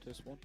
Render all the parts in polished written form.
Test one.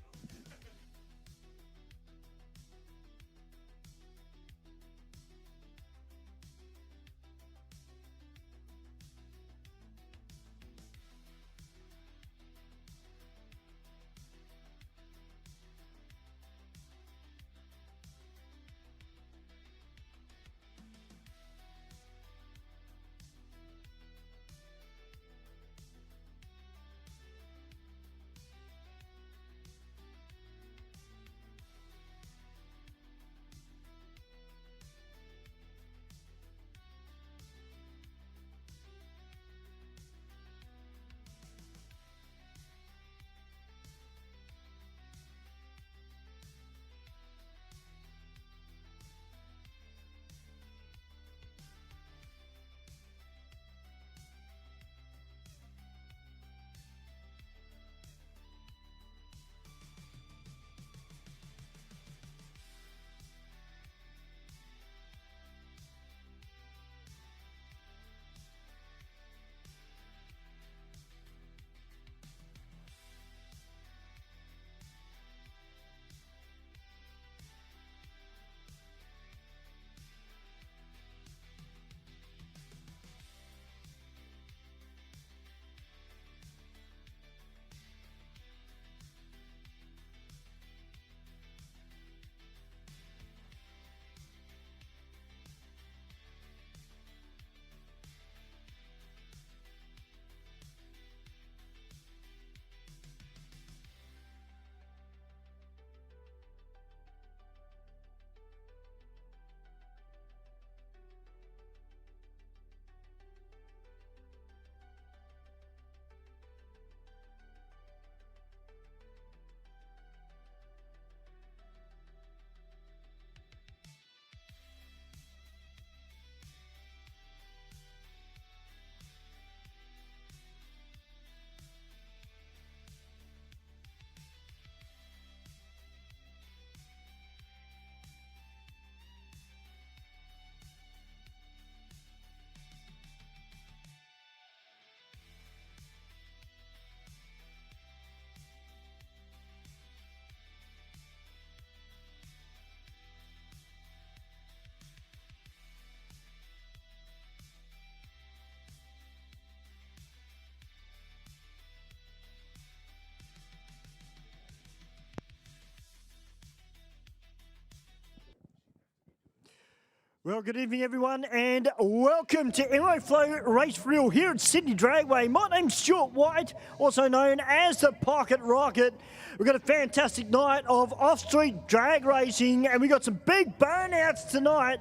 Well, good evening, everyone, and welcome to Aeroflow Race Reel here at Sydney Dragway. My name's Stuart White, also known as the Pocket Rocket. We've got a fantastic night of off-street drag racing, and we've got some big burnouts tonight.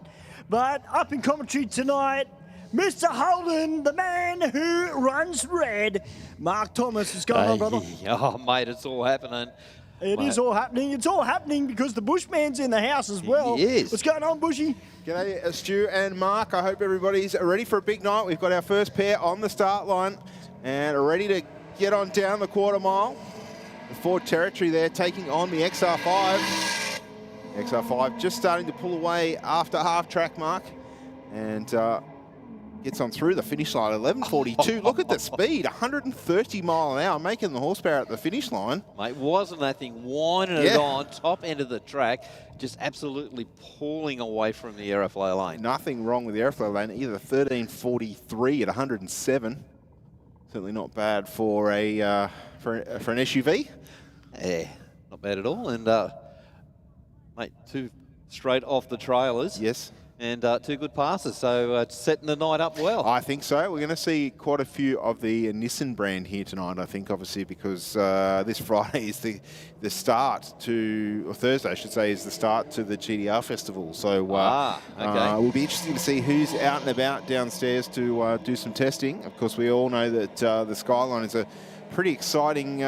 But up in commentary tonight, Mr. Holden, the man who runs red. Mark Thomas, what's going on, brother? Oh, mate, it's all happening. It is all happening. It's all happening because the Bushman's in the house as well. He is. What's going on, Bushy? G'day, Stu and Mark. I hope everybody's ready for a big night. We've got our first pair on the start line and are ready to get on down the quarter mile. The Ford Territory there taking on the XR5. XR5 just starting to pull away after half track, Mark, and gets on through the finish line, 11:42. Look at the speed, 130 mile an hour, making the horsepower at the finish line. Mate, wasn't that thing whining it on, top end of the track, just absolutely pulling away from the Aeroflow lane. Nothing wrong with the Aeroflow lane, either 13:43 at 107. Certainly not bad for a for an SUV. Yeah, not bad at all. And mate, two straight off the trailers. Yes. And two good passes, so setting the night up well. I think so. We're going to see quite a few of the Nissan brand here tonight, I think, obviously, because this Friday is the start to, or Thursday, I should say, is the start to the GTR Festival. So we'll be interested to see who's out and about downstairs to do some testing. Of course, we all know that the Skyline is a pretty exciting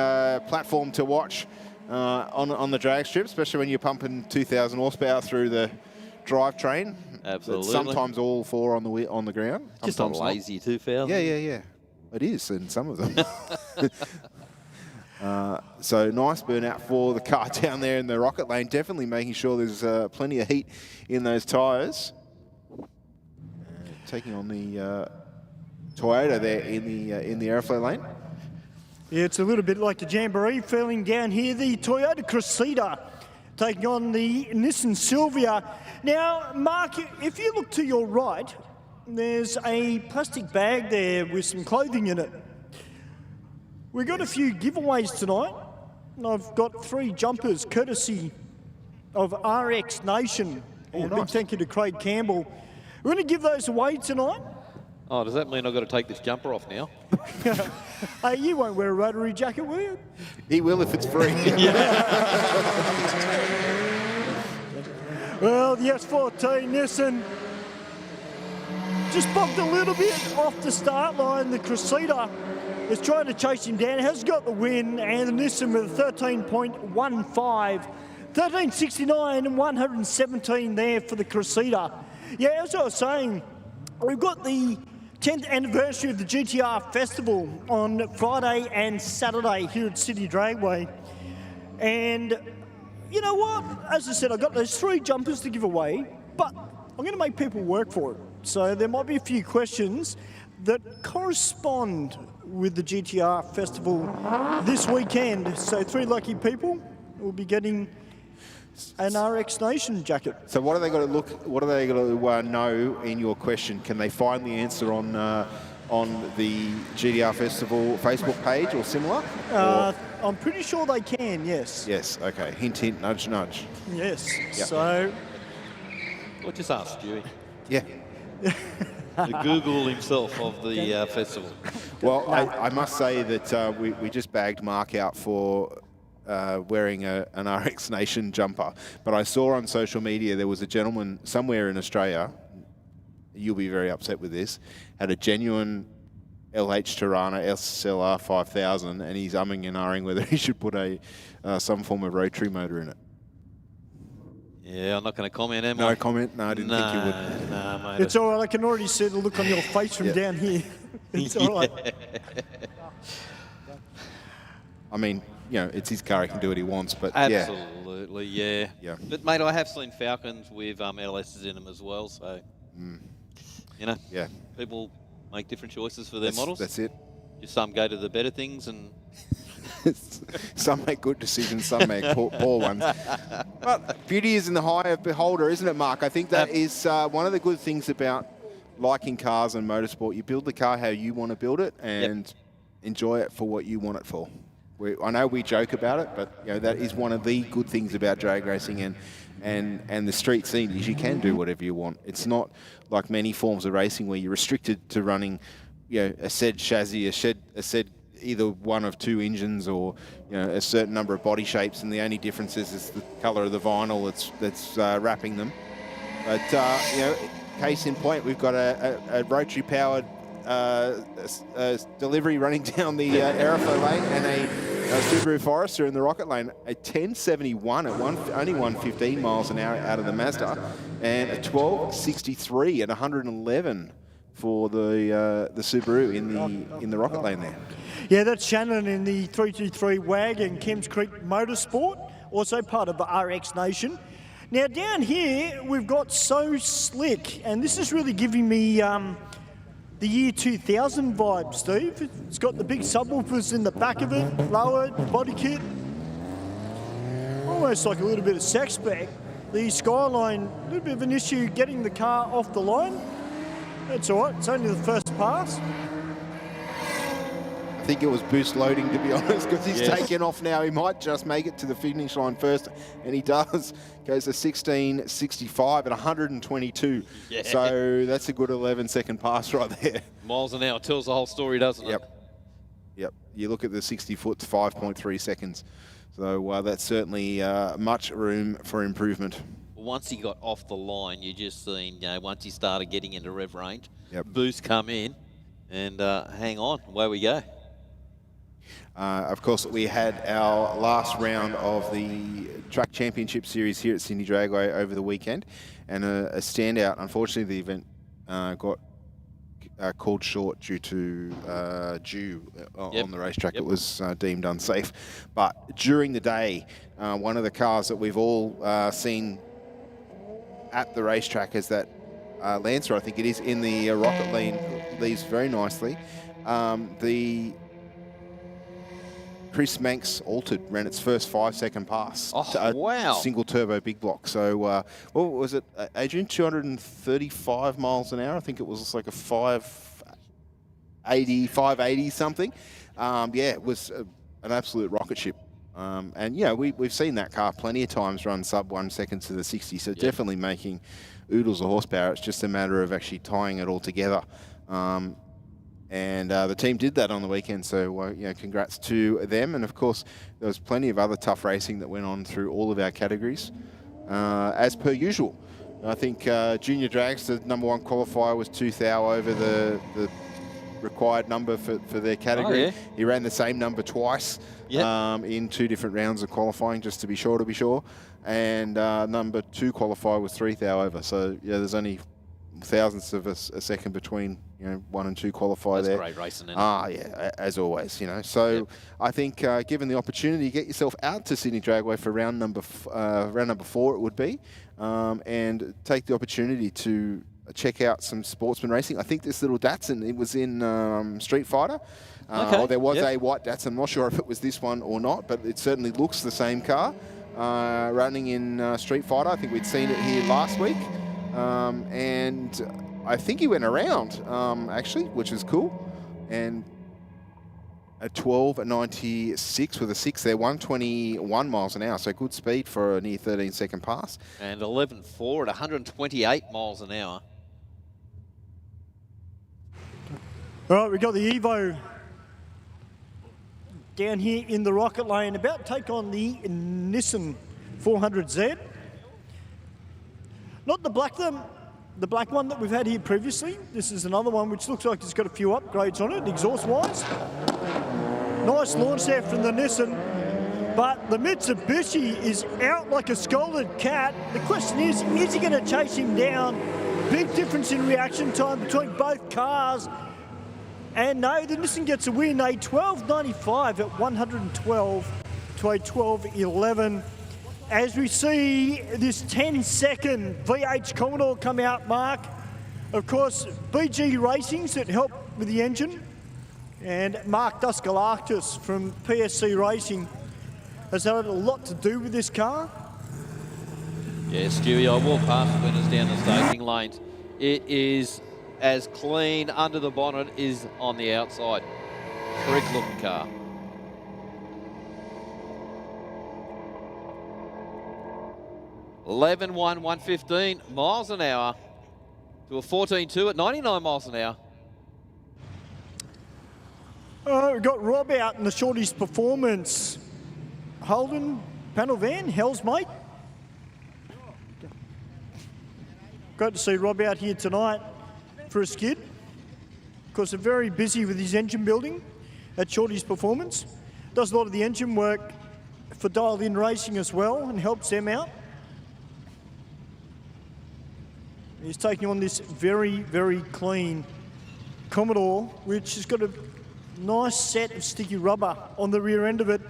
platform to watch on the drag strip, especially when you're pumping 2,000 horsepower through the drivetrain. Absolutely. Sometimes all four on the ground. Just a lazy 2,000. Yeah. It is in some of them. So nice burnout for the car down there in the rocket lane. Definitely making sure there's plenty of heat in those tyres. Taking on the Toyota there in the Aeroflow lane. Yeah, it's a little bit like the Jamboree feeling down here. The Toyota Cressida taking on the Nissan Silvia. Now, Mark, if you look to your right, there's a plastic bag there with some clothing in it. We've got a few giveaways tonight. I've got 3 jumpers courtesy of RX Nation. And a big thank you to Craig Campbell. We're going to give those away tonight. Oh, does that mean I've got to take this jumper off now? Hey, you won't wear a rotary jacket, will you? He will if it's free. Well, the S14 Nissan just bumped a little bit off the start line. The Cressida is trying to chase him down. Has got the win, and the Nissan with a 13.15. 1369 and 117 there for the Cressida. Yeah, as I was saying, we've got the 10th anniversary of the GTR Festival on Friday and Saturday here at Sydney Dragway. And you know what? As I said, I've got those 3 jumpers to give away, but I'm going to make people work for it. So there might be a few questions that correspond with the GTR Festival this weekend. So 3 lucky people will be getting an RX Nation jacket. So what are they going to look? What are they going to know in your question? Can they find the answer on the GTR Festival Facebook page or similar? I'm pretty sure they can. Yes. Yes. Okay. Hint, hint. Nudge, nudge. Yes. Yep. So. Well, just ask Stewie. Yeah. The Google himself of the festival. Well, I must say that we just bagged Mark out for wearing an RX Nation jumper, but I saw on social media there was a gentleman somewhere in Australia, you'll be very upset with this, had a genuine LH Tirana SLR 5000, and he's umming and ahhing whether he should put some form of rotary motor in it. Yeah, I'm not going to comment, am I? No comment? No, I didn't think you would. No, mate. It's all right. I can already see the look on your face from down here. It's all right. I mean, you know, it's his car. He can do what he wants, but Absolutely, yeah. Yeah. But, mate, I have seen Falcons with LSs in them as well, so, you know, people make different choices for their models. That's it. Just some go to the better things and... Some make good decisions, some make poor ones. But beauty is in the eye of beholder, isn't it, Mark? I think that is one of the good things about liking cars and motorsport. You build the car how you want to build it and enjoy it for what you want it for. I know we joke about it, but you know that is one of the good things about drag racing and the street scene is you can do whatever you want. It's not like many forms of racing where you're restricted to running, you know, a said chassis, a said either one of 2 engines, or you know a certain number of body shapes, and the only difference is the colour of the vinyl that's wrapping them. But you know, case in point, we've got a rotary powered delivery running down the Aeroflow lane, and a Subaru Forester in the Rocket lane. A 1071 at only 115 miles an hour out of the Mazda, and a 1263 at 111 for the Subaru in the Rocket lane there. Yeah, that's Shannon in the 323 wagon, Kemps Creek Motorsport, also part of the RX Nation. Now down here, we've got So Slick, and this is really giving me the year 2000 vibe, Steve. It's got the big subwoofers in the back of it, lowered, body kit. Almost like a little bit of sex spec. The Skyline, a little bit of an issue getting the car off the line. That's all right, it's only the first pass. I think it was boost loading, to be honest, because he's taken off now. He might just make it to the finish line first, and he does. Goes to 16.65 at 122. Yeah. So that's a good 11-second pass right there. Miles an hour tells the whole story, doesn't it? Yep. You look at the 60 foot to 5.3 seconds. So that's certainly much room for improvement. Once he got off the line, you just seen, you know, once he started getting into rev range, Yep. boost come in, and hang on, away we go. Of course, we had our last round of the Track Championship Series here at Sydney Dragway over the weekend, and a standout. Unfortunately, the event got called short due to on the racetrack. It was deemed unsafe. But during the day, one of the cars that we've all seen at the racetrack is that Lancer, I think it is, in the Rocket lane, leaves very nicely. The Chris Manx Altered ran its first 5-second pass. Oh, wow. Single turbo big block. So, what was it, Adrian? 235 miles an hour. I think it was like a 580 something. Yeah, it was an absolute rocket ship. And yeah, we've seen that car plenty of times run sub 1 second to the 60. So definitely making oodles of horsepower. It's just a matter of actually tying it all together. And the team did that on the weekend, so you know, congrats to them. And of course, there was plenty of other tough racing that went on through all of our categories, as per usual. I think Junior Drags, the #1 qualifier, was 2 thou over the required number for their category. Oh, yeah. He ran the same number twice in 2 different rounds of qualifying, just to be sure. And #2 qualifier was 3 thou over. So yeah, there's only thousandths of a second between, you know, 1 and 2 qualify there. That's great racing, isn't it? Yeah, as always, you know. So I think given the opportunity, get yourself out to Sydney Dragway for round number 4, it would be, and take the opportunity to check out some Sportsman racing. I think this little Datsun, it was in Street Fighter. Or there was a white Datsun. I'm not sure if it was this one or not, but it certainly looks the same car running in Street Fighter. I think we'd seen it here last week. And I think he went around, actually, which is cool. And a 12.96 with a 6 there, 121 miles an hour. So good speed for a near 13-second pass. And 11.4 at 128 miles an hour. All right, we've got the Evo down here in the rocket lane, about to take on the Nissan 400Z. Not the black one that we've had here previously. This is another one which looks like it's got a few upgrades on it, exhaust-wise. Nice launch there from the Nissan, but the Mitsubishi is out like a scolded cat. The question is he going to chase him down? Big difference in reaction time between both cars. And no, the Nissan gets a win, a 12.95 at 112 to a 12.11. As we see this 10-second VH Commodore come out, Mark. Of course, BG Racing's that helped with the engine. And Mark Duskalakis from PSC Racing has had a lot to do with this car. Yeah, Stewie, I walk past the winners down the staging lanes. It is as clean under the bonnet is on the outside. Correct looking car. (11.1) 115 miles an hour to a 14.2 at 99 miles an hour. We've got Rob out in the shorties performance. Holden, panel van, Hell's mate. Great to see Rob out here tonight for a skid. Of course, they're very busy with his engine building at shorties performance. Does a lot of the engine work for Dialed In Racing as well and helps them out. He's taking on this very, very clean Commodore, which has got a nice set of sticky rubber on the rear end of it.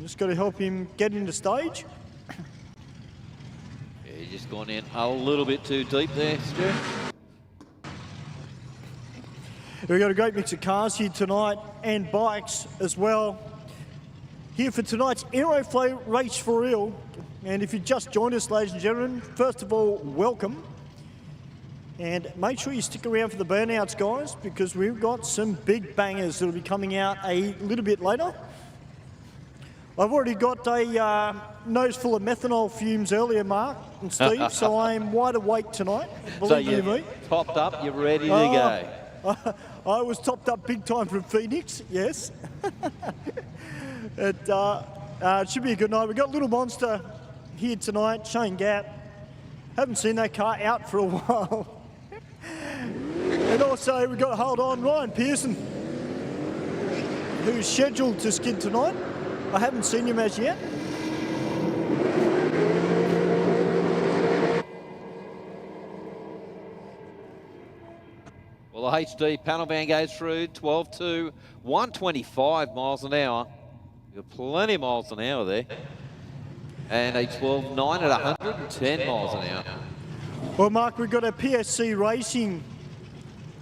Just got to help him get into stage. Yeah, he's just gone in a little bit too deep there, Stu. We've got a great mix of cars here tonight and bikes as well. Here for tonight's Aeroflow Race for Real. And if you just joined us, ladies and gentlemen, first of all, welcome. And make sure you stick around for the Burnouts, guys, because we've got some big bangers that'll be coming out a little bit later. I've already got a nose full of methanol fumes earlier, Mark and Steve, so I'm wide awake tonight, believe you me. Topped up, you're ready to go. I was topped up big time from Phoenix, yes. It should be a good night. We've got Little Monster here tonight, Shane Gatt. Haven't seen that car out for a while. And also we've got, hold on, Ryan Pearson, who's scheduled to skid tonight. I haven't seen him as yet. Well, the HD panel van goes through 12.2, 125 miles an hour. You've got plenty of miles an hour there. And a 12.9 at 110 miles an hour. Well, Mark, we've got a PSC Racing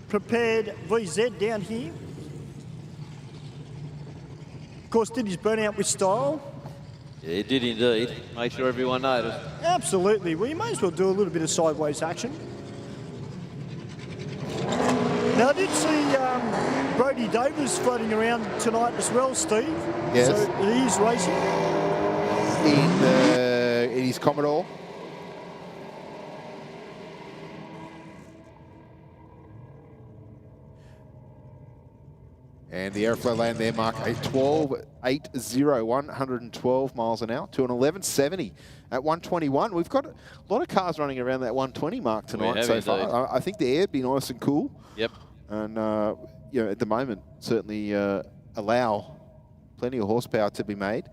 prepared VZ down here. Of course, did his burnout with style. Yeah, it did indeed. Make sure everyone noticed. Absolutely. Well, you may as well do a little bit of sideways action. Now, I did see Brody Davis floating around tonight as well, Steve. Yes. So he is racing. In his Commodore. And the Aeroflow lane there, Mark, 12.80, 112 miles an hour to an 11.70 at 121. We've got a lot of cars running around that 120 mark tonight so far. I think the air would be nice and cool. Yep. And, you know, at the moment, certainly allow plenty of horsepower to be made.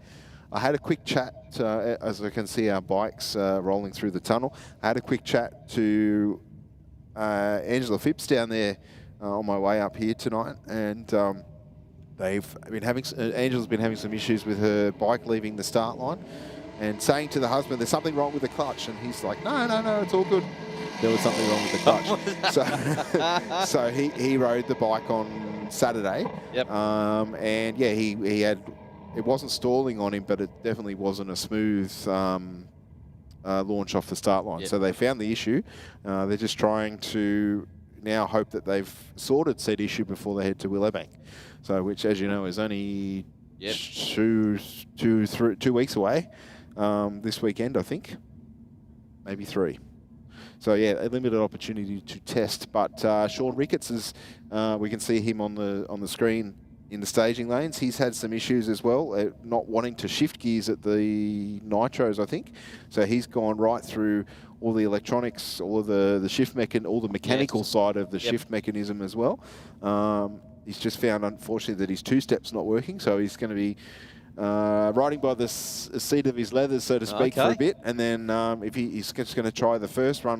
I had a quick chat, as I can see our bikes rolling through the tunnel. I had a quick chat to Angela Phipps down there on my way up here tonight, and they've been having Angela's been having some issues with her bike leaving the start line, and saying to the husband, "There's something wrong with the clutch," and he's like, "No, it's all good." There was something wrong with the clutch, so he rode the bike on Saturday. Yep. And yeah, he had, it wasn't stalling on him, but it definitely wasn't a smooth launch off the start line. Yep. So they found the issue. They're just trying to now hope that they've sorted said issue before they head to Willowbank. So, which, as you know, is only two weeks away. This weekend, I think, maybe 3. So yeah, a limited opportunity to test. But Sean Ricketts is, we can see him on the screen in the staging lanes. He's had some issues as well, not wanting to shift gears at the nitros, I think. So he's gone right through all the electronics, all of the shift all the mechanical side of the shift mechanism as well. He's just found, unfortunately, that his 2-step's not working. So he's going to be riding by the seat of his leathers, so to speak, for a bit. And then if he's just going to try the first run,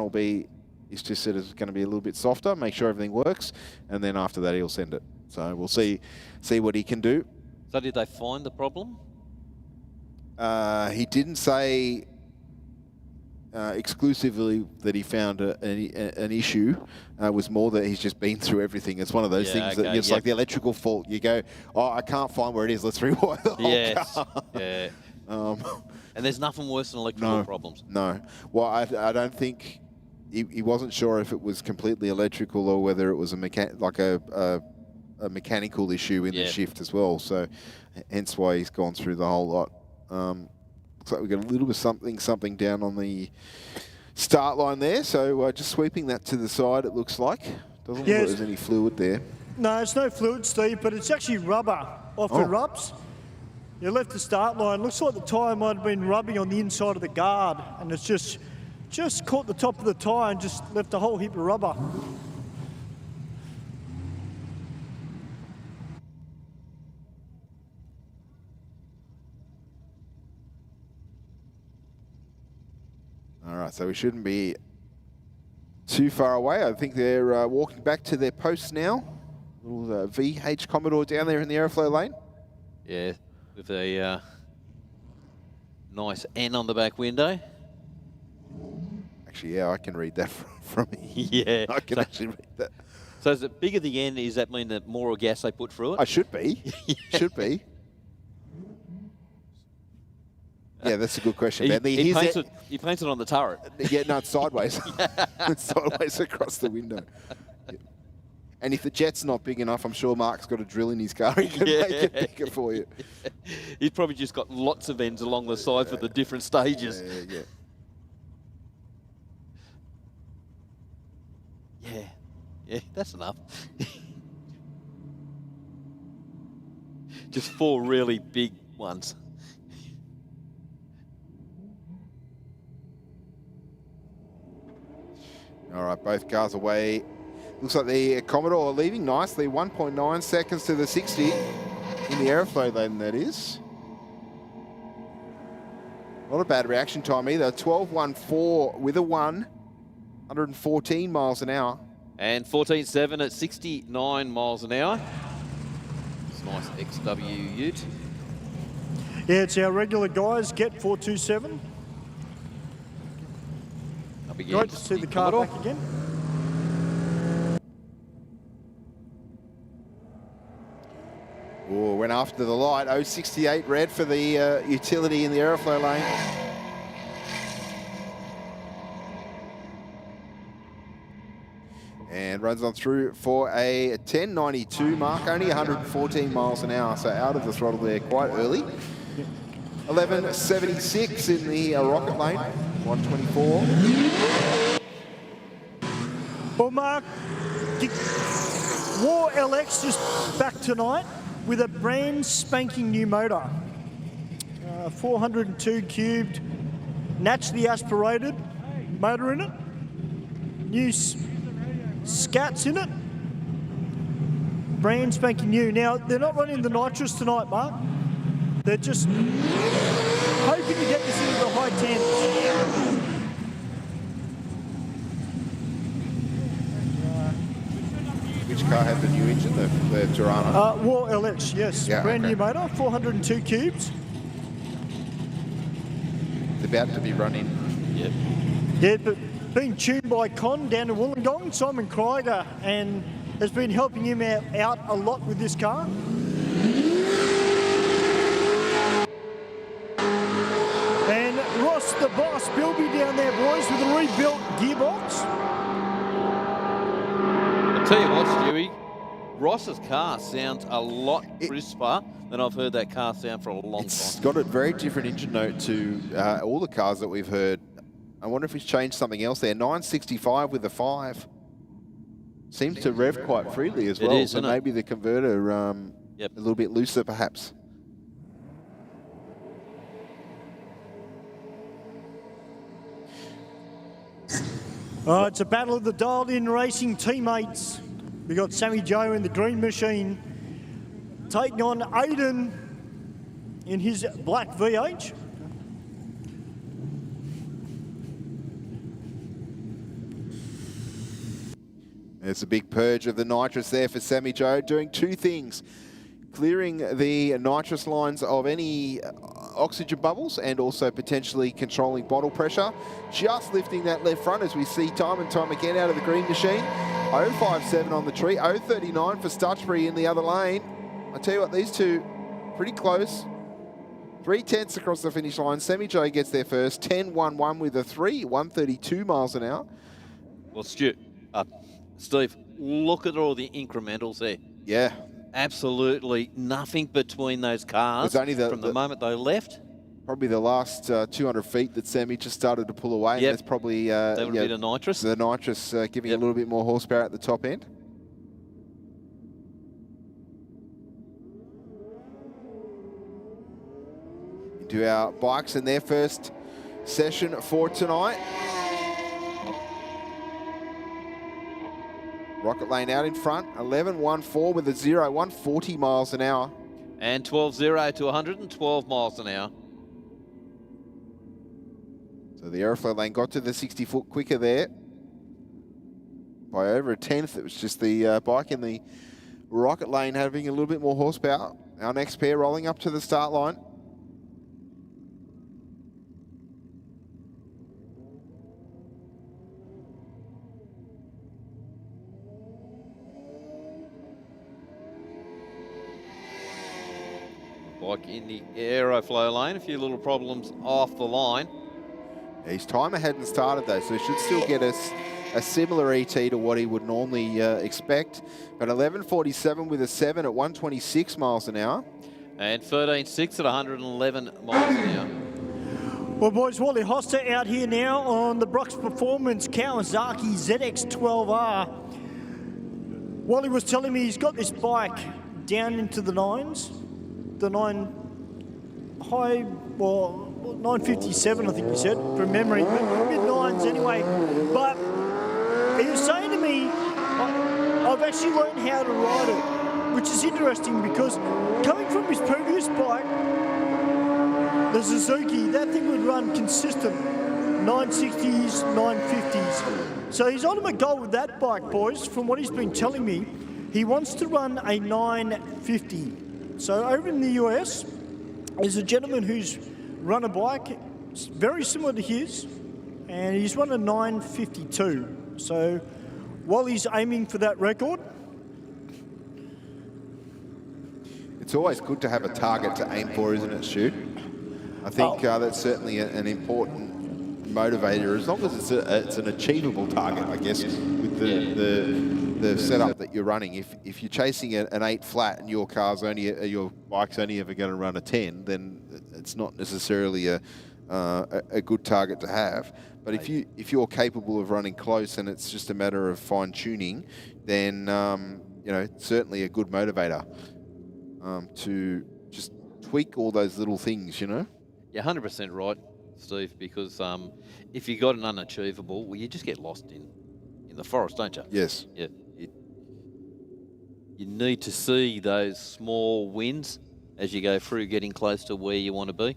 he's just said it's going to be a little bit softer, make sure everything works, and then after that he'll send it. So we'll see what he can do. So did they find the problem? He didn't say exclusively that he found an issue. Was more that he's just been through everything. It's one of those things that it's like the electrical fault. You go, oh, I can't find where it is. Let's rewire the whole car. Yeah. And there's nothing worse than electrical problems. No. Well, I don't think he wasn't sure if it was completely electrical or whether it was a mechanical issue in the shift as well. So hence why he's gone through the whole lot. Looks like we've got a little bit something down on the start line there. So just sweeping that to the side, it looks like. Doesn't look like there's any fluid there. No, it's no fluid, Steve, but it's actually rubber off the rubs. You left the start line. Looks like the tyre might have been rubbing on the inside of the guard, and it's just caught the top of the tyre and just left a whole heap of rubber. All right, so we shouldn't be too far away. I think they're walking back to their posts now. Little VH Commodore down there in the Aeroflow lane. Yeah, with a nice N on the back window. Actually, yeah, I can read that from here. Yeah. I can actually read that. So is it bigger the N? Does that mean that more gas they put through it? I should be. Should be. Yeah, that's a good question, man. He paints it on the turret. Yeah, no, it's sideways. It's sideways across the window. Yeah. And if the jet's not big enough, I'm sure Mark's got a drill in his car. He can make it bigger for you. He's probably just got lots of ends along the side for the different stages. Yeah, that's enough. Just 4 really big ones. All right, both cars away. Looks like the Commodore are leaving nicely. 1.9 seconds to the 60 in the Aeroflow lane, that is. Not a bad reaction time either. 12.14 with a 1. 114 miles an hour. And 14.7 at 69 miles an hour. It's a nice XW ute. Yeah, it's our regular guys, Get 427. A Up again. Great to see the car Commodore. back again. Oh, went after the light. 068 red for the utility in the Aeroflow lane. And runs on through for a 1092 mark, only 114 miles an hour, so out of the throttle there quite early. 1176 in the rocket lane, 124. Well, Mark, War LX just back tonight with a brand spanking new motor. 402 cubed, naturally aspirated motor in it. New scats in it. Brand spanking new. Now, they're not running the nitrous tonight, Mark. They're just hoping to get this into the high 10s. Which car had the new engine, the Tirana? War LX, yes. Yeah, brand okay. new motor, 402 cubes. It's about to be running. Yep. Yeah, but being tuned by Con down in Wollongong, Simon Krieger, and has been helping him out a lot with this car. And Ross, the boss, Bilby down there, boys, with a rebuilt gearbox. I'll tell you what, Stewie, Ross's car sounds a lot crisper than I've heard that car sound for a long It's time. got a very different engine note to all the cars that we've heard. I wonder if he's changed something else there. 965 with a 5. Seems to rev quite freely as It well. is, So isn't it? maybe the converter a little bit looser perhaps. Oh, it's a battle of the dialed-in racing teammates. We got Sammy Joe in the green machine taking on Aiden in his black VH. There's a big purge of the nitrous there for Sammy Joe, doing two things. Clearing the nitrous lines of any oxygen bubbles and also potentially controlling bottle pressure. Just lifting that left front as we see time and time again out of the green machine. 057 on the tree, 039 for Stutchbury in the other lane. I tell you what, these two pretty close. 3/10 across the finish line. Sammy Joe gets there first, 10.11 with a 3, 132 miles an hour. Well, Stu, Steve, look at all the incrementals there. Yeah. Absolutely nothing between those cars It's only from the moment they left. Probably the last 200 feet that Sammy just started to pull away. Yep. And that's probably That would be the nitrous. the nitrous giving a little bit more horsepower at the top end. Into our bikes in their first session for tonight. Rocket Lane out in front, 11.14 with a 0, 140 miles an hour. And 12.0 to 112 miles an hour. So the Aeroflow lane got to the 60 foot quicker there by over a tenth. It was just the bike in the Rocket lane having a little bit more horsepower. Our next pair rolling up to the start line. Bike in the Aeroflow lane, a few little problems off the line. His timer hadn't started though, so he should still get us a similar ET to what he would normally expect. But 11.47 with a 7 at 126 miles an hour. And 13.6 at 111 miles an hour. Well, boys, Wally Hoster out here now on the Brooks Performance Kawasaki ZX12R. Wally was telling me he's got this bike down into the 9s. The 957, I think he said, from memory, mid-9s anyway. But he was saying to me, I've actually learned how to ride it, which is interesting because coming from his previous bike, the Suzuki, that thing would run consistent, 960s, 950s. So his ultimate goal with that bike, boys, from what he's been telling me, he wants to run a 950. So over in the US, there's a gentleman who's run a bike very similar to his, and he's run a 9:52. So while he's aiming for that record, it's always good to have a target to aim for, isn't it, Stu? I think that's certainly an important motivator, as long as it's an achievable target, I guess, with the setup that you're running. If you're chasing an 8 flat and your bike's only ever going to run a 10, then it's not necessarily a good target to have. But if you're capable of running close and it's just a matter of fine tuning, then you know, it's certainly a good motivator to just tweak all those little things, you know. Yeah, 100% right, Steve. Because if you got an unachievable, well, you just get lost in the forest, don't you? Yes. Yeah. You need to see those small wins as you go through, getting close to where you want to be.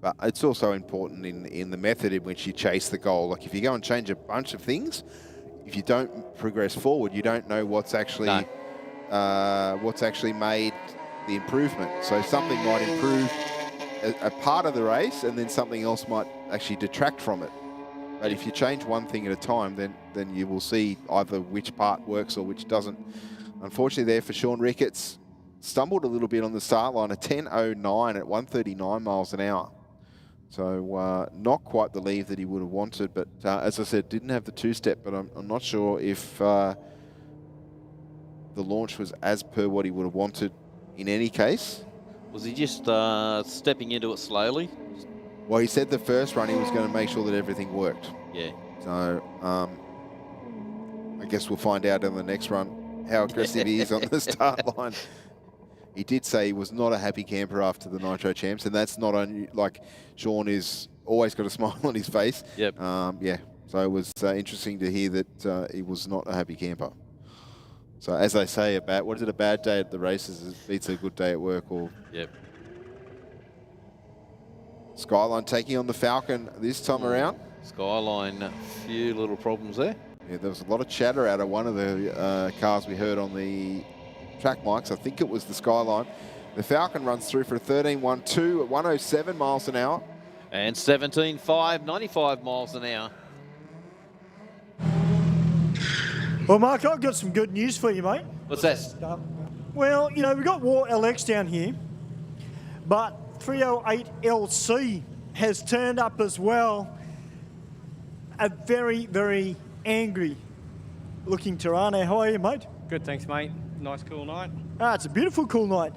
But it's also important in the method in which you chase the goal. Like if you go and change a bunch of things, if you don't progress forward, you don't know what's actually made the improvement. So something might improve a part of the race, and then something else might actually detract from it. But if you change one thing at a time, then you will see either which part works or which doesn't. Unfortunately, there for Sean Ricketts, stumbled a little bit on the start line, a 10.09 at 139 miles an hour. So not quite the lead that he would have wanted, but as I said, didn't have the two-step, but I'm not sure if the launch was as per what he would have wanted in any case. Was he just stepping into it slowly? Well, he said the first run he was going to make sure that everything worked. Yeah. So I guess we'll find out in the next run how aggressive he is on the start line. He did say he was not a happy camper after the Nitro Champs, and that's not only, like, Sean is always got a smile on his face. Yep. Yeah, so it was interesting to hear that he was not a happy camper. So as they say, a bad day at the races beats a good day at work. Or yep. Skyline taking on the Falcon this time around. Skyline, a few little problems there. Yeah, there was a lot of chatter out of one of the cars we heard on the track mics. I think it was the Skyline. The Falcon runs through for a 13.12 at 107 miles an hour. And 17.5, 95 miles an hour. well, Mark, I've got some good news for you, mate. What's that? Well, you know, we've got War LX down here, but 308 LC has turned up as well. A very, very angry looking Tirana. How are you, mate? Good, thanks, mate. Nice, cool night. It's a beautiful, cool night.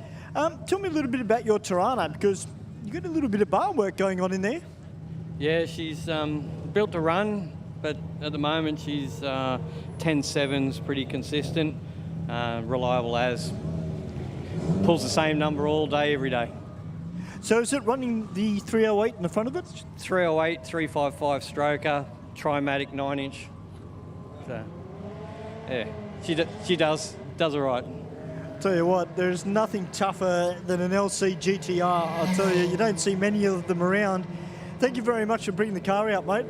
Tell me a little bit about your Tirana, because you've got a little bit of bar work going on in there. Yeah, she's built to run, but at the moment she's 10.7's pretty consistent, reliable as. Pulls the same number all day, every day. So is it running the 308 in the front of it? 308, 355 stroker, Trimatic 9-inch. So, yeah, she does all right. Tell you what, there's nothing tougher than an LC GTR. I'll tell you, you don't see many of them around. Thank you very much for bringing the car out, mate.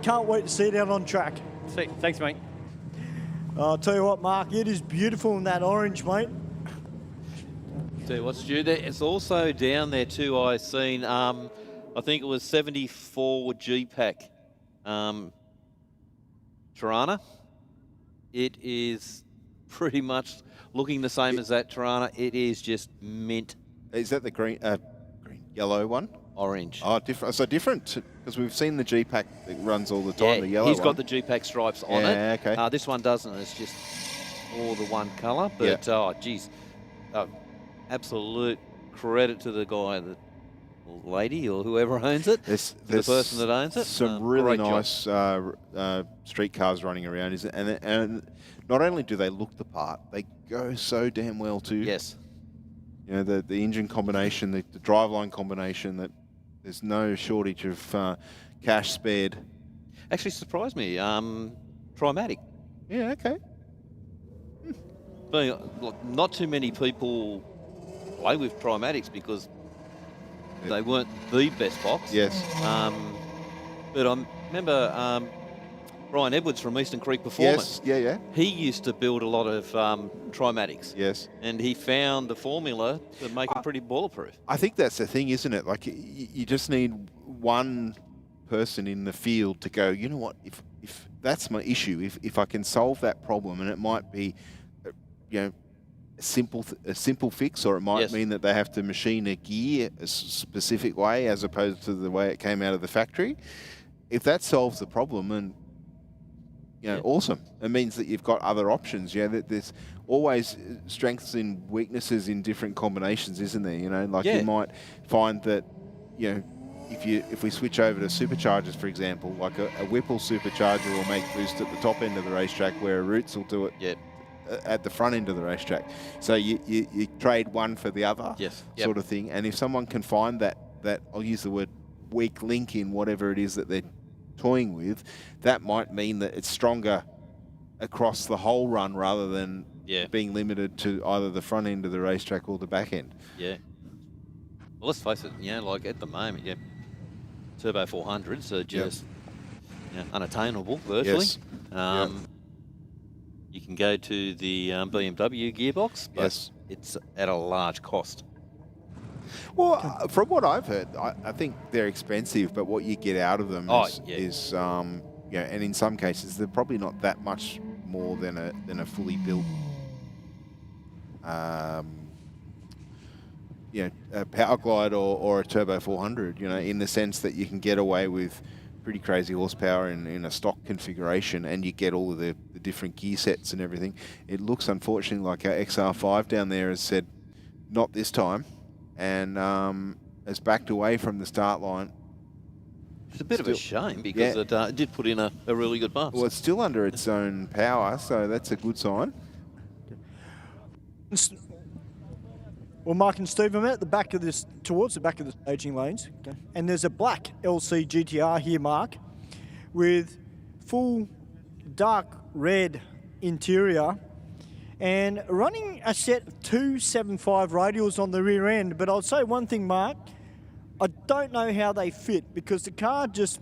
Can't wait to see it out on track. Thanks, mate. I'll tell you what, Mark, it is beautiful in that orange, mate. Tell you what, Stu, it's also down there too. I seen, I think it was 74 G-Pack Tirana. It is pretty much looking the same as that Tirana. It is just mint. Is that the green, yellow one? Orange. Oh, different. So different, because we've seen the G-Pack that runs all the time, Yeah, the yellow he's one. got the G-Pack stripes on it. Yeah, okay. This one doesn't. It's just all the one colour. But, oh, geez. Absolute credit to the guy, or lady, or whoever owns it. There's the person that owns it. Some really nice street cars running around, and not only do they look the part, they go so damn well too. Yes. You know, the engine combination, the driveline combination, that there's no shortage of cash spared. Actually surprised me. Trimatic. Yeah, okay. Look, not too many people play with Trimatics because they weren't the best box. Yes. But I remember Brian Edwards from Eastern Creek Performance. Yes, yeah. He used to build a lot of Trimatics. Yes. And he found the formula to make it pretty bulletproof. I think that's the thing, isn't it? Like, you just need one person in the field to go, you know what, if that's my issue, if I can solve that problem, and it might be, you know, a simple fix, or it might mean that they have to machine a gear a specific way as opposed to the way it came out of the factory. If that solves the problem, and you know, awesome. It means that you've got other options. Yeah, that there's always strengths and weaknesses in different combinations, isn't there? You know, like you might find that, you know, if we switch over to superchargers, for example, like a Whipple supercharger will make boost at the top end of the racetrack, where a Roots will do it at the front end of the racetrack. So you trade one for the other, sort of thing. And if someone can find that I'll use the word weak link in whatever it is that they're toying with, that might mean that it's stronger across the whole run rather than being limited to either the front end of the racetrack or the back end. Yeah. Well, let's face it, you know, like at the moment, Turbo 400s are just unattainable virtually. Yes. You can go to the BMW gearbox, but it's at a large cost. Well, from what I've heard, I think they're expensive, but what you get out of them is and in some cases they're probably not that much more than a fully built, a Power Glide or a Turbo 400. You know, in the sense that you can get away with pretty crazy horsepower in a stock configuration, and you get all of the different gear sets and everything. It looks, unfortunately, like our XR5 down there has said, not this time, and has backed away from the start line. It's a bit of a shame, because it did put in a really good bus. Well, it's still under its own power, so that's a good sign. Well, Mark and Steve, I'm at the back of this, towards the back of the staging lanes, and there's a black LC GTR here, Mark, with full dark red interior and running a set of 275 radials on the rear end. But I'll say one thing, Mark, I don't know how they fit, because the car just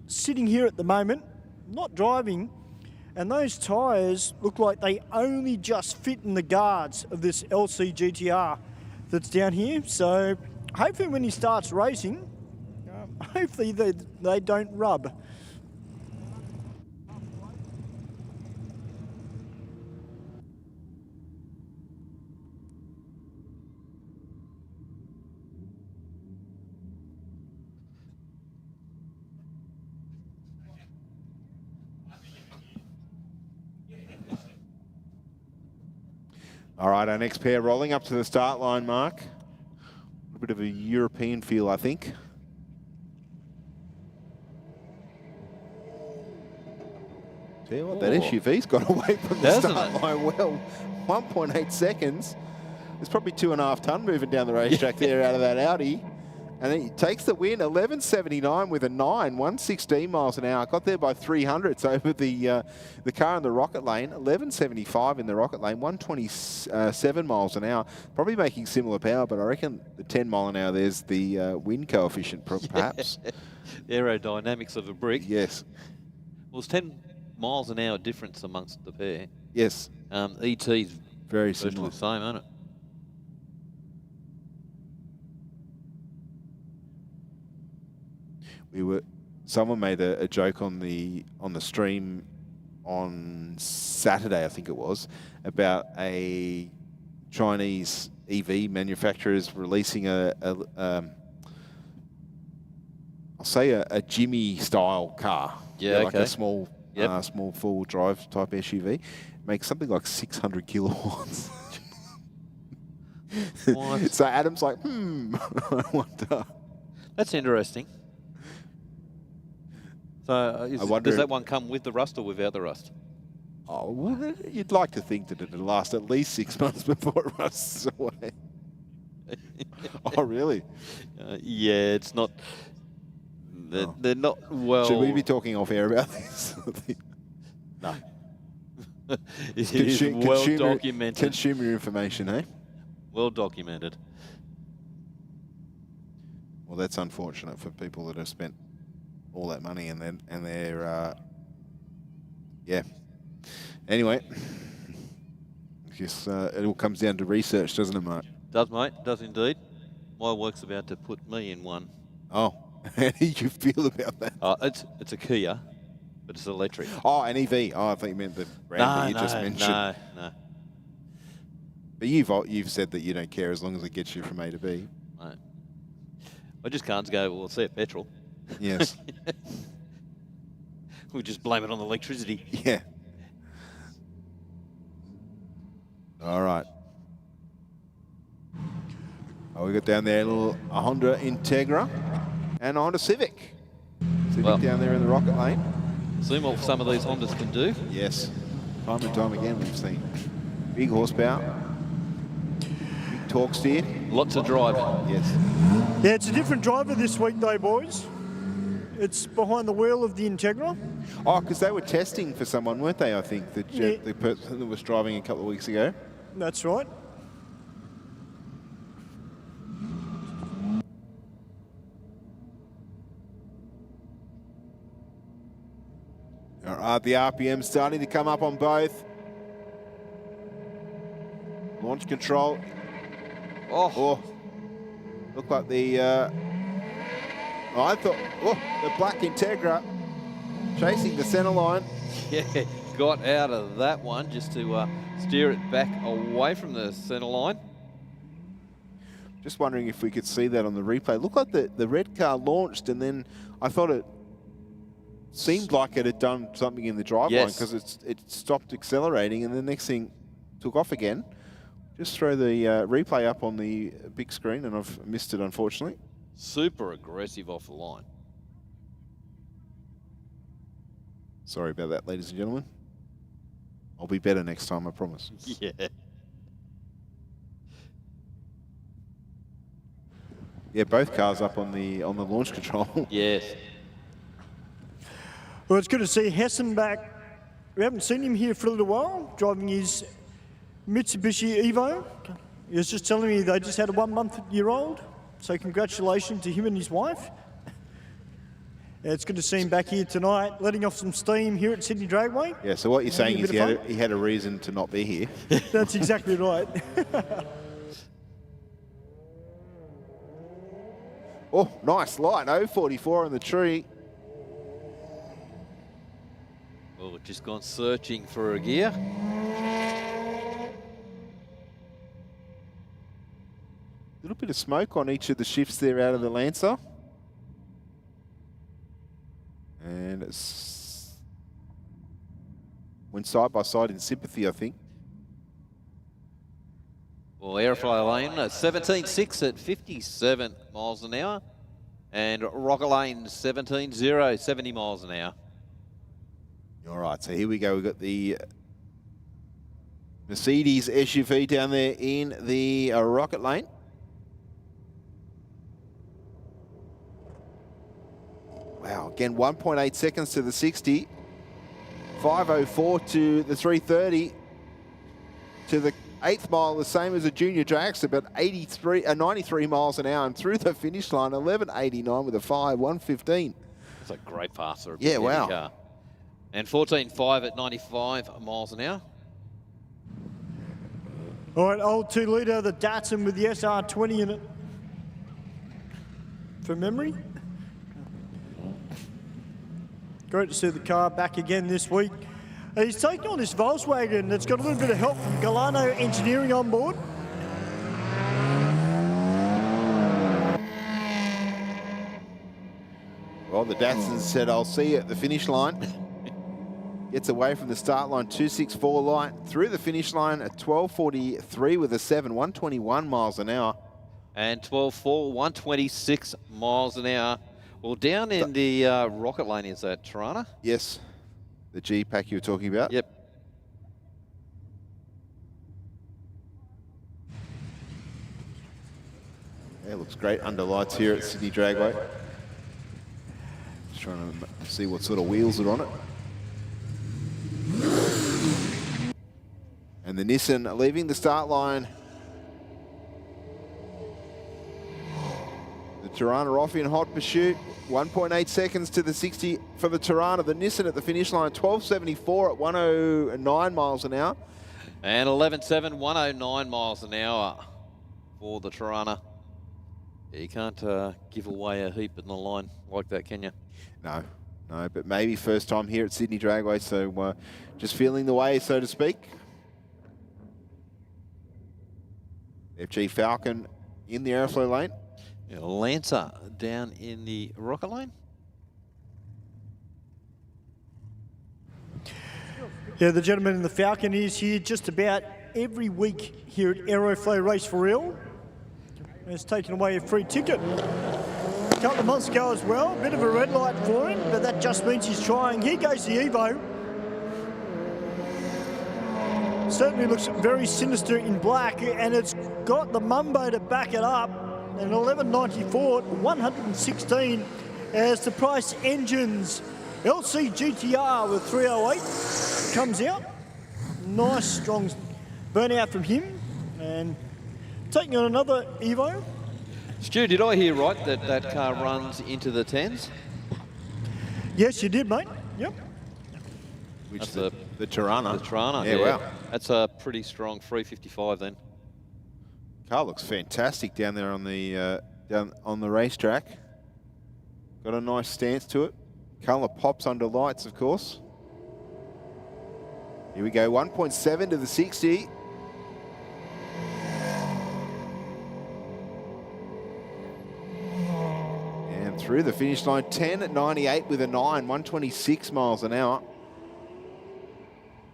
sitting here at the moment, not driving, and those tyres look like they only just fit in the guards of this LC GTR that's down here. So hopefully when he starts racing, hopefully they don't rub. All right, our next pair rolling up to the start line, Mark. A bit of a European feel, I think. Tell you what, that SUV's got away from the start line well. 1.8 seconds. There's probably 2.5 tonne moving down the racetrack there out of that Audi. And then he takes the win, 11.79 with a 9, 116 miles an hour. Got there by 300s over the car in the rocket lane. 11.75 in the rocket lane, 127 miles an hour. Probably making similar power, but I reckon the 10 mile an hour, there's the wind coefficient, perhaps. Aerodynamics of a brick. Yes. Well, it's 10 miles an hour difference amongst the pair. Yes. ET's very similar. The same, isn't it? Someone made a joke on the stream on Saturday, I think it was, about a Chinese EV manufacturers releasing I'll say a Jimmy style car. Like a small small four-wheel drive type SUV. Makes something like 600 kilowatts. So Adam's like, I wonder. That's interesting. So does that one come with the rust or without the rust? Oh, well, you'd like to think that it'd last at least 6 months before it rusts away. Oh, really? Yeah, it's not. They're not well. Should we be talking off air about this? No. It is well documented. Consumer information, eh? Well documented. Well, that's unfortunate for people that have spent all that money and they're Yeah. Anyway, I guess it all comes down to research, doesn't it, Mark? Does, mate. Does indeed. My work's about to put me in one. Oh, how do you feel about that? It's a Kia, but it's electric. Oh, an EV. Oh, I think you meant the brand that you just mentioned. No. But you've said that you don't care as long as it gets you from A to B. No. I just can't go, well, it's their petrol. Yes. We'll just blame it on the electricity. Yeah. All right. Oh, we got down there a Honda Integra and a Honda Civic. Civic down there in the rocket lane. See what some of these Hondas can do. Yes. Time and time again we've seen big horsepower, big torque steer. Lots of drive. Yes. Yeah, it's a different driver this week though, boys. It's behind the wheel of the Integra. Oh, because they were testing for someone, weren't they, I think, the person that was driving a couple of weeks ago. That's right. All right, the RPM starting to come up on both. Launch control. Oh. Looked like the... I thought... Oh, the black Integra chasing the centre line. Yeah, got out of that one just to steer it back away from the centre line. Just wondering if we could see that on the replay. Looked like the red car launched, and then I thought it seemed like it had done something in the drive line because it stopped accelerating, and the next thing took off again. Just throw the replay up on the big screen, and I've missed it, unfortunately. Super aggressive off the line. Sorry about that, ladies and gentlemen. I'll be better next time, I promise. Yeah. Yeah, both cars up on the launch control. Yes. Well, it's good to see Hessen back. We haven't seen him here for a little while, driving his Mitsubishi Evo. He was just telling me they just had a 1-month-year-old. So congratulations to him and his wife. It's good to see him back here tonight, letting off some steam here at Sydney Dragway. Yeah, so what you're saying is he had a reason to not be here. That's exactly right. Oh, nice light, 044 on the tree. Oh, we've just gone searching for a gear. Little bit of smoke on each of the shifts there out of the Lancer. And it's went side by side in sympathy, I think. Well, Aeroflow Lane, 17.6 at 57 miles an hour. And Rocket Lane, 17.0, 70 miles an hour. All right, so here we go. We've got the Mercedes SUV down there in the Rocket Lane. Wow, again, 1.8 seconds to the 60. 5:04 to the 3:30. To the 8th mile, the same as a junior dragster, but 93 miles an hour. And through the finish line, 11.89 with a 1:15. It's a great passer. Yeah, wow. Car. And 14.5 at 95 miles an hour. All right, old 2-litre, the Datsun with the SR20 in it. From memory. Great to see the car back again this week. He's taking on this Volkswagen that's got a little bit of help from Galano Engineering on board. Well, the Datsun said, I'll see you at the finish line. Gets away from the start line, 264 light. Through the finish line at 12:43 with a 7, 121 miles an hour. And 12.4, 126 miles an hour. Well, down in the Rocket Lane, is that Tirana? Yes, the G-Pack you were talking about. Yep. Yeah, looks great under lights here at Sydney Dragway. Just trying to see what sort of wheels are on it. And the Nissan leaving the start line. The Tirana off in hot pursuit. 1.8 seconds to the 60 for the Tirana. The Nissan at the finish line, 12.74 at 109 miles an hour. And 11.7, 109 miles an hour for the Tirana. Yeah, you can't give away a heap in the line like that, can you? No, no, but maybe first time here at Sydney Dragway, so just feeling the way, so to speak. FG Falcon in the Aeroflow lane. Yeah, Lancer down in the rocket lane. Yeah, the gentleman in the Falcon is here just about every week here at Aeroflow Race for Real. Has taken away a free ticket a couple of months ago as well. Bit of a red light for him, but that just means he's trying. Here goes the Evo. Certainly looks very sinister in black, and it's got the Mumbo to back it up. An 11.94, 116 as the Price Engines LC GTR with 308 comes out. Nice strong burnout from him, and taking on another Evo. Stu, did I hear right that that car runs into the 10s? Yes, you did, mate. Yep. Which That's the Tirana. The Tirana, Yeah, wow. That's a pretty strong 355 then. Car looks fantastic down there on the racetrack. Got a nice stance to it. Colour pops under lights, of course. Here we go, 1.7 to the 60. And through the finish line, 10 at 98 with a 9, 126 miles an hour.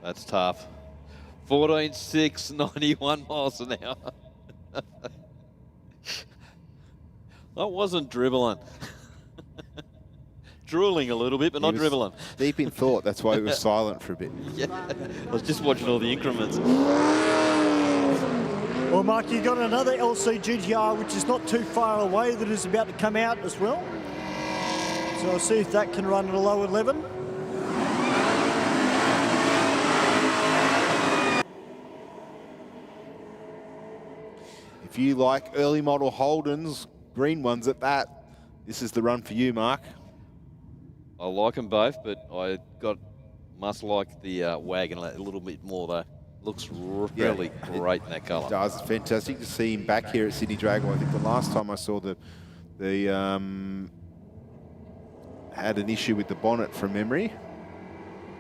That's tough. 14.6, 91 miles an hour. I wasn't dribbling. Drooling a little bit, but not dribbling. Deep in thought, that's why he was silent for a bit. Yeah, I was just watching all the increments. Well, Mark, you got another LC GTR, which is not too far away, that is about to come out as well. So I'll see if that can run at a low 11. If you like early model Holdens, green ones at that, this is the run for you, Mark. I like them both, but I must like the wagon a little bit more though. Looks really great in that colour. It does. It's fantastic to see him back here at Sydney Dragway. I think the last time I saw had an issue with the bonnet from memory.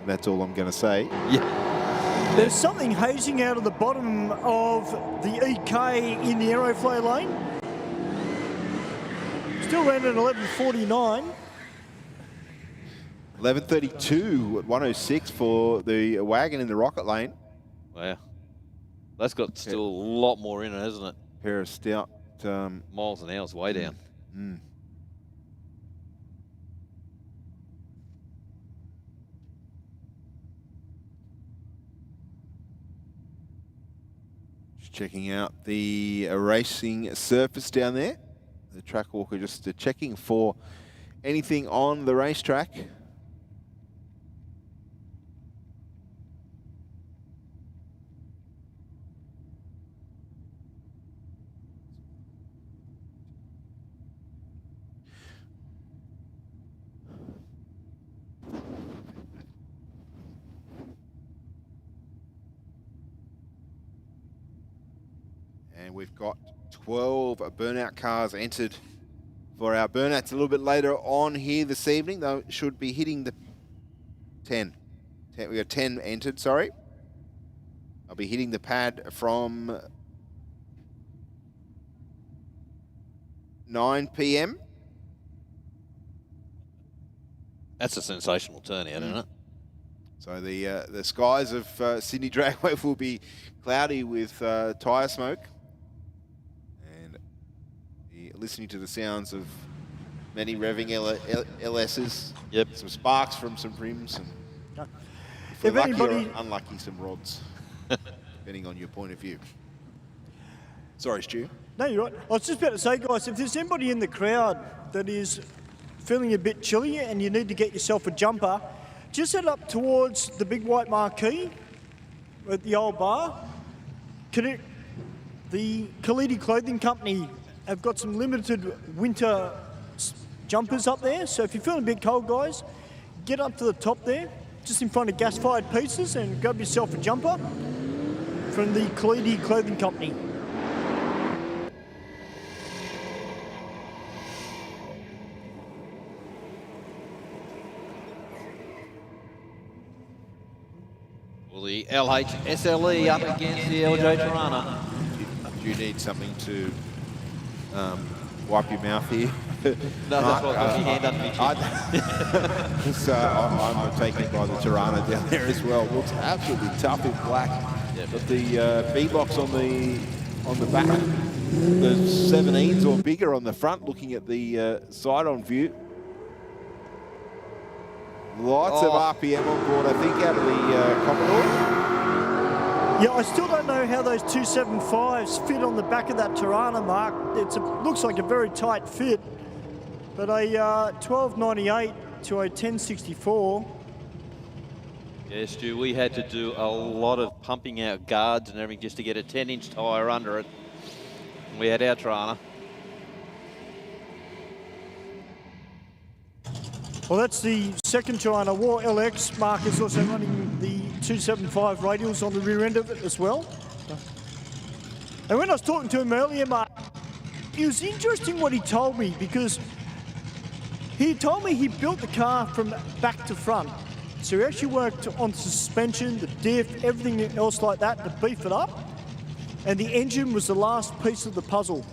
That's all I'm going to say. Yeah. There's something hazing out of the bottom of the EK in the Aeroflow lane. Still ran at 11.49. 11.32 at 106 for the wagon in the rocket lane. Wow. That's got still a lot more in it, hasn't it? Pair of stout miles an hour is way down. Just checking out the racing surface down there. The track walker just checking for anything on the racetrack. And we've got 12 burnout cars entered for our burnouts a little bit later on here this evening. Though should be hitting the 10. We got 10 entered, sorry. I'll be hitting the pad from 9 p.m. That's a sensational turnout, isn't it? So the skies of Sydney Dragway will be cloudy with tyre smoke. Listening to the sounds of many revving LSs. Yep. Some sparks from some rims. And if we're lucky or unlucky, some rods, depending on your point of view. Sorry, Stu. No, you're right. I was just about to say, guys, if there's anybody in the crowd that is feeling a bit chilly and you need to get yourself a jumper, just head up towards the big white marquee at the old bar. The Kalidi Clothing Company have got some limited winter jumpers up there. So if you're feeling a bit cold, guys, get up to the top there, just in front of gas-fired pizzas, and grab yourself a jumper from the Cleedy Clothing Company. Well, the LH SLE up against the LJ Tirana. Do you need something to wipe your mouth here? No, that's what got your hand under my chin. So I'm taken by the Tirana down there as well. Looks absolutely tough in black. Yeah, but the B-box on the back, the 17s or bigger on the front, looking at the side-on view. Lots of RPM on board, I think, out of the Commodore. Yeah, I still don't know how those 275s fit on the back of that Tirana, Mark. Looks like a very tight fit. But a 1298 to a 1064. Yeah, Stu, we had to do a lot of pumping out guards and everything just to get a 10-inch tyre under it. We had our Tirana. Well, that's the second Tirana. War LX. Mark is also running the 275 radials on the rear end of it as well. And when I was talking to him earlier, Mark, it was interesting what he told me, because he told me he built the car from back to front. So he actually worked on suspension, the diff, everything else like that to beef it up. And the engine was the last piece of the puzzle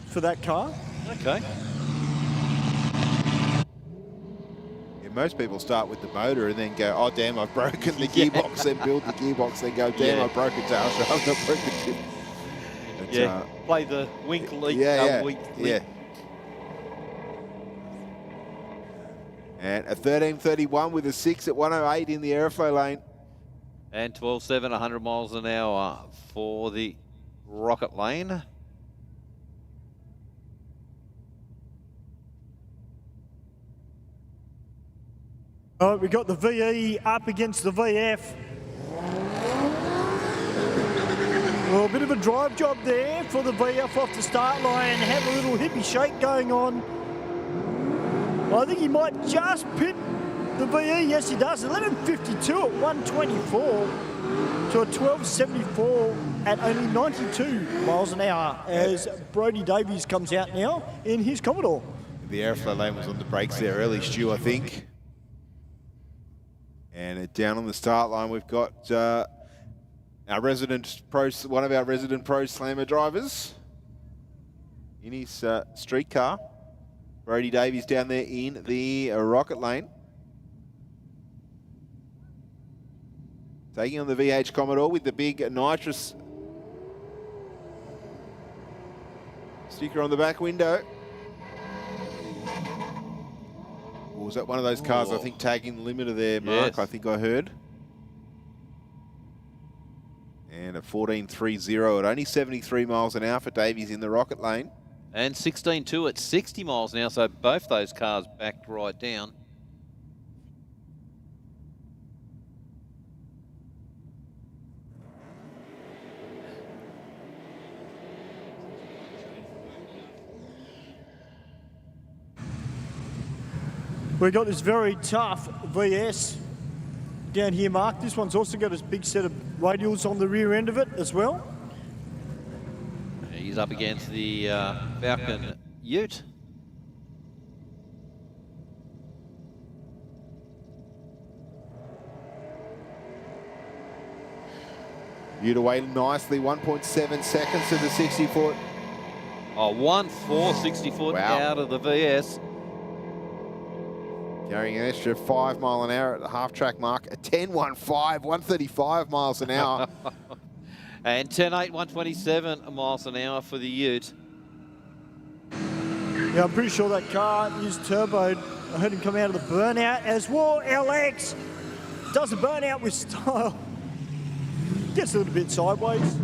for that car. Okay. Most people start with the motor and then go, oh, damn, I've broken the gearbox, then build the gearbox, then go, damn, I've broken tail shaft, I've not broken tip. Yeah, play the wink leak. Yeah. And a 13.31 with a 6 at 108 in the Aeroflow lane. And 12.7, 100 miles an hour for the Rocket lane. All right, we got the VE up against the VF. Well, a bit of a drive job there for the VF off the start line. Have a little hippie shake going on. Well, I think he might just pit the VE. Yes, he does. 11.52 at 124 to a 12.74 at only 92 miles an hour as Brodie Davies comes out now in his Commodore. The Aeroflow lane was on the brakes there early, Stu, I think. And down on the start line, we've got our resident pro, one of our resident pro slammer drivers in his street car. Brodie Davies down there in the Rocket lane. Taking on the VH Commodore with the big nitrous sticker on the back window. Or was that one of those cars, I think, tagging the limiter there, Mark? Yes. I think I heard. And a 14.30 at only 73 miles an hour for Davies in the Rocket lane. And 16.2 at 60 miles an hour, so both those cars backed right down. We've got this very tough VS down here, Mark. This one's also got a big set of radials on the rear end of it as well. He's up against the Falcon Ute. Ute away nicely, 1.7 seconds to the 60-foot. Oh, 1.4 60-foot out of the VS. Carrying an extra 5 mile an hour at the half-track mark. A 10.15, 135 miles an hour. And 10.8, 127 miles an hour for the Ute. Yeah, I'm pretty sure that car is turboed. I heard him come out of the Burnout as War LX does a Burnout with style. Gets a little bit sideways.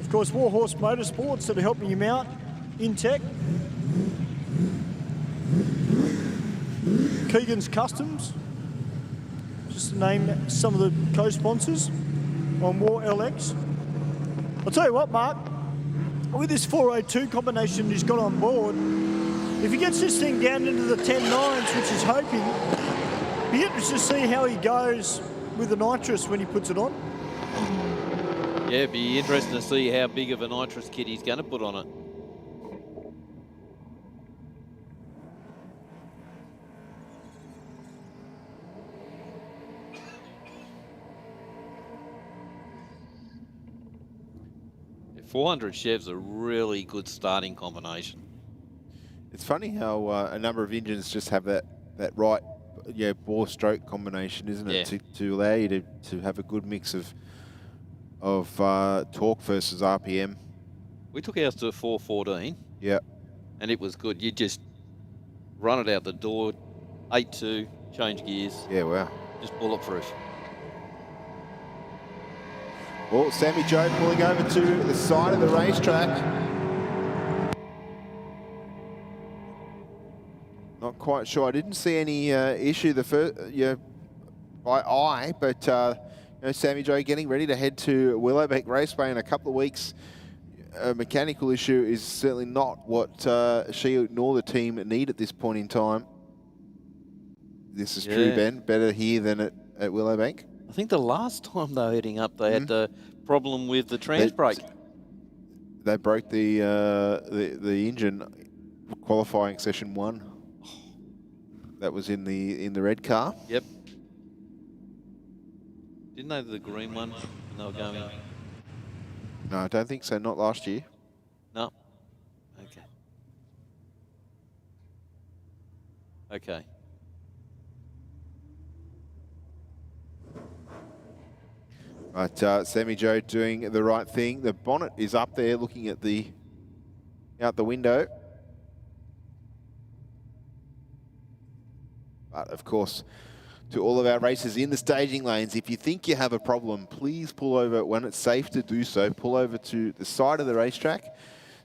Of course, Warhorse Motorsports that are helping him out in tech. Keegan's Customs, just to name some of the co-sponsors on War LX. I'll tell you what, Mark, with this 402 combination he's got on board, if he gets this thing down into the 10.9s, which he's hoping, be interested to see how he goes with the nitrous when he puts it on. Yeah, it'd be interesting to see how big of a nitrous kit he's going to put on it. Yeah, 400 Chev's a really good starting combination. It's funny how a number of engines just have that right, bore stroke combination, isn't it? Yeah. To allow you to have a good mix of torque versus RPM. We took ours to a 414. Yeah. And it was good. You just run it out the door, 8.2, change gears. Yeah, wow. Just bulletproof. Well, Sammy Joe pulling over to the side of the racetrack. Not quite sure. I didn't see any issue the first, by eye, but Sammy Joe getting ready to head to Willowbank Raceway in a couple of weeks. A mechanical issue is certainly not what she nor the team need at this point in time. This is true, Ben. Better here than at Willowbank. I think the last time they were heading up, they had the problem with the trans brake. They broke the engine qualifying session 1. That was in the red car. Yep. Didn't they have the green one when they were going? No, I don't think so. Not last year. No. Okay. Okay. But Sammy Joe doing the right thing. The bonnet is up there looking at out the window. But of course, to all of our racers in the staging lanes, if you think you have a problem, please pull over when it's safe to do so. Pull over to the side of the racetrack,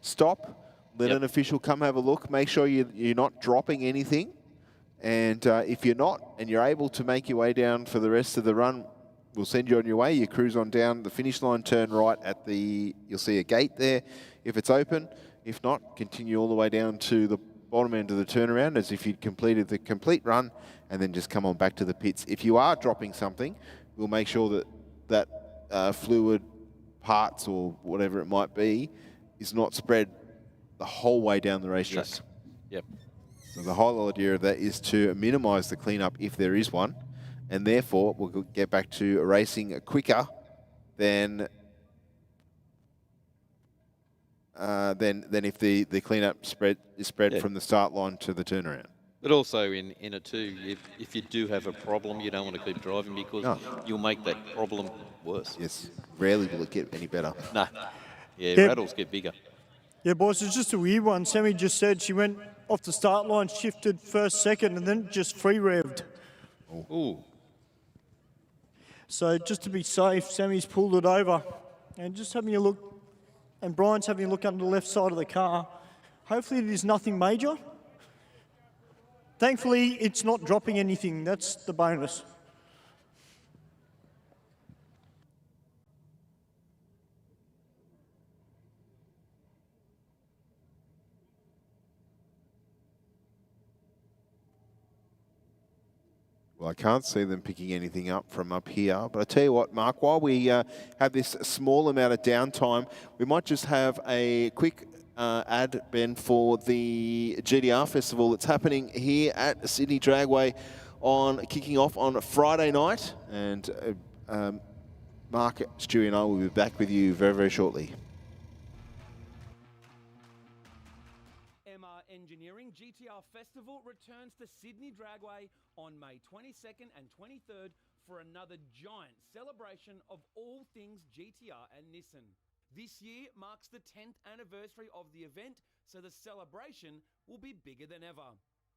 stop, let an official come have a look, make sure you're not dropping anything. And if you're not, and you're able to make your way down for the rest of the run, we'll send you on your way. You cruise on down the finish line, turn right at you'll see a gate there if it's open. If not, continue all the way down to the bottom end of the turnaround as if you'd completed the complete run, and then just come on back to the pits. If you are dropping something, we'll make sure that fluid, parts or whatever it might be, is not spread the whole way down the racetrack. Yes. Yep. So the whole idea of that is to minimise the cleanup if there is one, and therefore we'll get back to racing quicker than if the cleanup is spread from the start line to the turnaround. But also in it too, if you do have a problem, you don't want to keep driving because you'll make that problem worse. Yes, rarely will it get any better. No. Yeah, rattles get bigger. Yeah, boys, it's just a weird one. Sammy just said she went off the start line, shifted first, second, and then just free revved. Ooh. So just to be safe, Sammy's pulled it over and just having a look, and Brian's having a look under the left side of the car. Hopefully it is nothing major. Thankfully, it's not dropping anything. That's the bonus. Well, I can't see them picking anything up from up here. But I tell you what, Mark, while we have this small amount of downtime, we might just have a quick ad, Ben, for the GTR Festival that's happening here at Sydney Dragway kicking off on Friday night. And Mark, Stewie and I will be back with you very, very shortly. Engineering GTR Festival returns to Sydney Dragway on May 22nd and 23rd for another giant celebration of all things GTR and Nissan. This year marks the 10th anniversary of the event, so the celebration will be bigger than ever.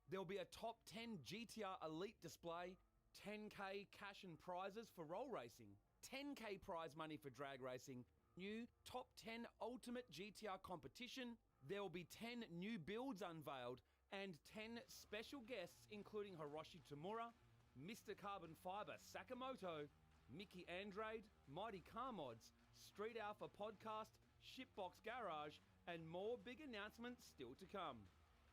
There'll be a top 10 GTR Elite display, 10K cash and prizes for roll racing, 10K prize money for drag racing, new top 10 Ultimate GTR competition. There will be 10 new builds unveiled and 10 special guests including Hiroshi Tamura, Mr. Carbon Fiber Sakamoto, Mickey Andrade, Mighty Car Mods, Street Alpha Podcast, Shipbox Garage and more big announcements still to come.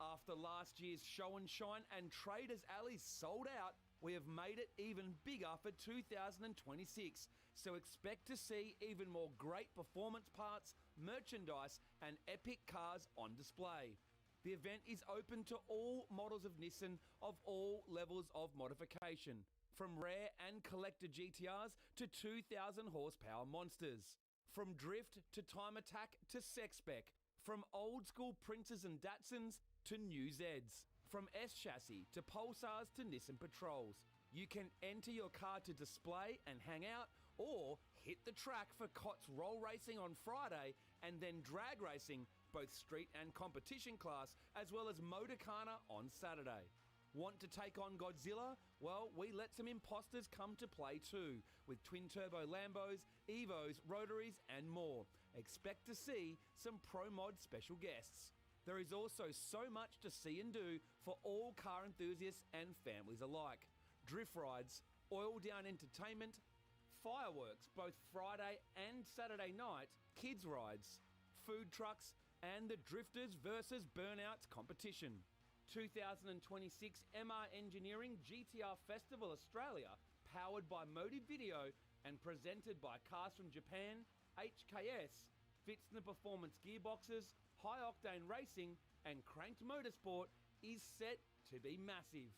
After last year's Show and Shine and Traders Alley sold out, we have made it even bigger for 2026, so expect to see even more great performance parts, merchandise and epic cars on display. The event is open to all models of Nissan of all levels of modification, from rare and collector GTRs to 2,000 horsepower monsters. From drift to time attack to sex spec, from old school Princes and Datsuns to new Zeds, from S chassis to Pulsars to Nissan Patrols. You can enter your car to display and hang out, or hit the track for COTS roll racing on Friday and then drag racing, both street and competition class, as well as Motorcana on Saturday. Want to take on Godzilla? Well, we let some imposters come to play too, with twin-turbo Lambos, Evos, Rotaries and more. Expect to see some Pro Mod special guests. There is also so much to see and do for all car enthusiasts and families alike. Drift rides, oil down entertainment, fireworks both Friday and Saturday night, kids rides, food trucks and the Drifters versus Burnouts competition. 2026 MR Engineering GTR Festival Australia, powered by Motive Video and presented by Cars from Japan, HKS, Fitzner Performance Gearboxes, High Octane Racing and Cranked Motorsport, is set to be massive.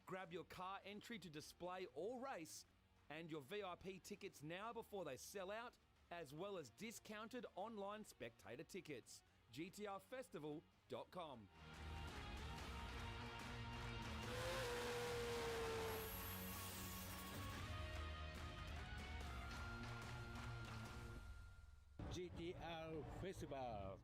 Grab your car entry to display or race and your VIP tickets now before they sell out, as well as discounted online spectator tickets. GTRFestival.com. GTR Festival.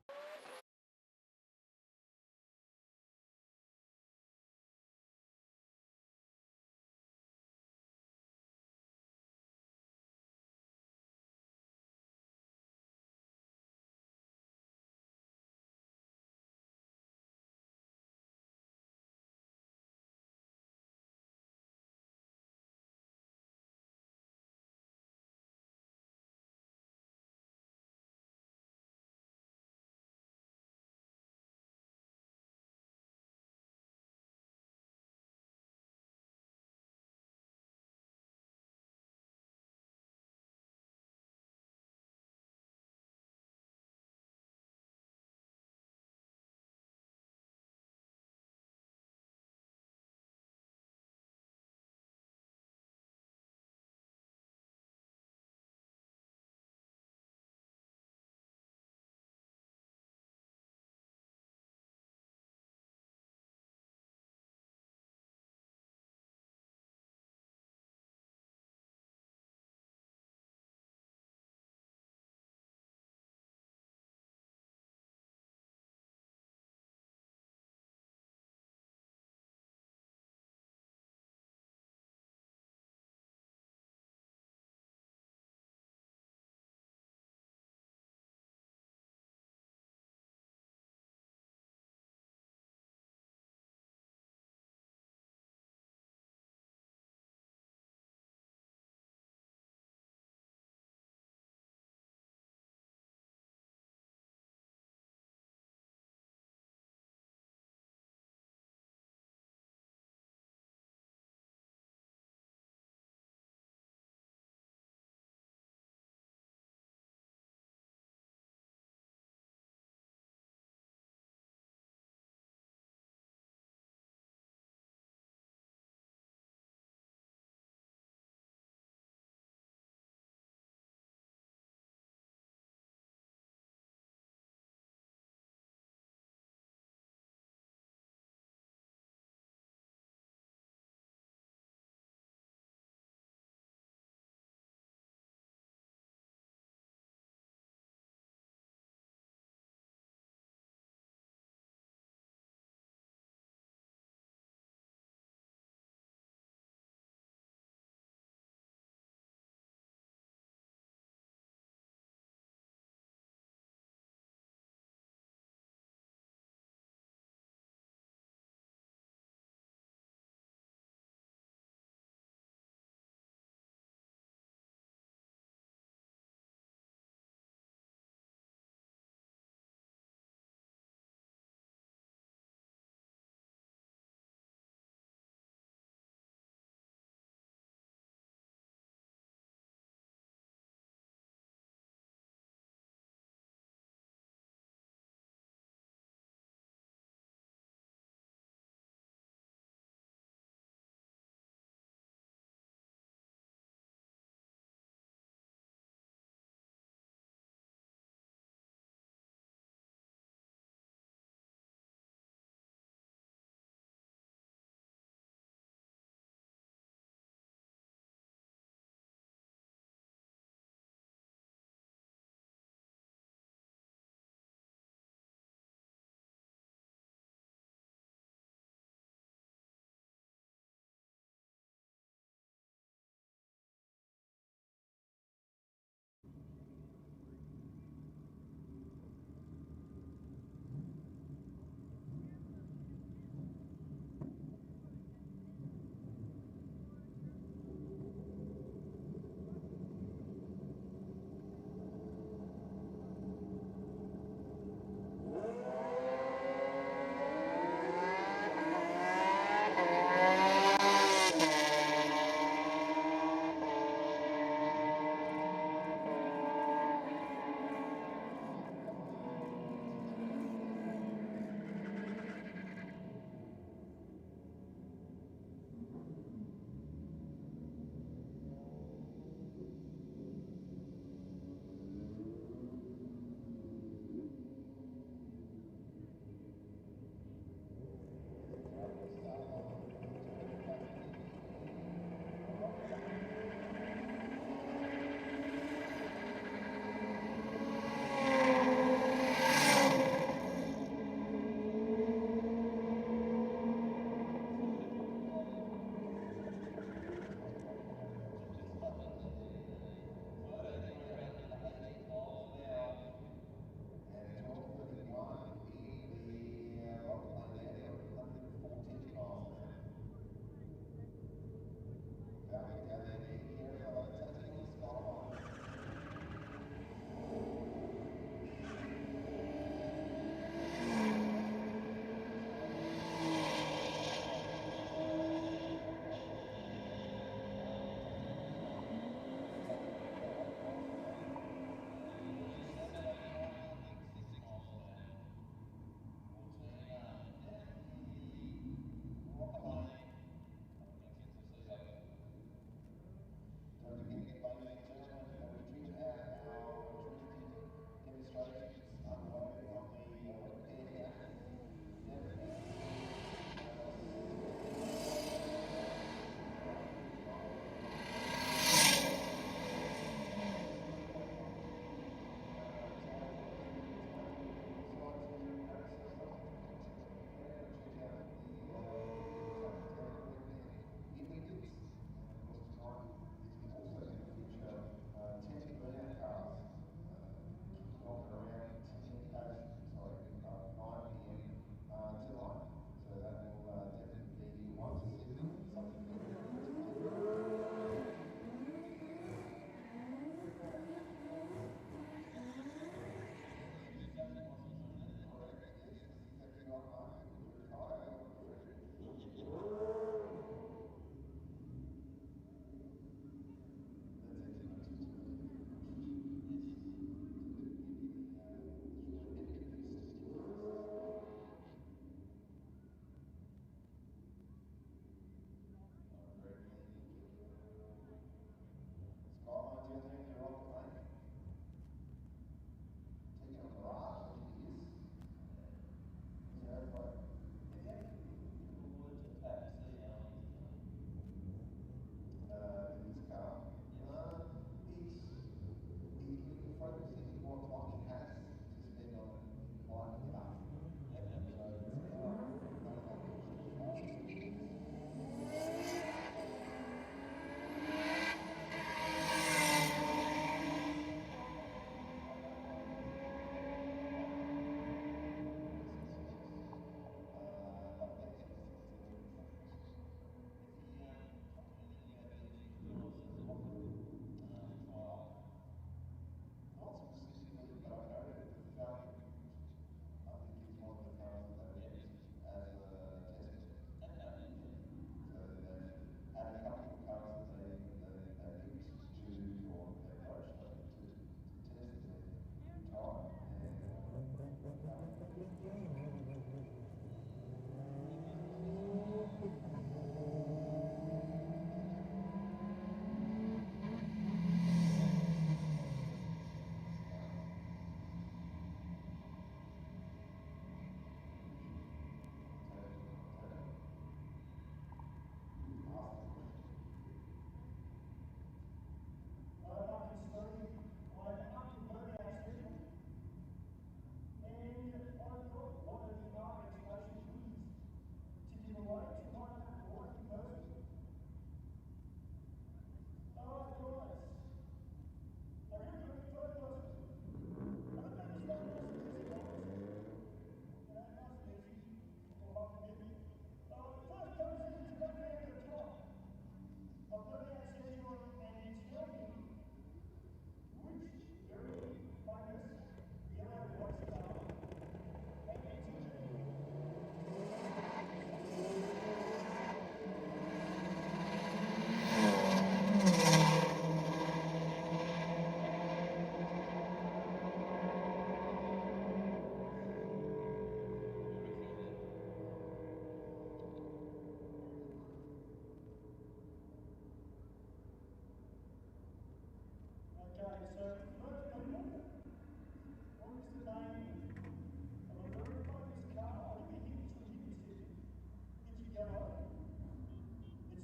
It's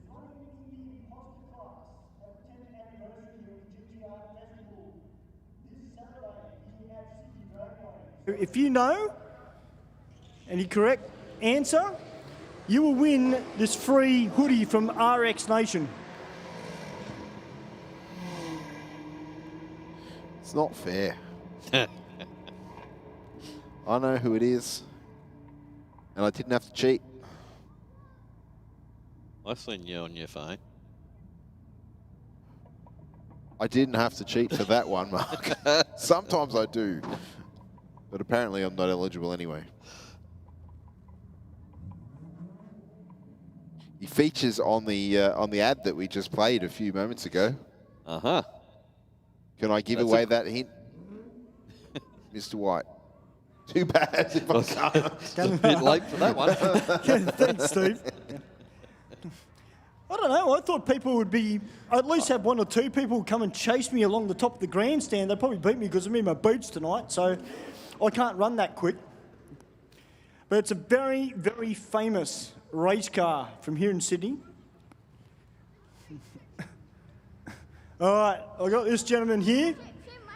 running in the imposter class at the 10th anniversary of the GTR Festival this Saturday here at Sydney Dragway. If you know any correct answer, you will win this free hoodie from RX Nation. It's not fair. I know who it is, and I didn't have to cheat. I've seen you on your phone. I didn't have to cheat for that one, Mark. Sometimes I do, but apparently I'm not eligible anyway. He features on the ad that we just played a few moments ago. Uh-huh. Can I give away that hint, Mr. White? Too bad if I can't. It's a bit late for that one. Thanks, Steve. I don't know. I thought people would be, I'd at least have one or two people come and chase me along the top of the grandstand. They'd probably beat me because I'm in my boots tonight, so I can't run that quick. But it's a very, very famous race car from here in Sydney. All right, I've got this gentleman here.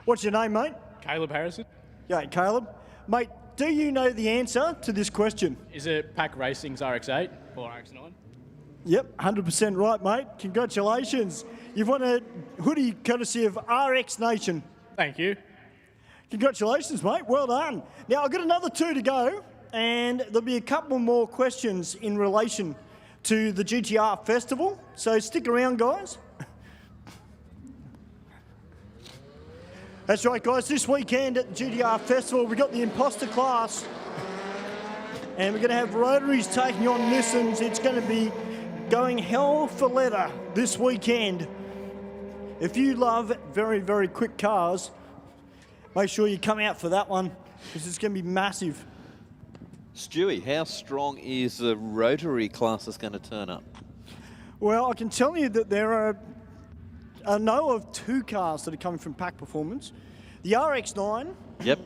What's your name, mate? Caleb Harrison. Yeah, Caleb. Mate, do you know the answer to this question? Is it Pack Racing's RX-8 or RX-9? Yep, 100% right, mate. Congratulations. You've won a hoodie courtesy of RX Nation. Thank you. Congratulations, mate. Well done. Now, I've got another 2 to go, and there'll be a couple more questions in relation to the GTR Festival. So stick around, guys. That's right, guys. This weekend at the GTR Festival, we've got the imposter class, and we're going to have Rotaries taking on Nissans. It's going to be going hell for leather this weekend. If you love very, very quick cars, make sure you come out for that one because it's going to be massive. Stewie, how strong is the rotary class that's going to turn up? Well, I can tell you that there are, I know of 2 cars that are coming from Pack Performance. The RX-9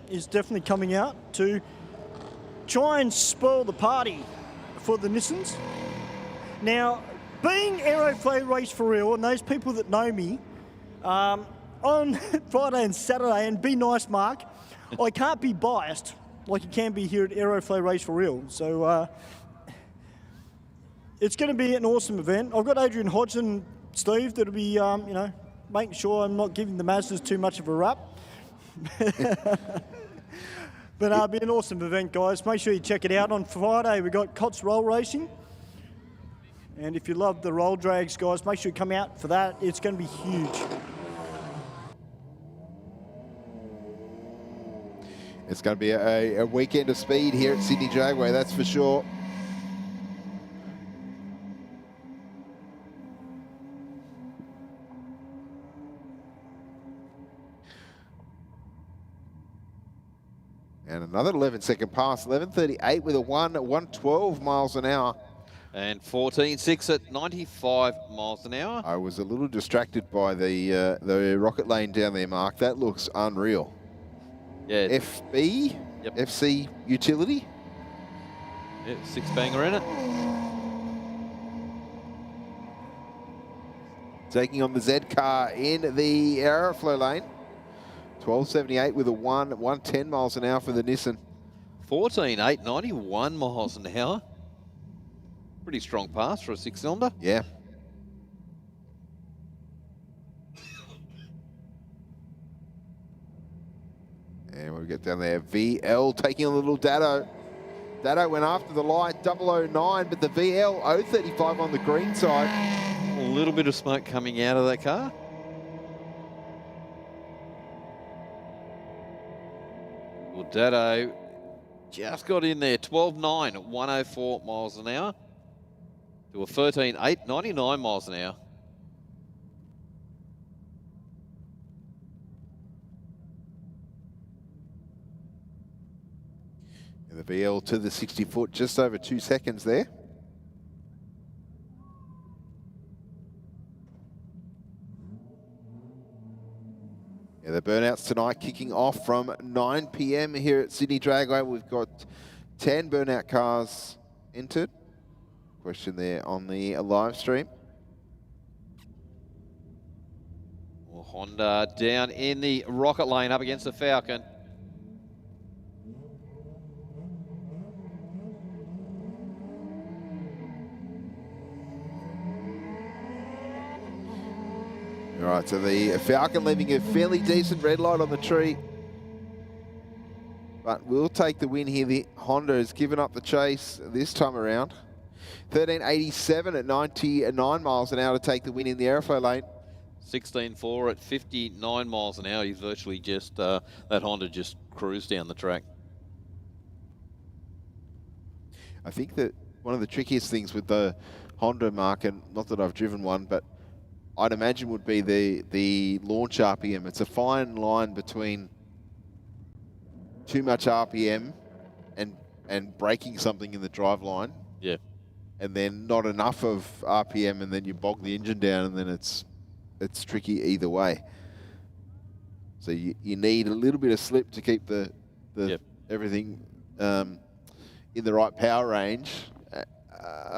is definitely coming out to try and spoil the party for the Nissans. Now, being Aeroflow Race for real, and those people that know me, on Friday and Saturday, and be nice, Mark, I can't be biased like you can be here at Aeroflow Race for real. So it's going to be an awesome event. I've got Adrian Hodgson, Steve, that'll be, you know, making sure I'm not giving the Mazdas too much of a rap. But it'll be an awesome event, guys. Make sure you check it out. On Friday, we've got Cots Roll Racing. And if you love the roll drags, guys, make sure you come out for that. It's going to be huge. It's going to be a weekend of speed here at Sydney Dragway, that's for sure. And another 11-second pass, 11:38 with a 112 miles an hour. And 14.6 at 95 miles an hour. I was a little distracted by the rocket lane down there, Mark. That looks unreal. Yeah. FB? Yep. FC utility? Yeah, 6-banger in it. Taking on the Z car in the Aeroflow lane. 12.78 with a 110 miles an hour for the Nissan. 14.8, 91 miles an hour. Pretty strong pass for a 6-cylinder. Yeah. And we get down there, VL taking a little Dado. Dado went after the light, 009, but the VL 035 on the green side. A little bit of smoke coming out of that car. Well, Dado just got in there, 12.9 at 104 miles an hour. To a 13.8, 99 miles an hour. And the VL to the 60-foot, just over 2 seconds there. Yeah, the Burnouts tonight kicking off from 9 p.m. here at Sydney Dragway. We've got 10 Burnout cars entered. Question there on the live stream. Well, Honda down in the rocket lane up against the Falcon. All right, so the Falcon leaving a fairly decent red light on the tree. But we'll take the win here. The Honda has given up the chase this time around. 13.87 at 99 miles an hour to take the win in the Aeroflow lane. 16.4 at 59 miles an hour. He's virtually just, that Honda just cruised down the track. I think that one of the trickiest things with the Honda market, not that I've driven one, but I'd imagine would be the launch RPM. It's a fine line between too much RPM and breaking something in the drive line. Yeah. And then not enough of RPM, and then you bog the engine down, and then it's tricky either way. So you need a little bit of slip to keep the everything in the right power range,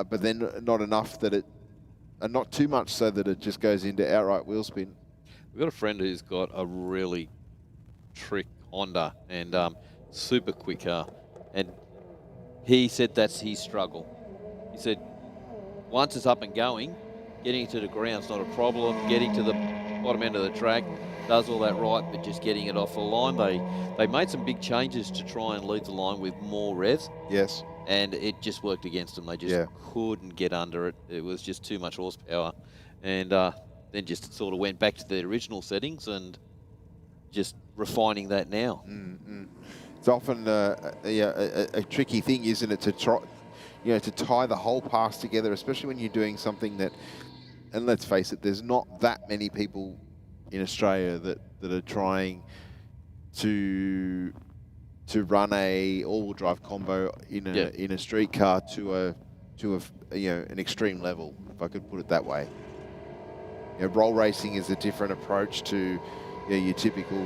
but then not enough that and not too much so that it just goes into outright wheel spin. We've got a friend who's got a really trick Honda and super quick car, and he said that's his struggle. He said once it's up and going, getting it to the ground's not a problem. Getting to the bottom end of the track does all that right, but just getting it off the line, they made some big changes to try and lead the line with more revs. Yes. And it just worked against them. They just couldn't get under it. It was just too much horsepower. And then just sort of went back to the original settings and just refining that now. It's often a tricky thing, isn't it, to try, to tie the whole pass together, especially when you're doing something that, and let's face it, there's not that many people in Australia that are trying to run a all-wheel drive combo in a street car to an extreme level, if I could put it that way. Roll racing is a different approach to your typical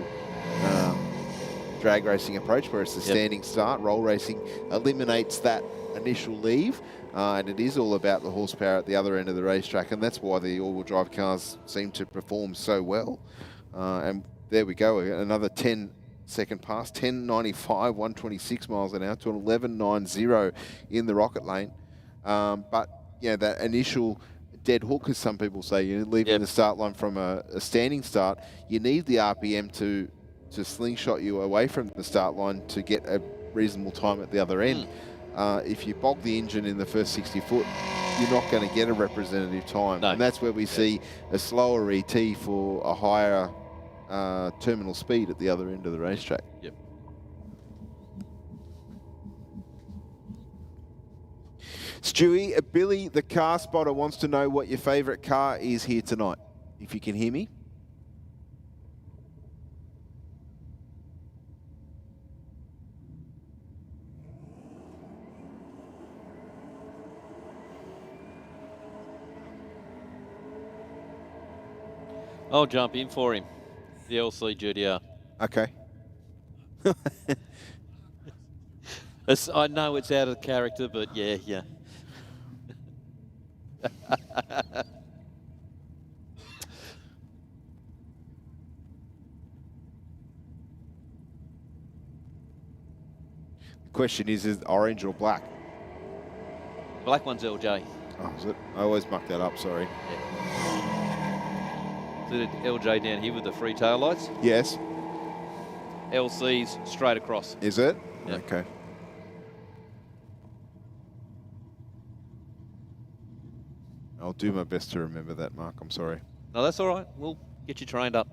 drag racing approach, where it's the standing start. Roll racing eliminates that initial leave, and it is all about the horsepower at the other end of the racetrack, and that's why the all-wheel drive cars seem to perform so well. And there we go, another 10-second pass, 10.95, 126 miles an hour to an 11.90 in the rocket lane. But that initial dead hook, as some people say, leaving the start line from a standing start, you need the RPM to slingshot you away from the start line to get a reasonable time at the other end. If you bog the engine in the first 60 foot, you're not going to get a representative time. No. And that's where we see a slower ET for a higher terminal speed at the other end of the racetrack. Yep. Stewie, Billy, the car spotter, wants to know what your favourite car is here tonight. If you can hear me. I'll jump in for him. The LC GTR. Okay. I know it's out of character, but yeah. The question is it orange or black? Black one's LJ. Oh, is it? I always muck that up, sorry. So the LJ down here with the free tail lights. Yes. LC's straight across. Is it? Yep. Okay. I'll do my best to remember that, Mark. I'm sorry. No, that's all right. We'll get you trained up.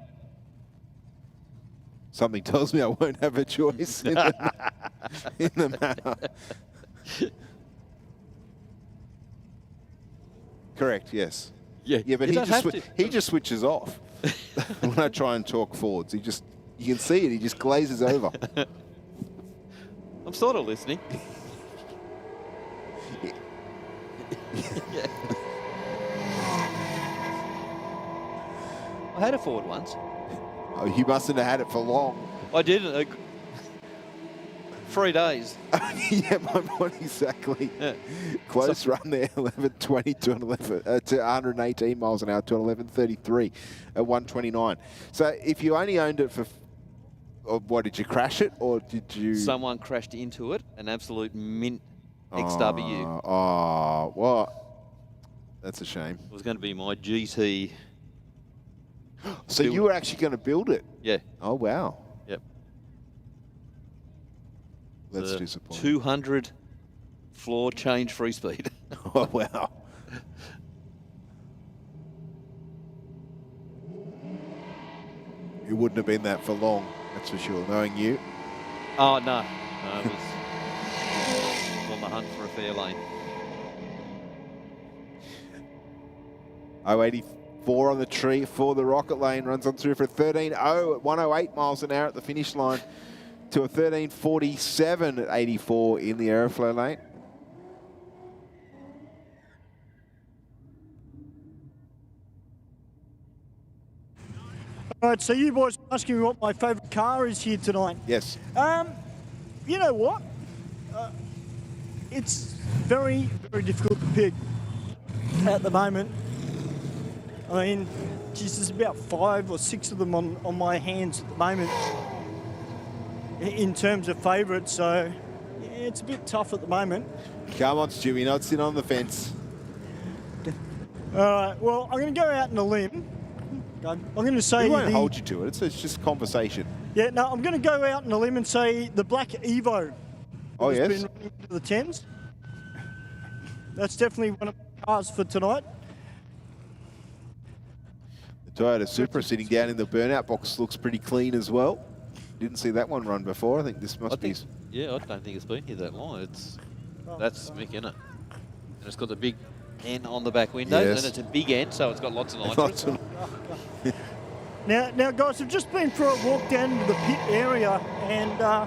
Something tells me I won't have a choice in the matter. Correct, yes. Yeah, but he just switches off when I try and talk forwards. You can see it, he just glazes over. I'm sort of listening. I had a Ford once. Oh, you mustn't have had it for long. I didn't. 3 days. Yeah, my point exactly. Yeah. Close run there, 11.20 to 118 miles an hour to 11.33 at 129. So if you only owned it for, or what, did you crash it or did you? Someone crashed into it, an absolute mint XW. Oh, well, that's a shame. It was going to be my GT. So you were actually going to build it? Yeah. Oh, wow. Yep. That's disappointing. 200 floor change free speed. Oh, wow. It wouldn't have been that for long, that's for sure, knowing you. Oh, no. No, it was on the hunt for a fair lane. 084 on the tree for the Rocket Lane, runs on through for 13.0 at 108 miles an hour at the finish line to a 13.47 at 84 in the Aeroflow Lane. All right, so you boys are asking me what my favourite car is here tonight. Yes. You know what? It's very, very difficult to pick at the moment. I mean, geez, there's about 5 or 6 of them on my hands at the moment in terms of favourites, so yeah, it's a bit tough at the moment. Come on, Stewie, not sit on the fence. All right, well, I'm going to go out on a limb. I'm going to say We won't hold you to it, it's just conversation. Yeah, no, I'm going to go out on a limb and say the black Evo. Oh, has yes? been running into the 10s. That's definitely one of my cars for tonight. The Toyota Supra sitting down in the burnout box looks pretty clean as well. Didn't see that one run before. I think this must be... Yeah, I don't think it's been here that long. That's Mick, isn't it? And it's got the big N on the back window, Yes. and it's a big N, so it's got lots of nitrous. Now, guys, I've just been for a walk down to the pit area, and a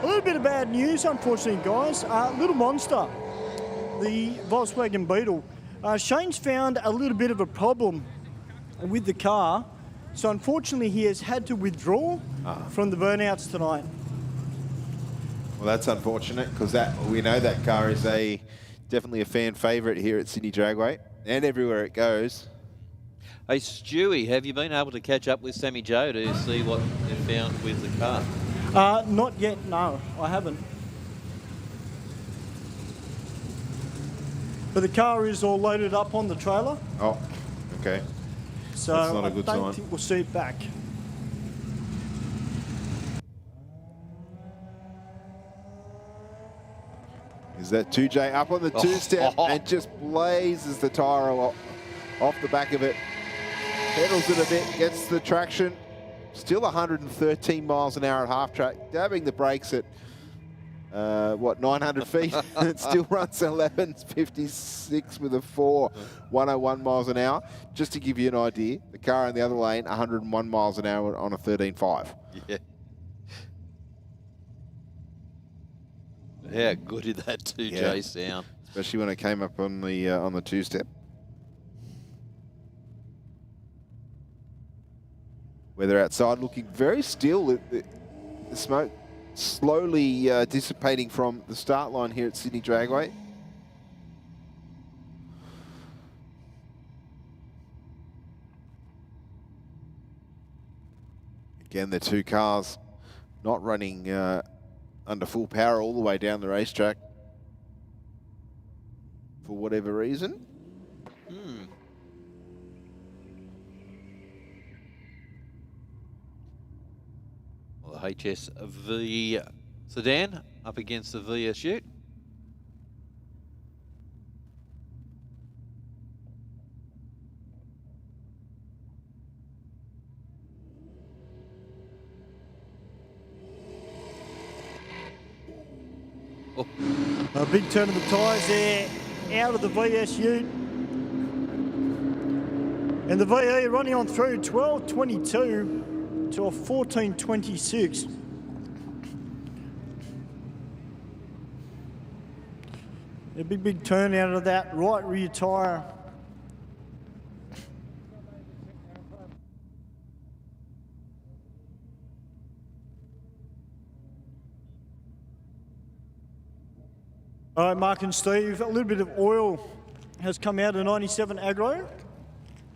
little bit of bad news, unfortunately, guys. Little Monster, the Volkswagen Beetle. Shane's found a little bit of a problem with the car, so unfortunately he has had to withdraw from the Burnouts tonight. Well, that's unfortunate because we know that car is definitely a fan favourite here at Sydney Dragway and everywhere it goes. Hey, Stewie, have you been able to catch up with Sammy Joe to see what they found with the car? Not yet, no, I haven't. But the car is all loaded up on the trailer. Oh, okay. So That's not a good I don't sign. think we'll see it back. Is that 2J up on the two-step and just blazes the tyre off the back of it. Pedals it a bit, gets the traction. Still 113 miles an hour at half track. Dabbing the brakes at, 900 feet. It still runs 11.56 with a 101 miles an hour. Just to give you an idea, the car in the other lane, 101 miles an hour on a 13.5. Yeah. How good did that 2J sound? Especially when it came up on the two-step. Weather outside looking very still. The smoke slowly dissipating from the start line here at Sydney Dragway. Again, the two cars not running under full power all the way down the racetrack for whatever reason. Well, the HSV sedan up against the VS Ute. Oh. A big turn of the tyres there, out of the VS Ute. And the VE running on through 12.22 to a 14.26. A big turn out of that right rear tyre. All right, Mark and Steve, a little bit of oil has come out of 97 Agro,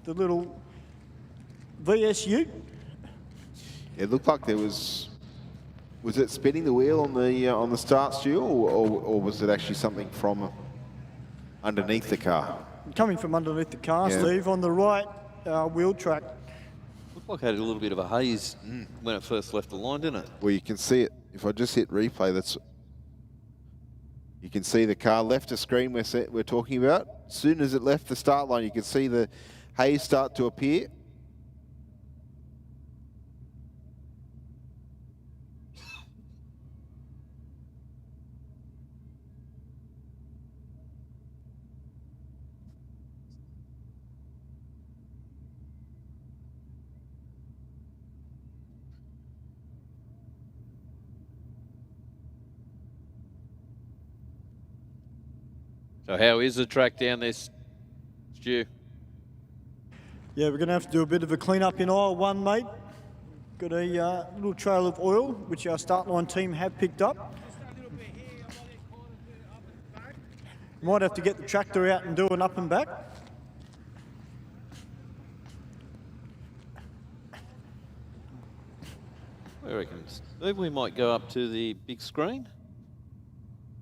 the little VSU. It looked like there was it spinning the wheel on the start, Stu, or was it actually something from underneath the car? Coming from underneath the car, Yeah. Steve, on the right wheel track. Looked like it had a little bit of a haze when it first left the line, didn't it? Well, you can see it. If I just hit replay, you can see the car left the screen we're talking about. As soon as it left the start line, you can see the haze start to appear. So how is the track down there, Stu? Yeah, we're going to have to do a bit of a clean-up in aisle one, mate. Got a little trail of oil, which our start line team have picked up. Might have to get the tractor out and do an up and back. I reckon, Steve, we might go up to the big screen.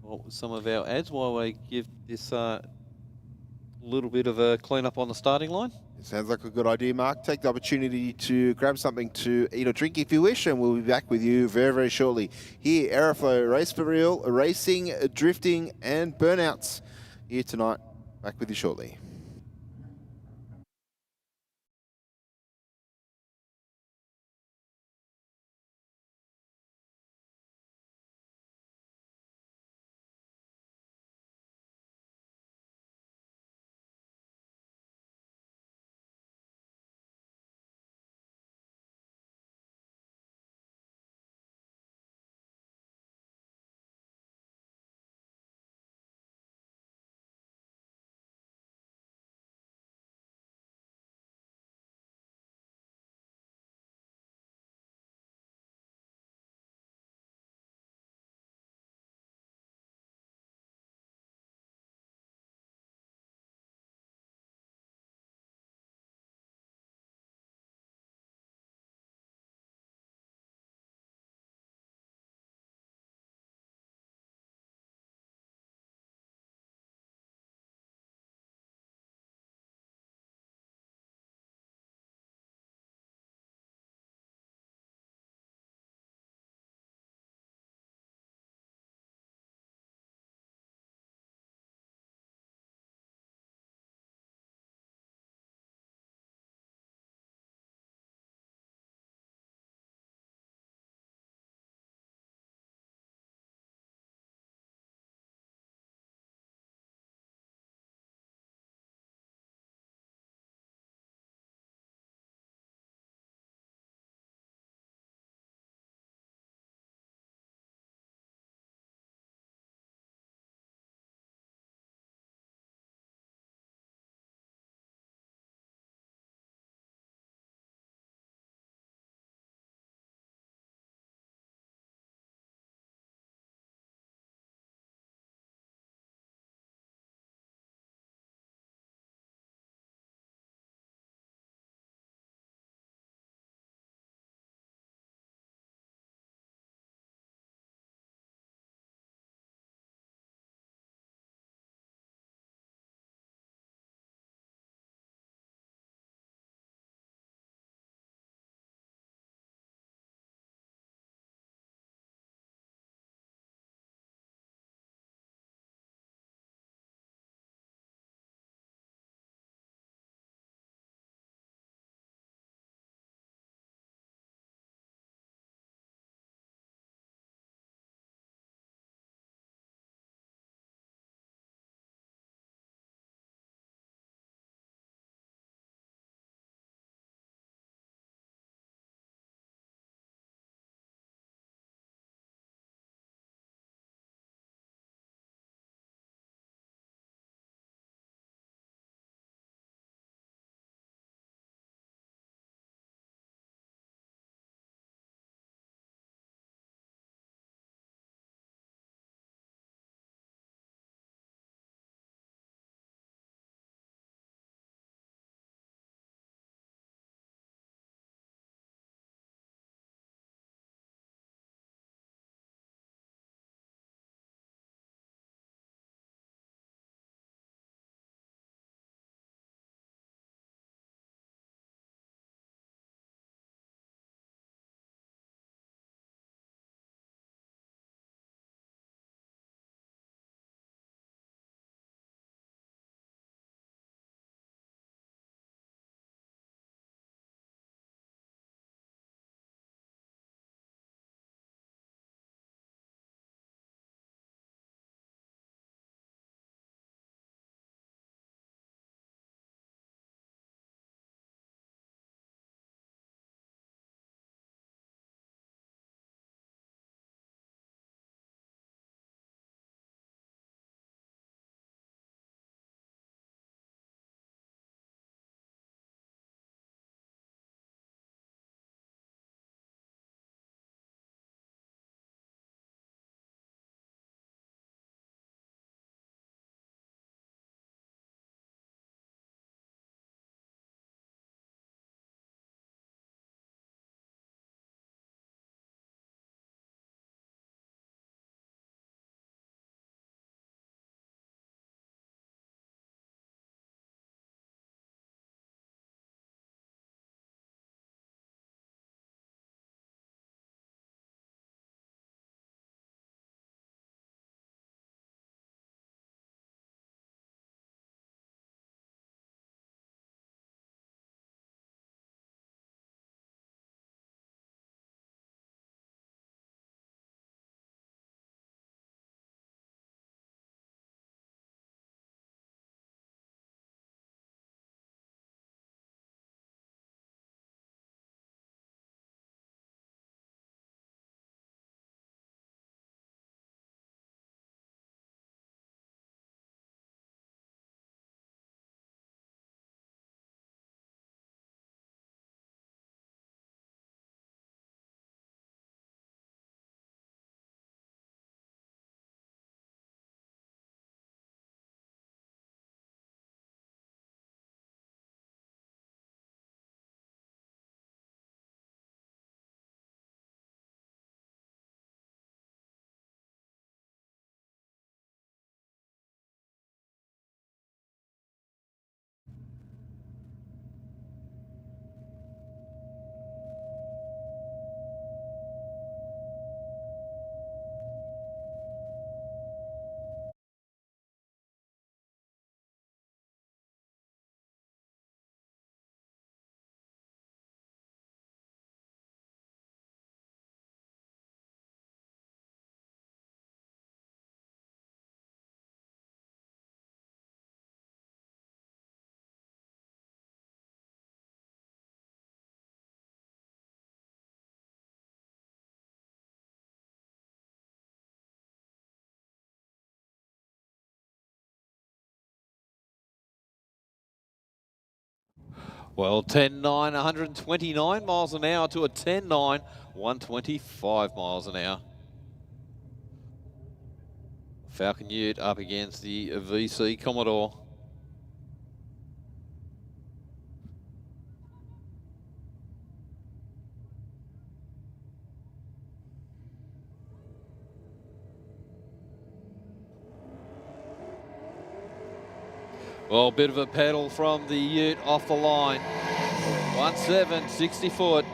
With some of our ads while we give this little bit of a clean up on the starting line. It sounds like a good idea, Mark. Take the opportunity to grab something to eat or drink if you wish, and we'll be back with you very, very shortly. Here, Aeroflow Race for Real, racing, drifting, and burnouts here tonight. Back with you shortly. Well, 10.9, 129 miles an hour to a 10.9, 125 miles an hour. Falcon Ute up against the VC Commodore. Well, bit of a pedal from the Ute off the line. 1.7, 60 foot.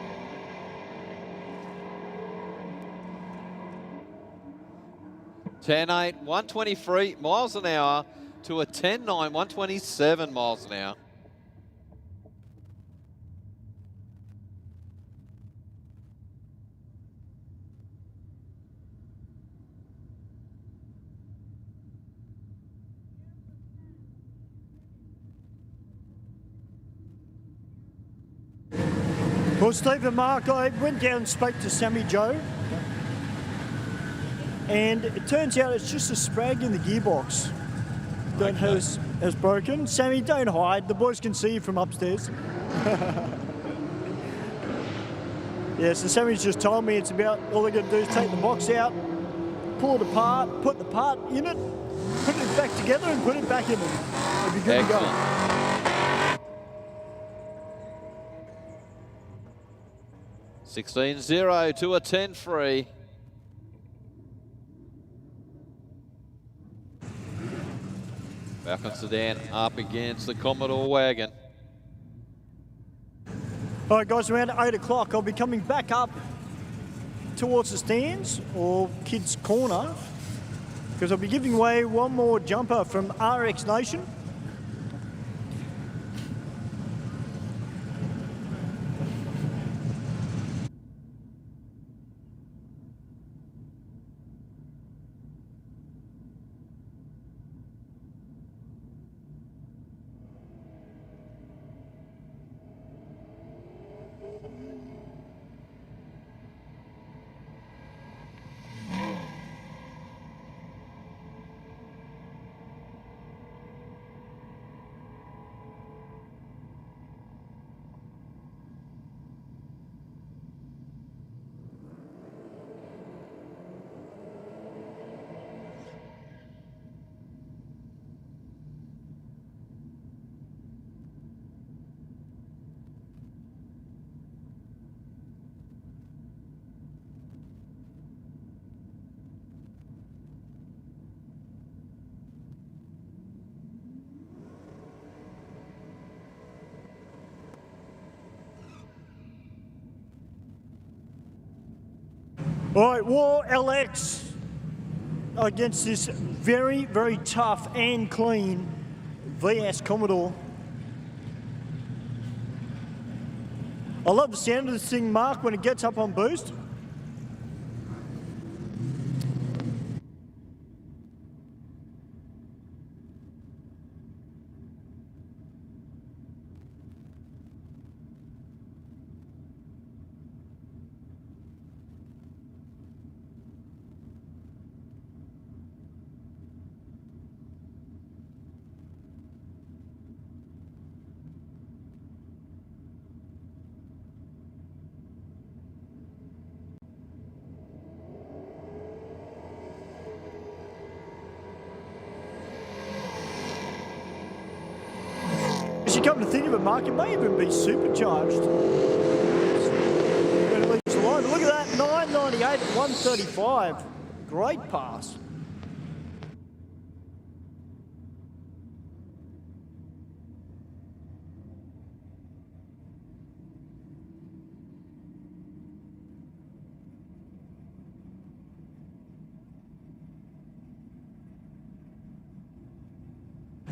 (10.8), 123 miles an hour to a 10.9, 127 miles an hour. Well, Steve and Mark, I went down and spoke to Sammy Joe, and it turns out it's just a sprag in the gearbox that has broken. Sammy, don't hide. The boys can see you from upstairs. Yeah, so Sammy's just told me it's about, all they're going to do is take the box out, pull it apart, put the part in it, put it back together and put it back in it. It'll be good to go. 16.0 to a 10.3. Falcon Sedan up against the Commodore wagon. All right, guys, around 8 o'clock, I'll be coming back up towards the stands or kids' corner because I'll be giving away one more jumper from RX Nation. All right, War LX against this very, very tough and clean VS Commodore. I love the sound of this thing, Mark, when it gets up on boost. Come to think of it, Mark, it may even be supercharged. Look at that, 998 at 135. Great pass.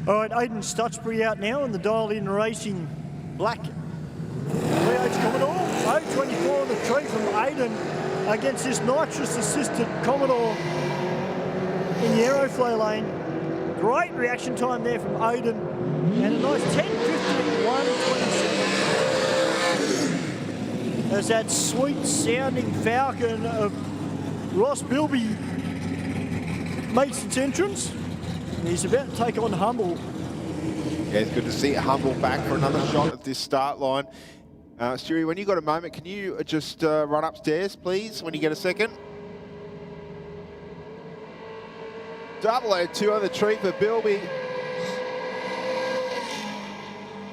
All right, Aidan Stutchbury out now in the dialed-in racing black V8 Commodore. 0.24 on the tree from Aidan against this nitrous-assisted Commodore in the Aeroflow lane. Great reaction time there from Aidan, and a nice 10.50 127. As that sweet-sounding Falcon of Ross Bilby makes its entrance. He's about to take on Humble. Yeah, it's good to see Humble back for another shot at this start line. Stewie, when you got a moment, can you just run upstairs, please, when you get a second? 002 on the tree for Bilby.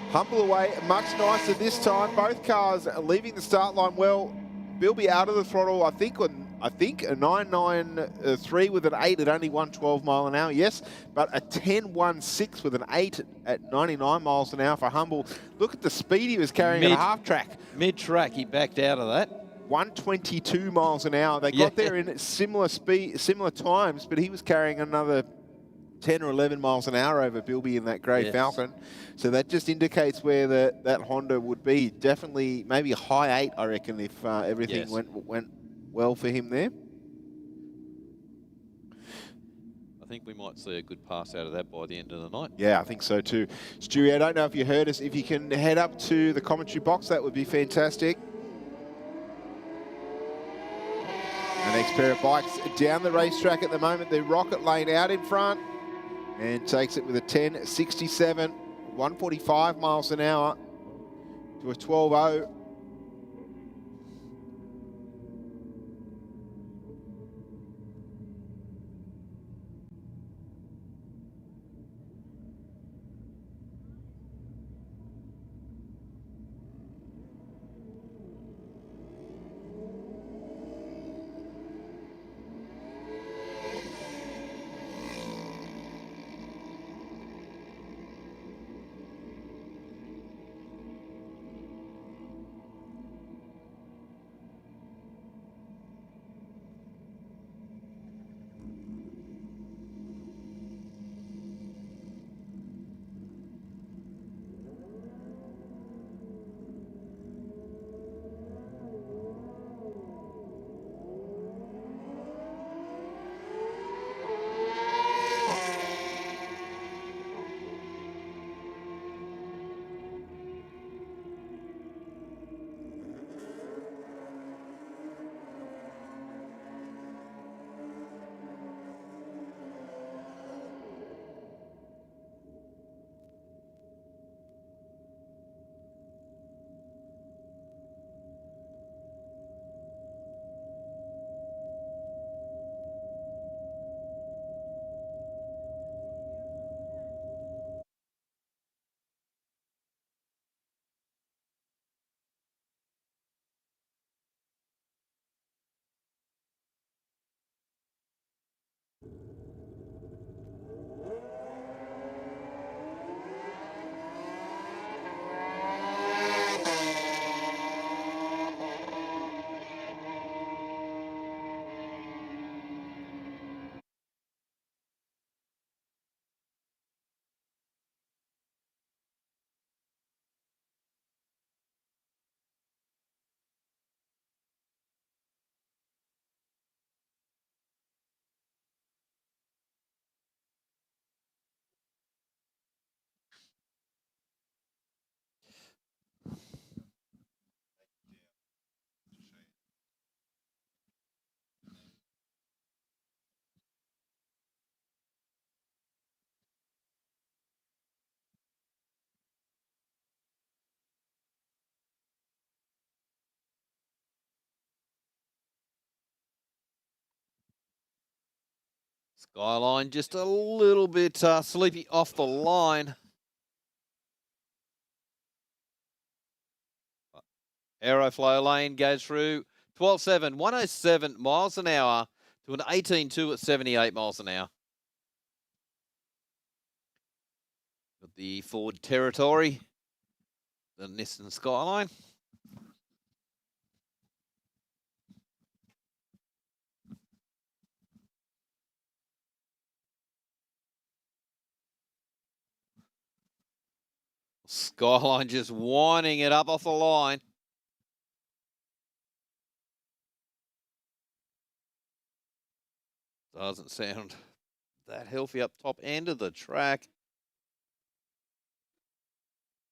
Humble away, much nicer this time. Both cars leaving the start line well. Bilby out of the throttle, I think a 993 with an 8 at only 112 mile an hour, yes, but a 10.16 with an 8 at 99 miles an hour for Humble. Look at the speed he was carrying at half track. Mid-track, he backed out of that. 122 miles an hour. They got there in similar times, but he was carrying another 10 or 11 miles an hour over Bilby in that grey Falcon. So that just indicates where that Honda would be. Definitely maybe a high 8, I reckon, if everything went well for him there. I think we might see a good pass out of that by the end of the night. Yeah, I think so too. Stewie, I don't know if you heard us. If you can head up to the commentary box, that would be fantastic. The next pair of bikes down the racetrack at the moment. The Rocket Lane out in front and takes it with a 10.67, 145 miles an hour to a 12.0. Skyline just a little bit sleepy off the line. Aeroflow lane goes through 12.7, 107 miles an hour to an 18.2 at 78 miles an hour. Got the Ford Territory, the Nissan Skyline. Skyline just winding it up off the line. Doesn't sound that healthy up top end of the track.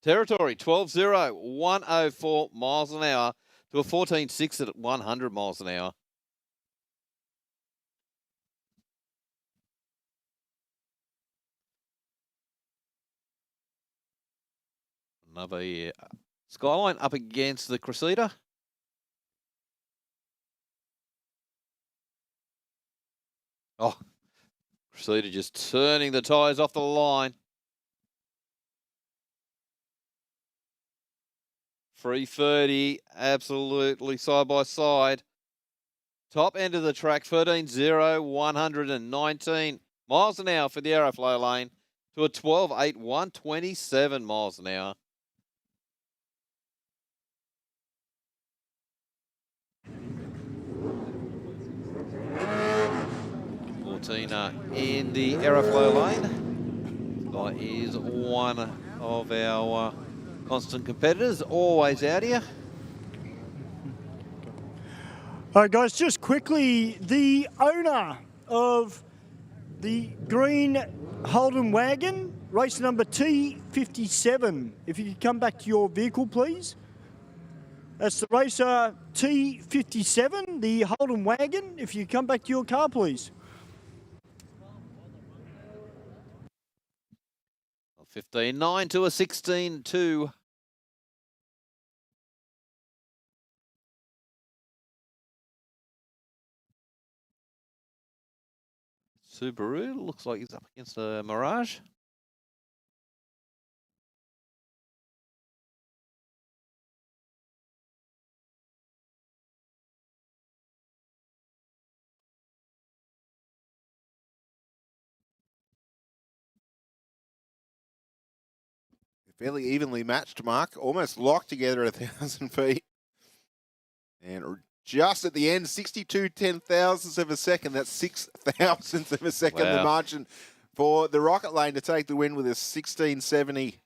Territory 12.0, 104 miles an hour to a 14.6 at 100 miles an hour. Another Skyline up against the Crusader. Oh, Crusader just turning the tyres off the line. 330, absolutely side by side. Top end of the track, 13.0, 119 miles an hour for the Aeroflow lane to a 12.8, 127 miles an hour. Fortina in the Aeroflow lane. That is one of our constant competitors, always out here. All right, guys, just quickly, the owner of the green Holden wagon, race number T57. If you could come back to your vehicle, please. That's the racer T57, the Holden wagon. If you come back to your car, please. 15.9 to a 16.2. Subaru looks like he's up against a Mirage. Fairly evenly matched, Mark. Almost locked together at 1,000 feet. And just at the end, 62 10,000ths of a second. That's 6,000ths of a second. Wow. The margin for the Rocket Lane to take the win with a 1670.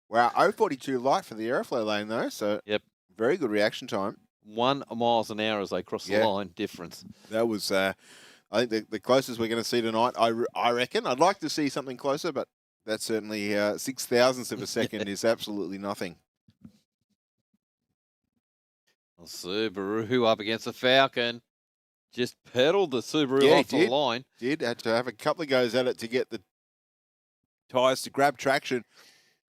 Wow, 042 light for the Aeroflow Lane, though. So, Yep. Very good reaction time. 1 miles an hour as they cross the line difference. That was, I think, the closest we're going to see tonight, I reckon. I'd like to see something closer, but that's certainly 6,000ths of a second is absolutely nothing. Well, Subaru up against the Falcon. Just pedaled the Subaru off the line. Had to have a couple of goes at it to get the tyres to grab traction.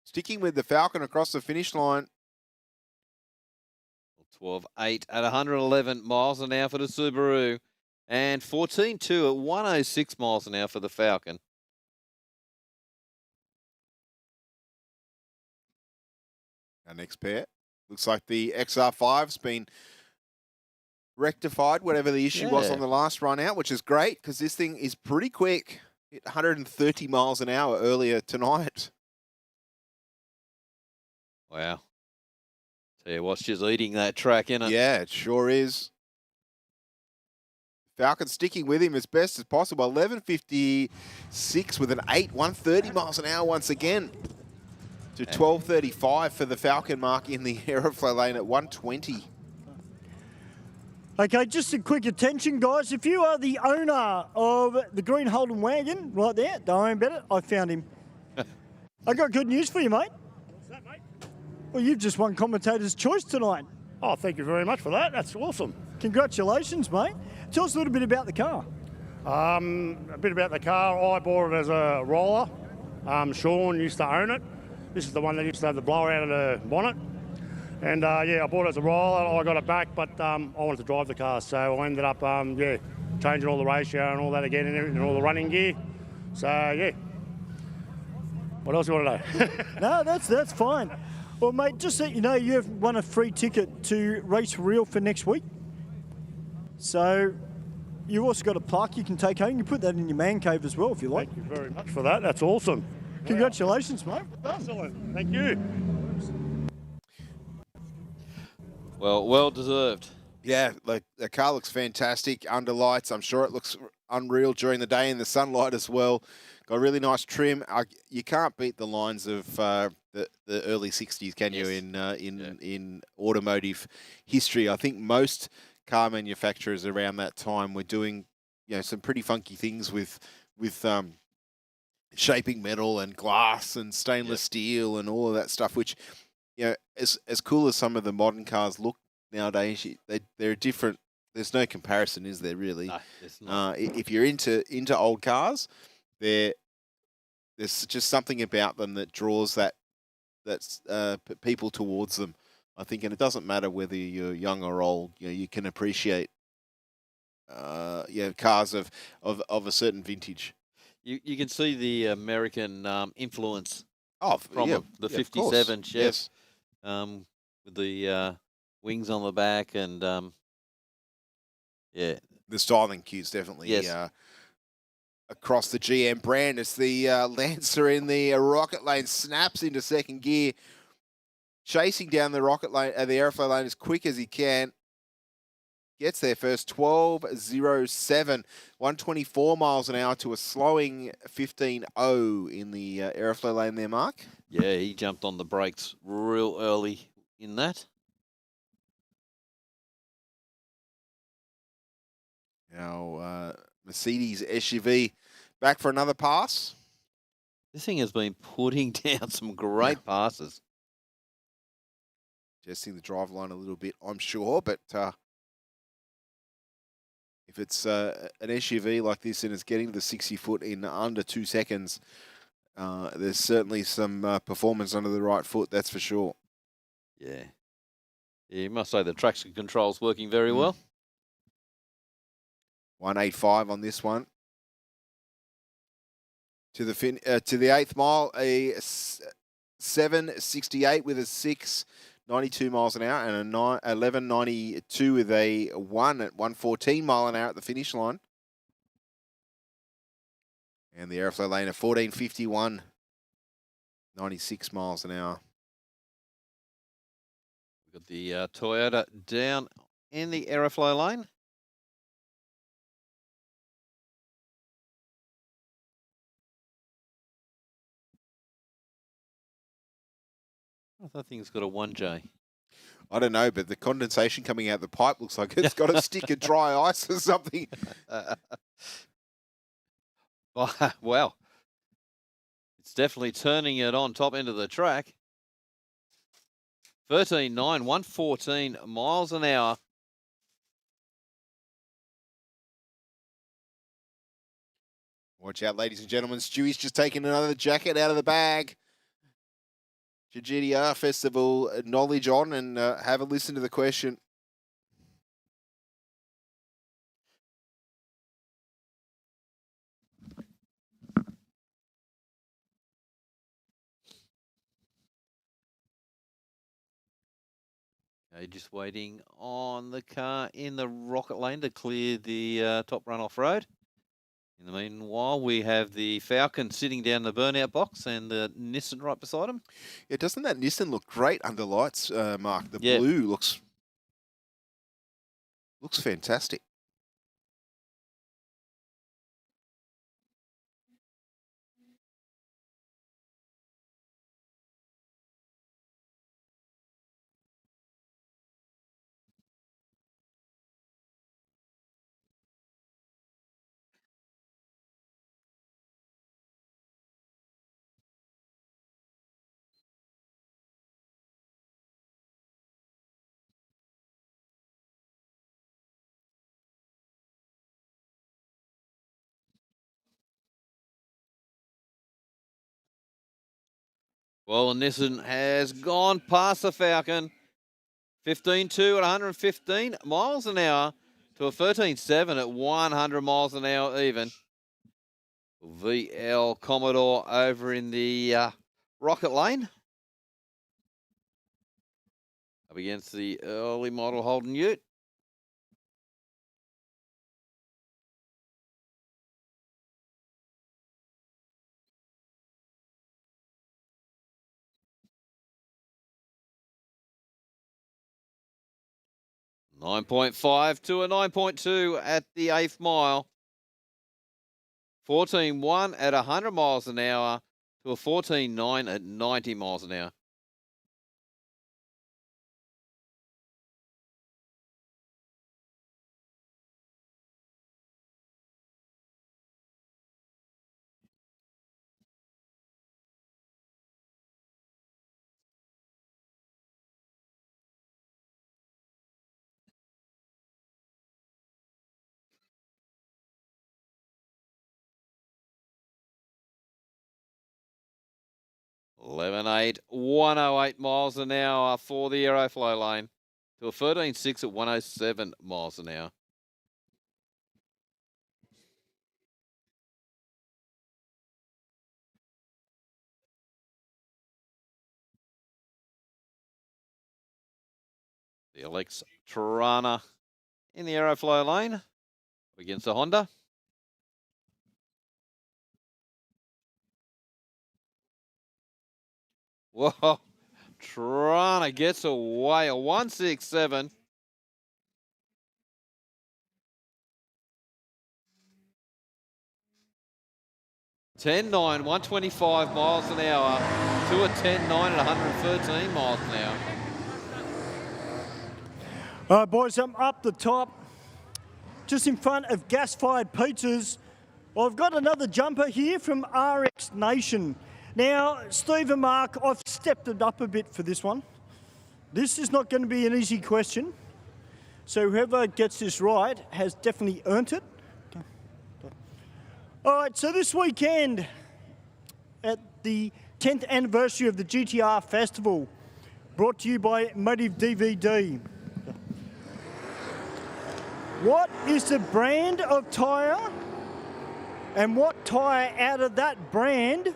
Sticking with the Falcon across the finish line. 12.8 at 111 miles an hour for the Subaru. And 14.2 at 106 miles an hour for the Falcon. Our next pair. Looks like the XR5's been rectified, whatever the issue was on the last run out, which is great because this thing is pretty quick. Hit 130 miles an hour earlier tonight. Wow. Tell you what, she's eating that track, isn't it? Yeah, it sure is. Falcon sticking with him as best as possible. 11.56 with an 8, 130 miles an hour once again. To 12.35 for the Falcon mark in the Aeroflow lane at 120. Okay, just a quick attention, guys. If you are the owner of the green Holden wagon, right there, don't worry about it, I found him. I got good news for you, mate. What's that, mate? Well, you've just won Commentator's Choice tonight. Oh, thank you very much for that. That's awesome. Congratulations, mate. Tell us a little bit about the car. A bit about the car. I bought it as a roller. Sean used to own it. This is the one that used to have the blower out of the bonnet. And yeah, I bought it as a roller. I got it back, but I wanted to drive the car. So I ended up, yeah, changing all the ratio and all that again and all the running gear. So yeah. What else do you want to know? No, that's fine. Well, mate, just so you know, you have won a free ticket to Race Real for next week. So you've also got a plaque you can take home. You can put that in your man cave as well if you like. Thank you very much for that. That's awesome. Congratulations, mate. Excellent. Thank you. Well deserved. Yeah, like the car looks fantastic under lights. I'm sure it looks unreal during the day in the sunlight as well. Got a really nice trim. You can't beat the lines of the early '60s, can you? In automotive history, I think most car manufacturers around that time were doing, some pretty funky things with shaping metal and glass and stainless steel and all of that stuff. Which, as cool as some of the modern cars look nowadays, they're different. There's no comparison, is there? Really? No, there's not. If you're into old cars, there's just something about them that draws that that's people towards them. I think, and it doesn't matter whether you're young or old. You can appreciate cars of a certain vintage. You can see the American influence Oh, from yeah, the yeah, of course. 57 Chef, Yes. with the wings on the back and yeah, The styling cues definitely yes. across the GM brand as the Lancer in the rocket lane snaps into second gear, chasing down the rocket lane, the Aeroflow lane as quick as he can. Gets there first, 12.07, 124 miles an hour to a slowing 15.0 in the Aeroflow lane there, Mark. Yeah, he jumped on the brakes real early in that. Now, Mercedes SUV back for another pass. This thing has been putting down some great passes. Adjusting the drive line a little bit, I'm sure, but if it's an SUV like this and it's getting to the 60 foot in under 2 seconds, there's certainly some performance under the right foot, that's for sure. Yeah. Yeah, you must say the traction control's working very well. 185 on this one. To the 8th mile, a 768 with a 692 miles an hour, and a 1192 with a 1 at 114 mile an hour at the finish line. And the Aeroflow lane at 1451, 96 miles an hour. We've got the Toyota down in the Aeroflow lane. That thing's got a 1J. I don't know, but the condensation coming out the pipe looks like it's got a stick of dry ice or something. Wow. It's definitely turning it on top end of the track. 13.9, 114 miles an hour. Watch out, ladies and gentlemen. Stewie's just taken another jacket out of the bag. GTR Festival knowledge on, and have a listen to the question. Okay, just waiting on the car in the rocket lane to clear the top run off road. In the meanwhile, we have the Falcon sitting down the burnout box and the Nissan right beside him. Yeah, doesn't that Nissan look great under lights, Mark? The Yeah. blue looks fantastic. Well, Nissan has gone past the Falcon. 15.2 at 115 miles an hour to a 13.7 at 100 miles an hour even. VL Commodore over in the rocket lane. Up against the early model Holden Ute. .5 to a 9.2 at the 8th mile. 14.1 at 100 miles an hour to a 14.9 at 90 miles an hour. 11.8, 108 miles an hour for the Aeroflow lane to a 13.6 at 107 miles an hour. The Alex Tirana in the Aeroflow lane against the Honda. Whoa, Tirana gets away, a 167. $10.9, 125 miles an hour to a 10.9 at 113 miles an hour. All right, boys, I'm up the top, just in front of Gas-Fired Pizzas. I've got another jumper here from RX Nation. Now, Steve and Mark, I've stepped it up a bit for this one. This is not going to be an easy question. So whoever gets this right has definitely earned it. All right, so this weekend at the 10th anniversary of the GTR Festival, brought to you by Motive DVD. What is the brand of tyre and what tyre out of that brand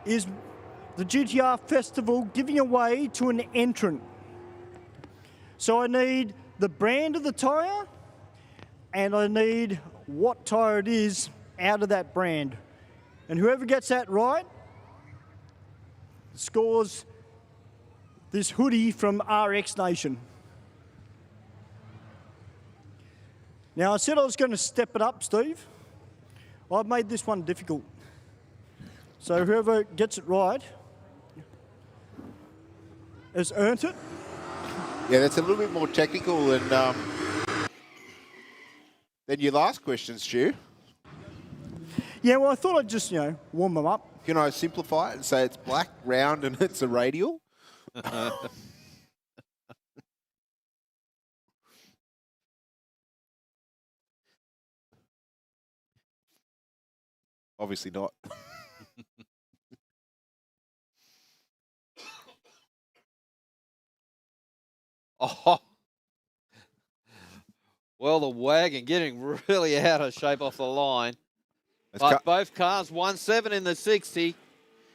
is the GTR Festival giving away to an entrant? So I need the brand of the tyre and I need what tyre it is out of that brand. And whoever gets that right scores this hoodie from RX Nation. Now, I said I was going to step it up, Steve. I've made this one difficult. So whoever gets it right has earned it. Yeah, that's a little bit more technical than your last question, Stu. Yeah, well, I thought I'd just, warm them up. Can I simplify it and say it's black, round, and it's a radial? Obviously not. Oh, well, the wagon getting really out of shape off the line. But both cars 1.7 in the 60.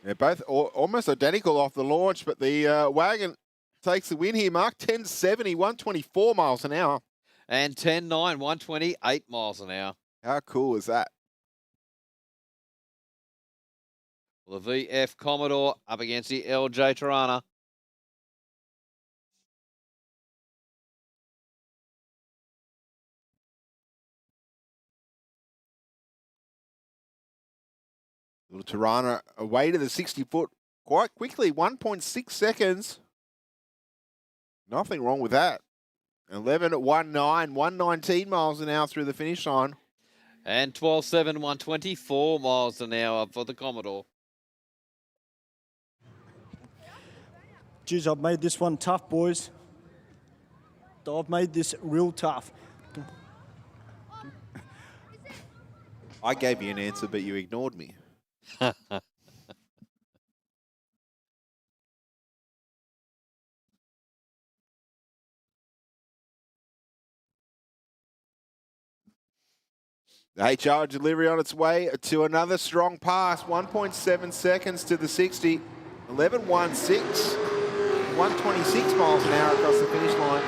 They're both almost identical off the launch, but the wagon takes the win here, Mark. 10.70, 124 miles an hour. And 10.9, 128 miles an hour. How cool is that? Well, the VF Commodore up against the LJ Tirana. Little Tirana away to the 60-foot quite quickly, 1.6 seconds. Nothing wrong with that. 11 at 1.9, 119 miles an hour through the finish line. And 12.7, 124 miles an hour for the Commodore. Geez, I've made this one tough, boys. I've made this real tough. I gave you an answer, but you ignored me. The HR delivery on its way to another strong pass. 1.7 seconds to the 60. 11.16. 126 miles an hour across the finish line.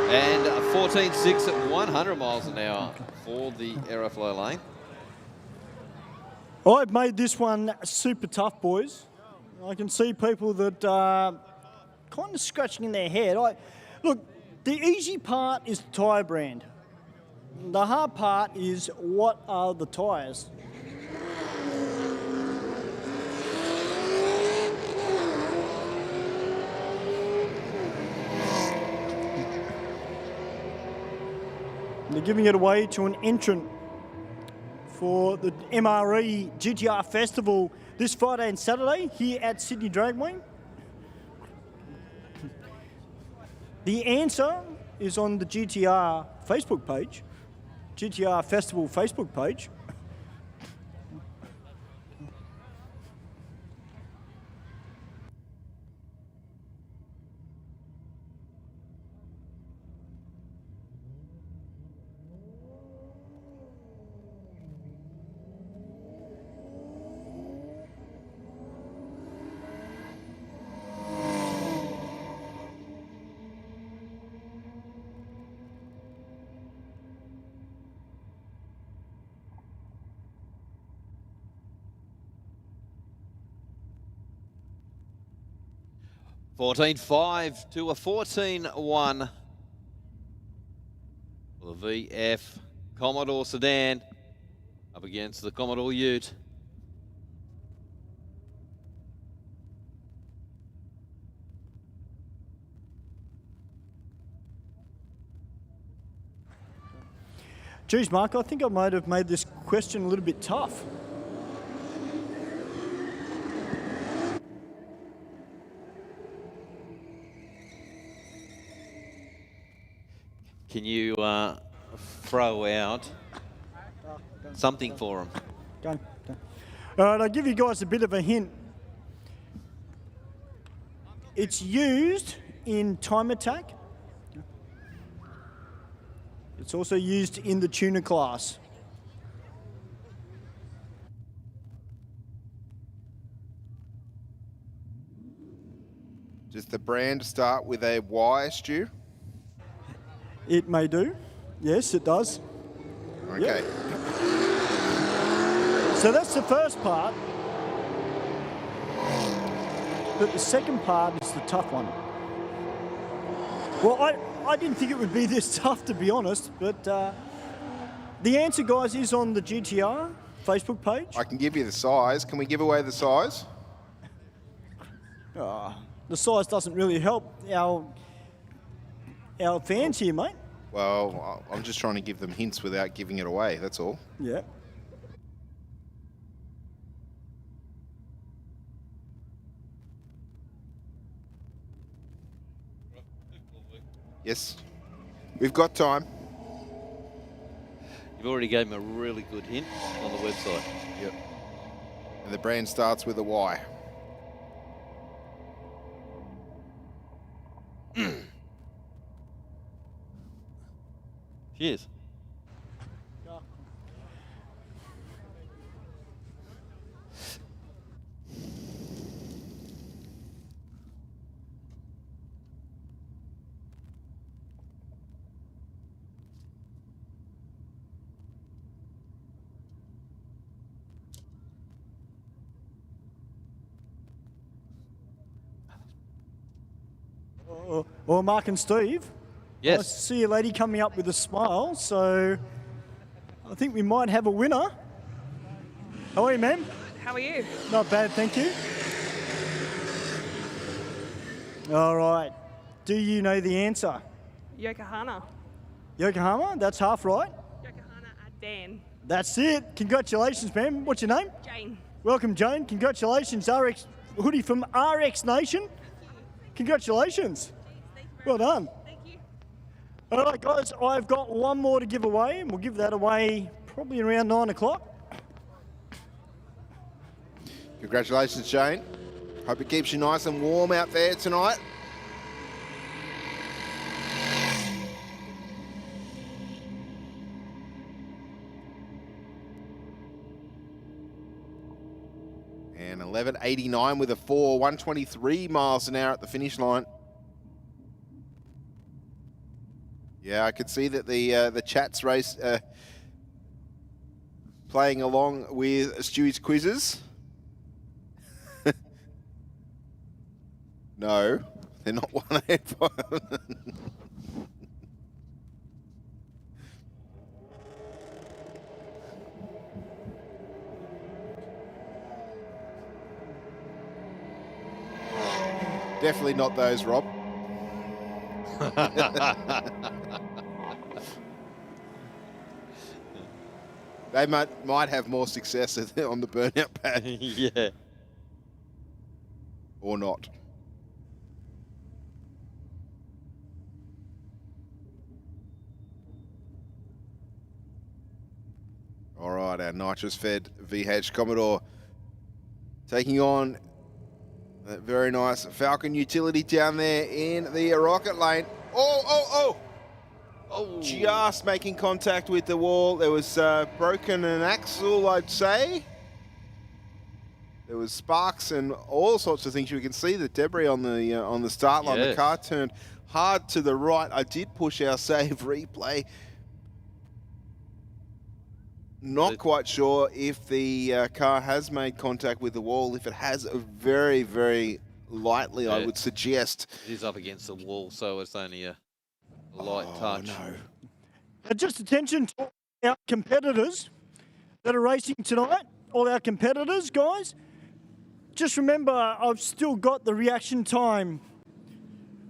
And 14.6 at 100 miles an hour for the Aeroflow lane. I've made this one super tough, boys. I can see people that are kind of scratching in their head. Look, the easy part is the tyre brand. The hard part is what are the tyres. They're giving it away to an entrant for the MRE GTR Festival this Friday and Saturday here at Sydney Dragway. The answer is on the GTR Facebook page, GTR Festival Facebook page. 14.5 to a 14.1 for the VF Commodore sedan up against the Commodore Ute. Geez, Mark, I think I might have made this question a little bit tough. Can you throw out something for him? Go. All right, I'll give you guys a bit of a hint. It's used in time attack. It's also used in the tuner class. Does the brand start with a Y, Stu? It may do. Yes, it does. Okay. Yep. So that's the first part. But the second part is the tough one. Well, I didn't think it would be this tough, to be honest, but the answer, guys, is on the GTR Facebook page. I can give you the size. Can we give away the size? The size doesn't really help our fans here, mate. Well, I'm just trying to give them hints without giving it away, that's all. Yeah. Yes. We've got time. You've already gave him a really good hint on the website. Yep. And the brand starts with a Y. Cheers. Well, Mark and Steve. Yes. I see a lady coming up with a smile, so I think we might have a winner. How are you, ma'am? How are you? Not bad, thank you. All right. Do you know the answer? Yokohama. Yokohama? That's half right. Yokohama at Van. That's it. Congratulations, ma'am. What's your name? Jane. Welcome, Jane. Congratulations, RX hoodie from RX Nation. Congratulations. Well done. Thank you. All right, guys, I've got one more to give away, and we'll give that away probably around 9 o'clock. Congratulations, Jane. Hope it keeps you nice and warm out there tonight. And 11.89 with a 4, 123 miles an hour at the finish line. Yeah, I could see that the chat's race playing along with Stewie's quizzes. No, they're not 185. Definitely not those, Rob. They might have more success on the burnout pad. Yeah. Or not. All right, our nitrous-fed VH Commodore taking on that very nice Falcon utility down there in the rocket lane. Oh! Just making contact with the wall. There was broken an axle, I'd say. There was sparks and all sorts of things. You can see the debris on the start line. Yes. The car turned hard to the right. I did push our save replay. Not quite sure if the car has made contact with the wall. If it has, a very, very lightly, I Yeah. would suggest. It is up against the wall, so it's only a light touch. No. Just attention to our competitors that are racing tonight. All our competitors, guys. Just remember, I've still got the reaction time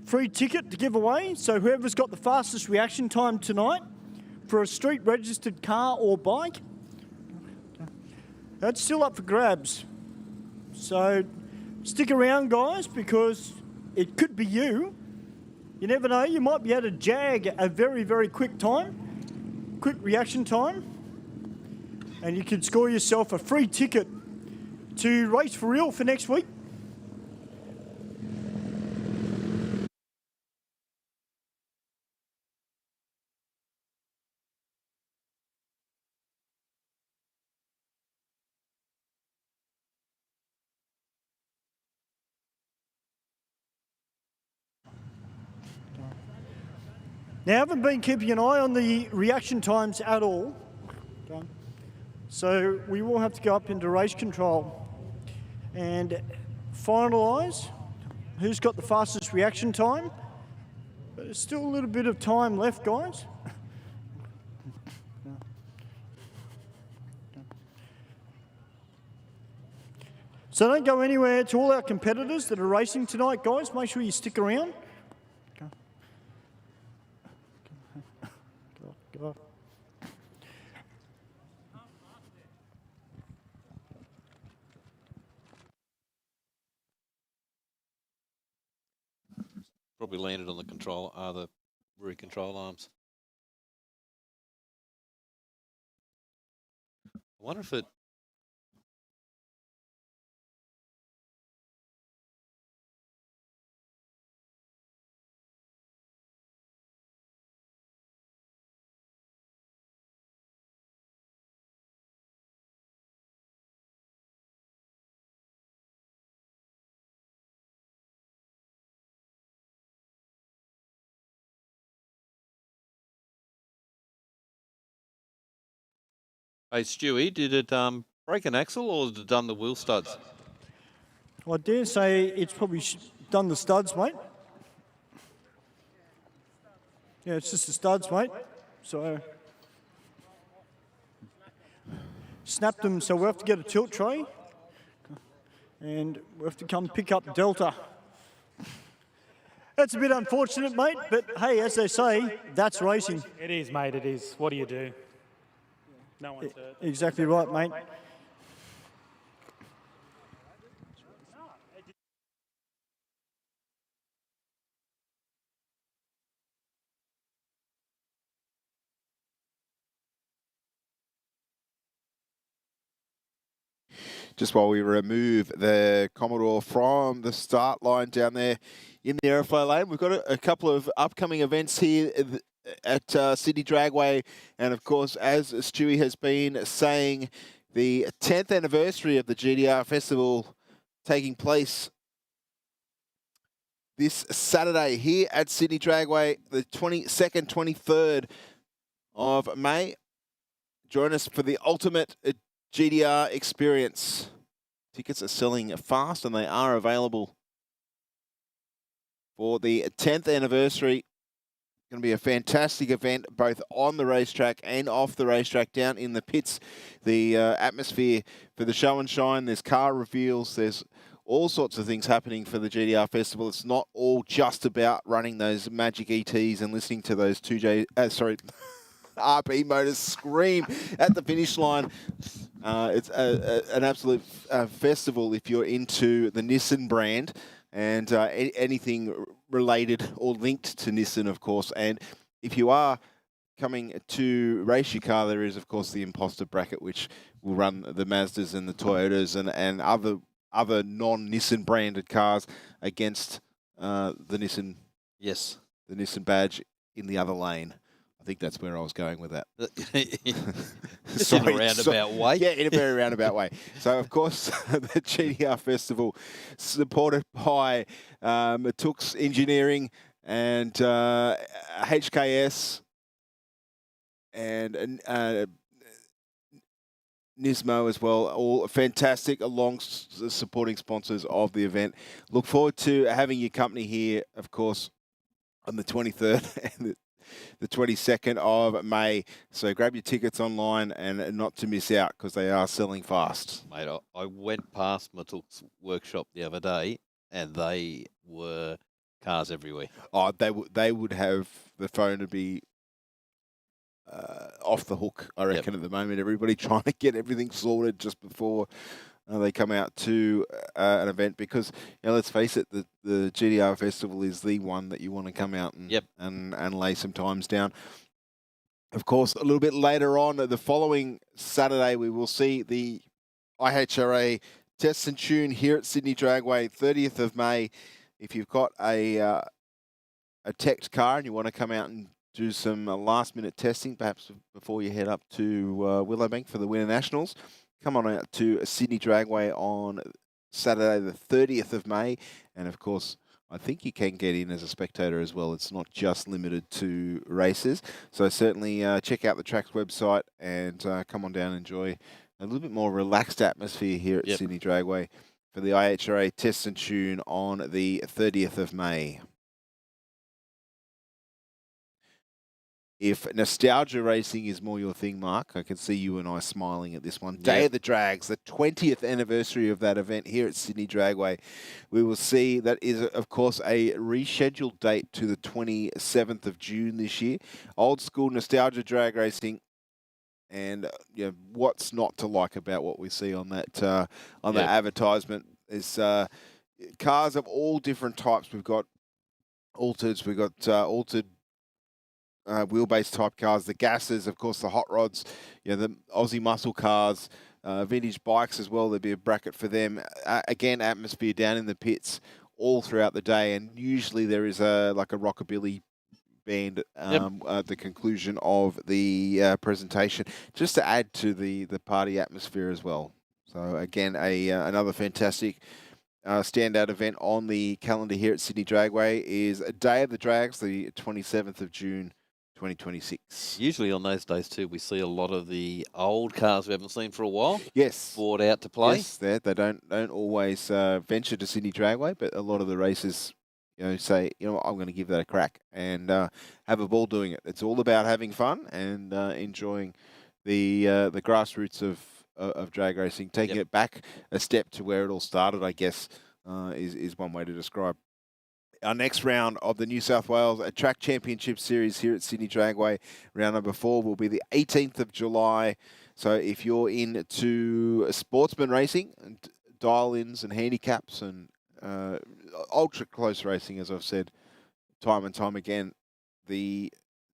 free ticket to give away. So whoever's got the fastest reaction time tonight for a street registered car or bike, that's still up for grabs. So stick around, guys, because it could be you. You never know, you might be able to jag a very, very quick time, quick reaction time, and you could score yourself a free ticket to Race for Real for next week. Now, I haven't been keeping an eye on the reaction times at all, so we will have to go up into race control and finalise who's got the fastest reaction time. But there's still a little bit of time left, guys. So don't go anywhere. To all our competitors that are racing tonight, guys, make sure you stick around. Go. Probably landed on the control, the rear control arms. I wonder if it. Hey Stewie, did it break an axle or has it done the wheel studs? I dare say it's probably done the studs, mate. Yeah, it's just the studs, mate. So snapped them, so we'll have to get a tilt tray and we'll have to come pick up Delta. That's a bit unfortunate, mate, but hey, as they say, that's racing. It is, mate, it is. What do you do? No one's hurt. Exactly right, mate. Just while we remove the Commodore from the start line down there in the Aeroflow lane, we've got a couple of upcoming events here at Sydney Dragway. And of course, as Stewie has been saying, the 10th anniversary of the GTR Festival taking place this Saturday here at Sydney Dragway, the 22nd, 23rd of May. Join us for the ultimate GTR experience. Tickets are selling fast and they are available for the 10th anniversary. Going to be a fantastic event, both on the racetrack and off the racetrack, down in the pits. The atmosphere for the show and shine, there's car reveals, there's all sorts of things happening for the GTR Festival. It's not all just about running those magic ETs and listening to those RB motors scream at the finish line. It's an absolute festival if you're into the Nissan brand and anything related or linked to Nissan, of course. And if you are coming to race your car, there is, of course, the imposter bracket, which will run the Mazdas and the Toyotas and other non-Nissan branded cars against the Nissan. Yes. The Nissan badge in the other lane. I think that's where I was going with that. In a roundabout way. Yeah, in a very roundabout way. So, of course, the GTR Festival, supported by Tux Engineering and HKS and Nismo as well, all fantastic, along the supporting sponsors of the event. Look forward to having your company here, of course, on the 23rd and the 22nd of May. So grab your tickets online and not to miss out because they are selling fast. Mate, I went past Matuk's workshop the other day and they were cars everywhere. Oh, they would have the phone to be off the hook, I reckon, at the moment. Everybody trying to get everything sorted just before they come out to an event because, let's face it, the GTR Festival is the one that you want to come out and lay some times down. Of course, a little bit later on, the following Saturday, we will see the IHRA Test and Tune here at Sydney Dragway, 30th of May. If you've got a teched car and you want to come out and do some last-minute testing, perhaps before you head up to Willowbank for the Winter Nationals, come on out to Sydney Dragway on Saturday the 30th of May. And, of course, I think you can get in as a spectator as well. It's not just limited to races. So certainly check out the track's website and come on down and enjoy a little bit more relaxed atmosphere here at Sydney Dragway for the IHRA Test and Tune on the 30th of May. If nostalgia racing is more your thing, Mark, I can see you and I smiling at this one. Day of the Drags, the 20th anniversary of that event here at Sydney Dragway. We will see that is, of course, a rescheduled date to the 27th of June this year. Old school nostalgia drag racing. And what's not to like about what we see on that that advertisement is cars of all different types. We've got altereds, we've got altered wheelbase type cars, the gases, of course, the hot rods, the Aussie muscle cars, vintage bikes as well. There'd be a bracket for them. Again, atmosphere down in the pits all throughout the day, and usually there is a rockabilly band at the conclusion of the presentation, just to add to the party atmosphere as well. So again, another fantastic standout event on the calendar here at Sydney Dragway is a Day of the Drags, the 27th of June, 2026. Usually on those days too, we see a lot of the old cars we haven't seen for a while. Yes, brought out to play. Yes, they don't always venture to Sydney Dragway, but a lot of the races, say, I'm going to give that a crack and have a ball doing it. It's all about having fun and enjoying the grassroots of drag racing, taking it back a step to where it all started, I guess, is one way to describe. Our next round of the New South Wales Track Championship Series here at Sydney Dragway, round number 4, will be the 18th of July. So if you're into sportsman racing, and dial-ins and handicaps and ultra-close racing, as I've said time and time again, the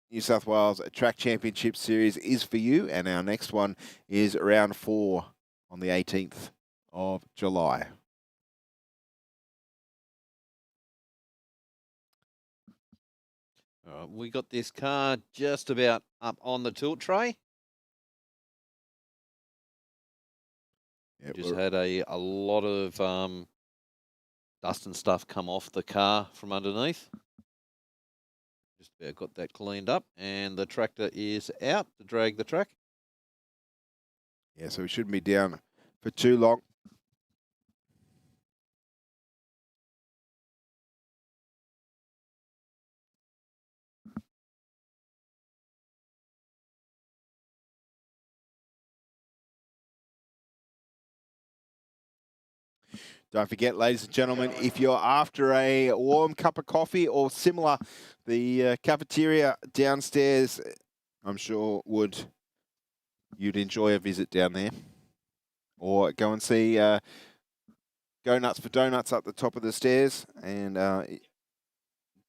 New South Wales Track Championship Series is for you. And our next one is round 4 on the 18th of July. All right, we got this car just about up on the tilt tray. Just had a lot of dust and stuff come off the car from underneath. Just about got that cleaned up, and the tractor is out to drag the track. Yeah, so we shouldn't be down for too long. Don't forget, ladies and gentlemen, if you're after a warm cup of coffee or similar, the cafeteria downstairs, I'm sure you'd enjoy a visit down there. Or go and see Go Nuts for Donuts up the top of the stairs, and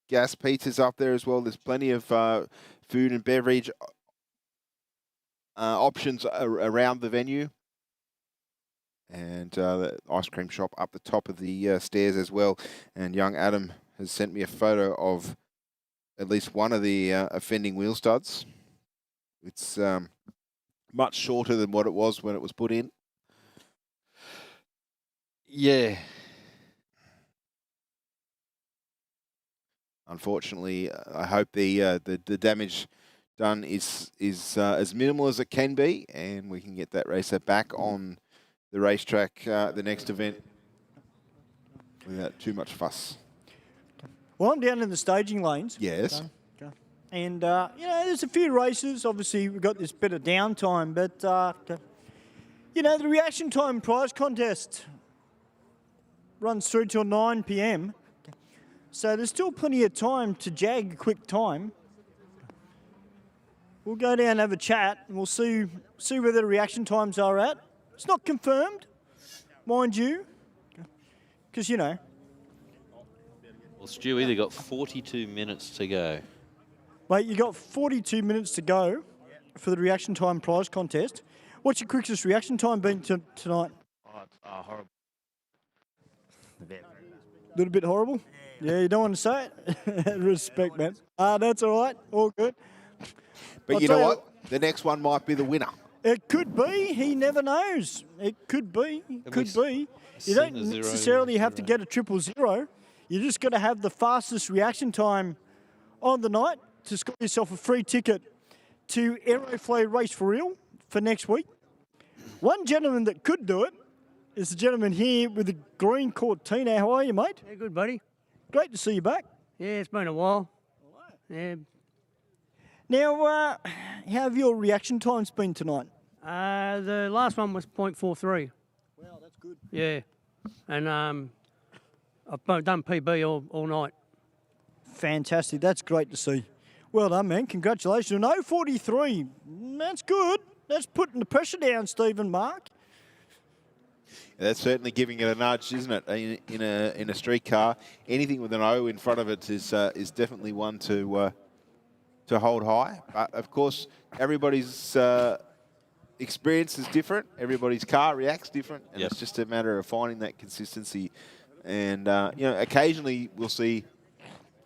gas pizzas up there as well. There's plenty of food and beverage options around the venue. And the ice cream shop up the top of the stairs as well. And young Adam has sent me a photo of at least one of the offending wheel studs. It's much shorter than what it was when it was put in. Yeah. Unfortunately, I hope the damage done is as minimal as it can be, and we can get that racer back on the racetrack, the next event, without too much fuss. Well, I'm down in the staging lanes. Yes. Okay. And, there's a few races. Obviously, we've got this bit of downtime, but, the reaction time prize contest runs through till 9 p.m. So there's still plenty of time to jag a quick time. We'll go down and have a chat, and we'll see where the reaction times are at. It's not confirmed, mind you, because, Well, Stewie, they've got 42 minutes to go. Mate, you got 42 minutes to go for the reaction time prize contest. What's your quickest reaction time been tonight? Oh, it's horrible. A little bit horrible? Yeah, you don't want to say it? Respect, man. That's all right. All good. But you know what? The next one might be the winner. It could be. He never knows. It could be. It could be. You don't necessarily have to get a 000. You just got to have the fastest reaction time on the night to score yourself a free ticket to Aeroflow Race for Real for next week. One gentleman that could do it is the gentleman here with the green Cortina. How are you, mate? Yeah, good, buddy. Great to see you back. Yeah, it's been a while. Yeah. Now, how have your reaction times been tonight? The last one was 0.43. Wow, that's good. Yeah. And I've done PB all night. Fantastic. That's great to see. Well done, man. Congratulations. An 0.43. That's good. That's putting the pressure down, Stephen Mark. That's certainly giving it a nudge, isn't it? In a street car, anything with an O in front of it is definitely one to hold high. But of course, everybody's experience is different. Everybody's car reacts different, and it's just a matter of finding that consistency. And occasionally we'll see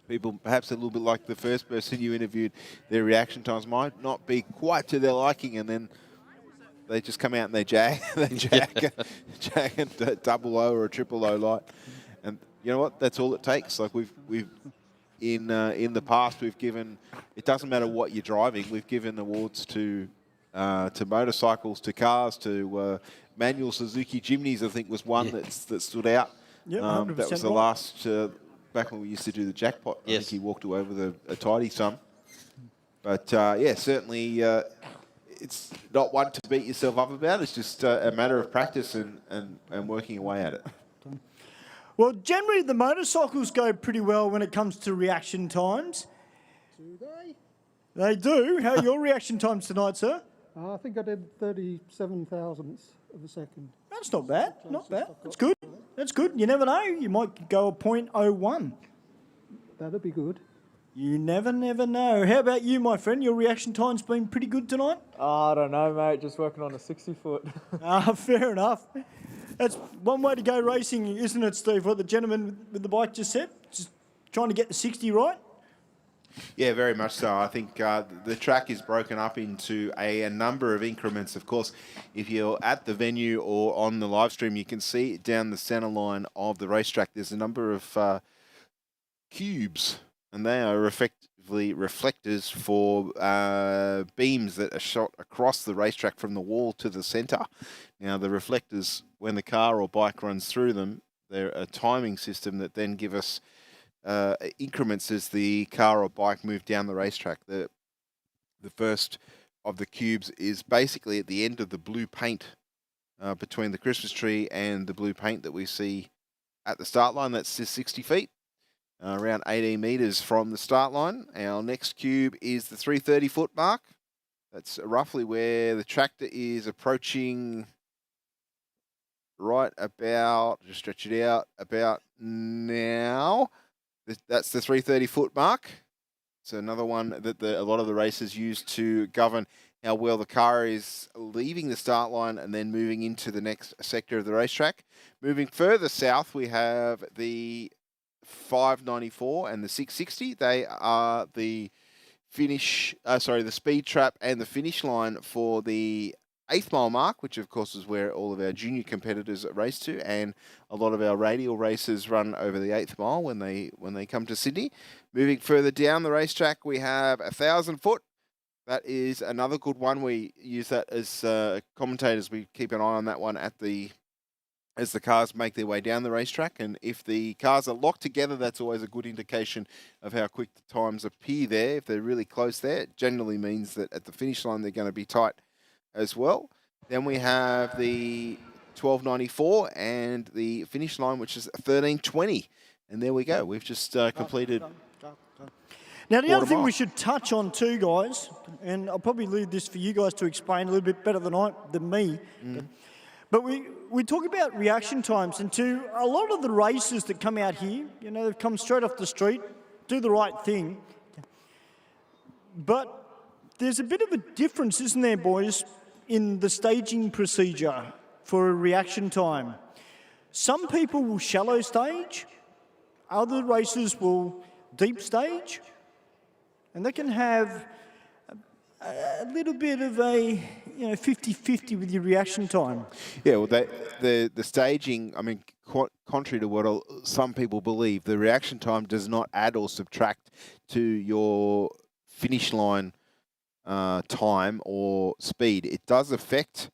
people, perhaps a little bit like the first person you interviewed, their reaction times might not be quite to their liking, and then they just come out and they jag and double O or a triple O light. And you know what? That's all it takes. Like we've in the past, we've given, it doesn't matter what you're driving, we've given awards to motorcycles, to cars, to manual Suzuki Jimneys, I think was one that stood out. Yep, that was the last, back when we used to do the jackpot. I think he walked away with a tidy sum. But certainly it's not one to beat yourself up about. It's just a matter of practice and working away at it. Well, generally the motorcycles go pretty well when it comes to reaction times. Do they? They do. How are your reaction times tonight, sir? I think I did 37 thousandths of a second. That's not bad. Not bad. That's good. That's good. You never know. You might go a 0.01. That'd be good. You never know. How about you, my friend? Your reaction time's been pretty good tonight? I don't know, mate. Just working on a 60-foot. Fair enough. That's one way to go racing, isn't it, Steve? What the gentleman with the bike just said? Just trying to get the 60 right? Yeah, very much so. I think the track is broken up into a number of increments. Of course, if you're at the venue or on the live stream, you can see down the centre line of the racetrack, there's a number of cubes, and they are effectively reflectors for beams that are shot across the racetrack from the wall to the centre. Now, the reflectors, when the car or bike runs through them, they're a timing system that then give us increments as the car or bike move down the racetrack. The first of the cubes is basically at the end of the blue paint between the Christmas tree and the blue paint that we see at the start line. That's 60 feet, around 18 metres from the start line. Our next cube is the 330 foot mark. That's roughly where the tractor is approaching, right about, just stretch it out, about now. That's the 330 foot mark. It's another one that a lot of the racers use to govern how well the car is leaving the start line and then moving into the next sector of the racetrack. Moving further south, we have the 594 and the 660. They are the the speed trap and the finish line for the 8th mile mark, which of course is where all of our junior competitors race to, and a lot of our radial races run over the 8th mile when they come to Sydney. Moving further down the racetrack, we have 1,000 foot. that is another good one. We use that as commentators. We keep an eye on that one as the cars make their way down the racetrack. And if the cars are locked together, that's always a good indication of how quick the times appear there. If they're really close there, it generally means that at the finish line, they're going to be tight as well. Then we have the 12.94 and the finish line, which is 13.20. And there we go. We've just completed... Now, the other thing we should touch on too, guys, and I'll probably leave this for you guys to explain a little bit better than me, but we talk about reaction times, and to a lot of the racers that come out here, you know, they've come straight off the street, do the right thing, but there's a bit of a difference, isn't there, boys, in the staging procedure for a reaction time. Some people will shallow stage, other racers will deep stage, and they can have a little bit of a 50-50 with your reaction time. Yeah, well, the staging, I mean, contrary to what some people believe, the reaction time does not add or subtract to your finish line time or speed. It does affect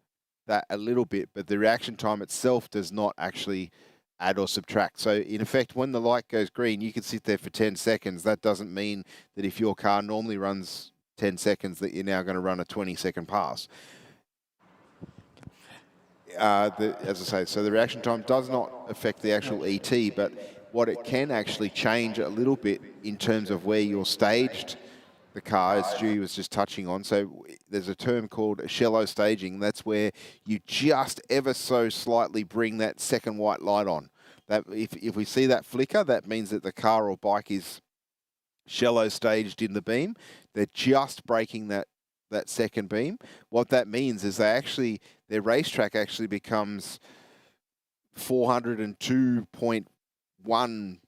that a little bit, but the reaction time itself does not actually add or subtract. So in effect, when the light goes green, you can sit there for 10 seconds. That doesn't mean that if your car normally runs 10 seconds that you're now going to run a 20-second pass. As I say, so the reaction time does not affect the actual ET, but what it can actually change a little bit in terms of where you're staged the car, as Stewie was just touching on. So there's a term called shallow staging. That's where you just ever so slightly bring that second white light on. That if we see that flicker, that means that the car or bike is shallow staged in the beam. They're just breaking that second beam. What that means is their racetrack actually becomes 402.1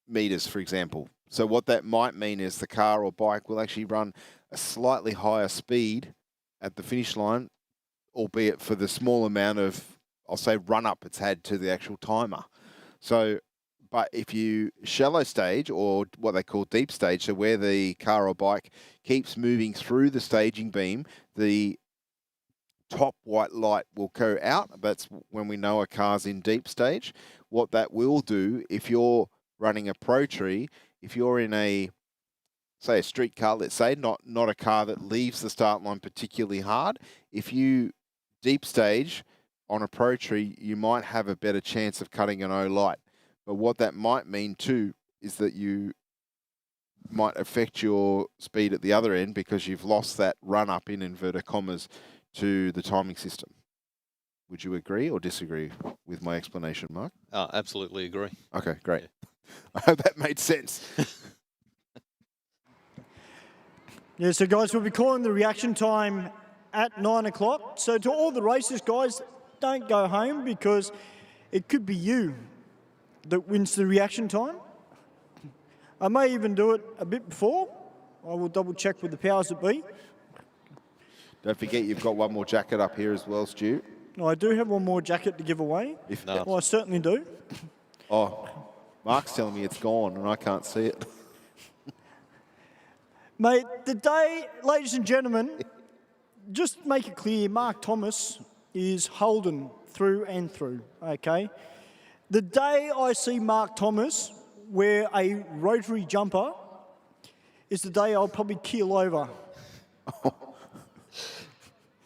meters, for example. So what that might mean is the car or bike will actually run a slightly higher speed at the finish line, albeit for the small amount of, I'll say, run-up it's had to the actual timer. So, but if you shallow stage, or what they call deep stage, so where the car or bike keeps moving through the staging beam, the top white light will go out. That's when we know a car's in deep stage. What that will do, if you're running a Pro Tree, if you're in a street car, let's say, not a car that leaves the start line particularly hard, if you deep stage on a Pro Tree, you might have a better chance of cutting an O light. But what that might mean too is that you might affect your speed at the other end because you've lost that run up, in inverted commas, to the timing system. Would you agree or disagree with my explanation, Mark? Absolutely agree. Okay, great. Yeah. I hope that made sense. Yeah, so guys, we'll be calling the reaction time at 9 o'clock. So to all the racers, guys, don't go home because it could be you that wins the reaction time. I may even do it a bit before. I will double check with the powers that be. Don't forget you've got one more jacket up here as well, Stu. I do have one more jacket to give away. Well, I certainly do. Oh, Mark's telling me it's gone and I can't see it. Mate, the day, ladies and gentlemen, just make it clear, Mark Thomas is Holden through and through, okay? The day I see Mark Thomas wear a rotary jumper is the day I'll probably keel over.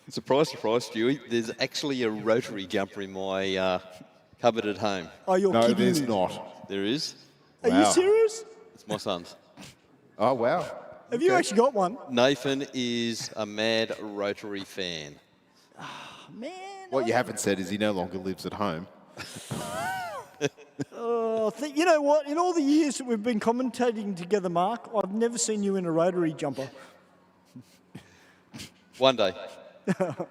Surprise, surprise, Stewie. There's actually a rotary jumper in my cupboard at home. Oh, you're kidding me. No, there's not. There is. Are you serious? It's my son's. Oh, wow. Have you actually got one? Nathan is a mad rotary fan. Man. What you haven't said is he no longer lives at home. You know what? In all the years that we've been commentating together, Mark, I've never seen you in a rotary jumper. One day. Not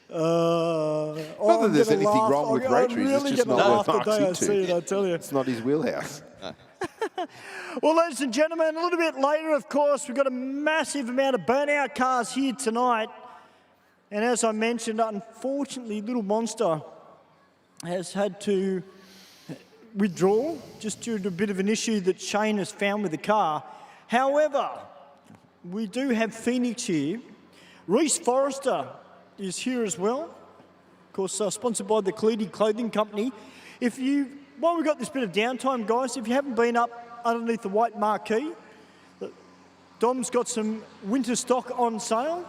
that there's anything wrong with rotaries, it's just not what Mark's into. I tell you. It's not his wheelhouse. No. Well, ladies and gentlemen, a little bit later, of course, we've got a massive amount of burnout cars here tonight. And as I mentioned, unfortunately, Little Monster has had to withdraw just due to a bit of an issue that Shane has found with the car. However, we do have Phoenix here. Reese Forrester is here as well. Of course, sponsored by the Cleety Clothing Company. While we've got this bit of downtime, guys, if you haven't been up underneath the white marquee, Dom's got some winter stock on sale.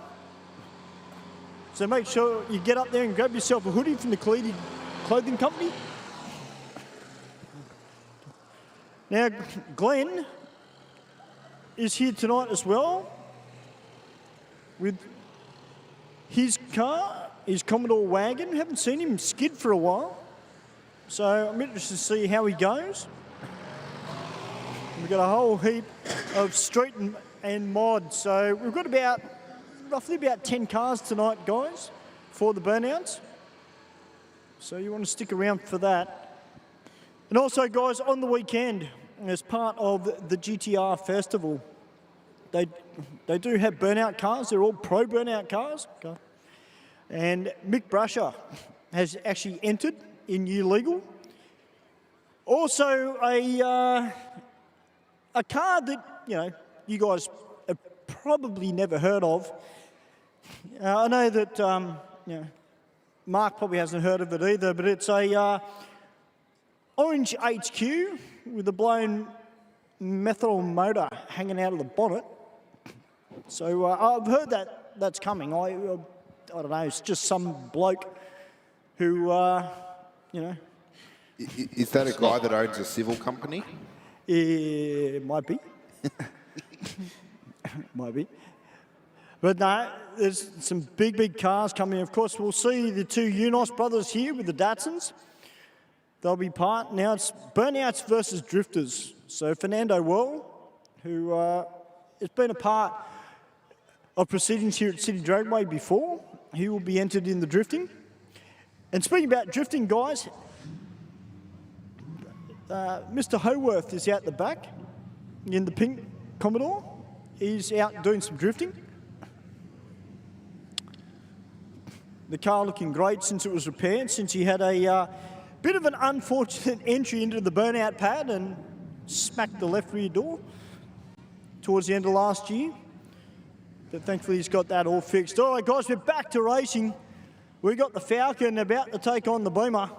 So make sure you get up there and grab yourself a hoodie from the Cleety Clothing Company. Now, Glenn is here tonight as well with his car, his Commodore wagon. Haven't seen him skid for a while. So I'm interested to see how he goes. We've got a whole heap of street and mod. So we've got roughly about 10 cars tonight, guys, for the Burnouts. So you want to stick around for that. And also, guys, on the weekend, as part of the GTR Festival, they do have Burnout cars. They're all pro Burnout cars. Okay. And Mick Brusher has actually entered in year legal. Also, a car that, you guys have probably never heard of. I know that, Mark probably hasn't heard of it either, but it's a orange HQ with a blown methanol motor hanging out of the bonnet. So I've heard that's coming. I don't know, it's just some bloke who, Is that a guy that owns a civil company? It might be. Might be. But no, there's some big cars coming. Of course, we'll see the two Unos brothers here with the Datsuns. They'll be part. Now it's Burnouts versus Drifters. So Fernando Well, who has been a part of proceedings here at City Dragway before, he will be entered in the drifting. And speaking about drifting, guys, Mr. Howarth is out the back in the pink Commodore. He's out doing some drifting. The car looking great since it was repaired, since he had a bit of an unfortunate entry into the burnout pad and smacked the left rear door towards the end of last year. But thankfully he's got that all fixed. All right, guys, we're back to racing. We got the Falcon about to take on the Boomer.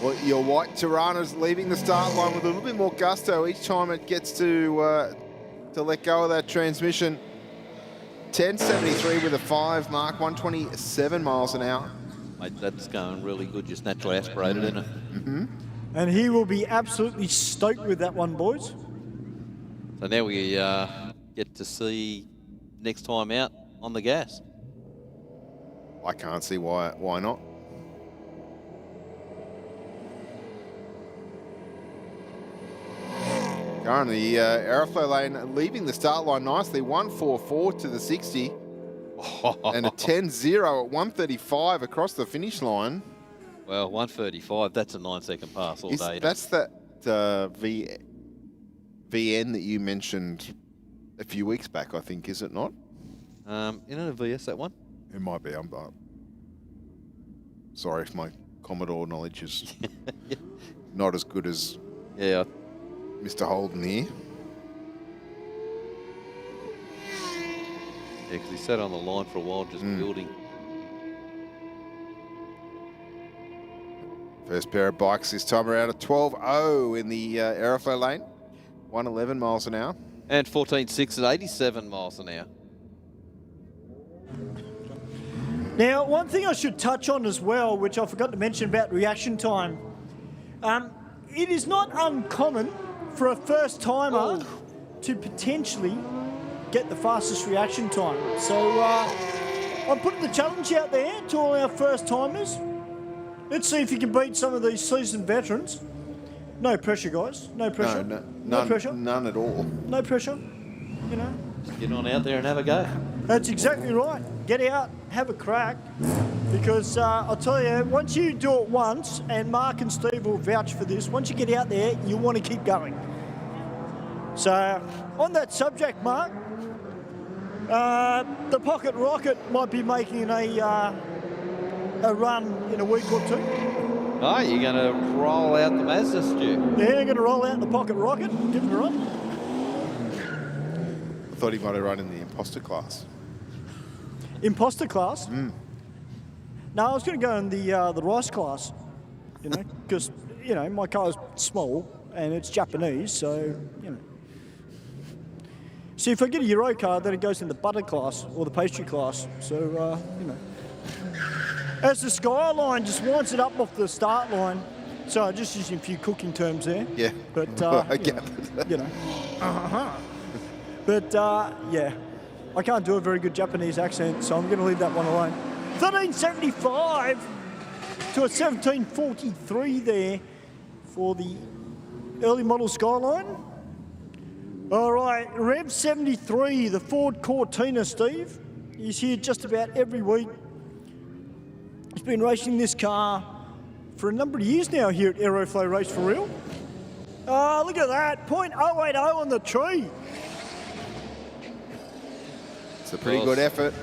Well, your white Tirana's leaving the start line with a little bit more gusto each time it gets to let go of that transmission. 1073 with a 5 mark, 127 miles an hour. Mate, that's going really good, just naturally aspirated, isn't it? Mm-hmm. And he will be absolutely stoked with that one, boys. So now we get to see next time out on the gas. I can't see why not. Going the Aeroflow lane, leaving the start line nicely. 1:44 to the 60. And a 10.0 at 1:35 across the finish line. Well, 1:35, that's a 9-second pass all day. That's that VN that you mentioned a few weeks back, I think, is it not? Isn't it a VS, that one? It might be. I'm sorry if my Commodore knowledge is not as good as Mr. Holden here. Yeah, because he sat on the line for a while just building. First pair of bikes this time around at 12.0 in the Aeroflow lane. 111 miles an hour. And 14.6 at 87 miles an hour. Now, one thing I should touch on as well, which I forgot to mention about reaction time. It is not uncommon for a first-timer to potentially get the fastest reaction time. So I'm putting the challenge out there to all our first-timers. Let's see if you can beat some of these seasoned veterans. No pressure, guys. No pressure. No pressure. None at all. No pressure. You know. Just get on out there and have a go. That's exactly right. Get out, have a crack. Because I'll tell you, once you do it once, and Mark and Steve will vouch for this, once you get out there, you want to keep going. So, on that subject, Mark, the Pocket Rocket might be making a run in a week or two. Oh, you're going to roll out the Mazda, Stu? Yeah, I'm going to roll out the Pocket Rocket, give it a run. I thought he might have run in the imposter class. Imposter class? No, I was going to go in the Rice class, you know, because, you know, my car's small and it's Japanese, so, you know. See, if I get a Euro car, then it goes in the butter class or the pastry class, so, you know. As the skyline just winds it up off the start line, so I'm just using a few cooking terms there. Yeah, but you know. But yeah, I can't do a very good Japanese accent, so I'm going to leave that one alone. 1375 to a 1743 there for the early model Skyline. All right, Rev 73, the Ford Cortina, Steve. He's here just about every week. He's been racing this car for a number of years now here at Aeroflow Race for real. Oh, look at that, .080 on the tree. It's a pretty good effort.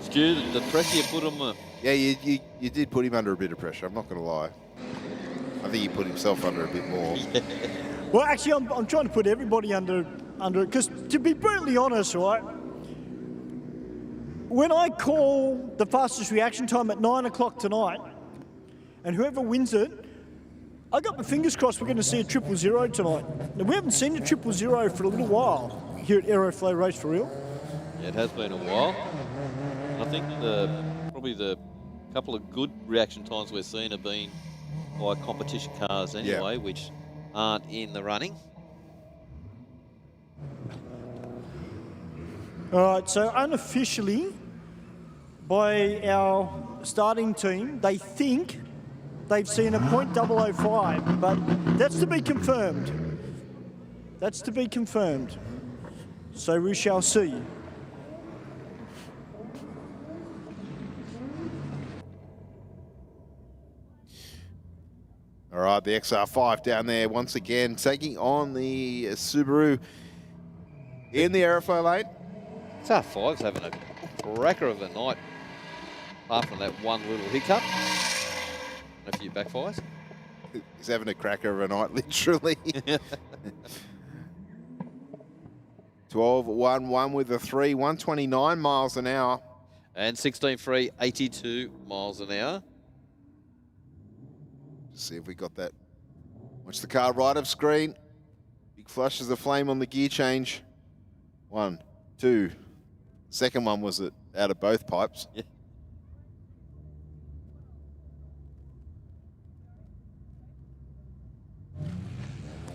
Stu, the pressure you put him... Yeah, you did put him under a bit of pressure, I'm not going to lie. I think he put himself under a bit more. Well, actually, I'm trying to put everybody under it, because to be brutally honest, right, when I call the fastest reaction time at 9 o'clock tonight, and whoever wins it, I got my fingers crossed we're going to see a 000 tonight. Now, we haven't seen a 000 for a little while here at Aeroflow Race for real. Yeah, it has been a while. I think probably the couple of good reaction times we're seeing have been by competition cars anyway, which aren't in the running. All right, so unofficially, by our starting team, they think they've seen a .005, but that's to be confirmed. That's to be confirmed. So we shall see. All right, the XR5 down there once again, taking on the Subaru in the Aeroflow lane. XR5's having a cracker of a night, apart from that one little hiccup and a few backfires. He's having a cracker of a night, literally. 12.11 with a 3, 129 miles an hour. And 16.3, 82 miles an hour. See if we got that. Watch the car right of screen. Big flashes of flame on the gear change. 1, 2. Second one was out of both pipes. Yeah.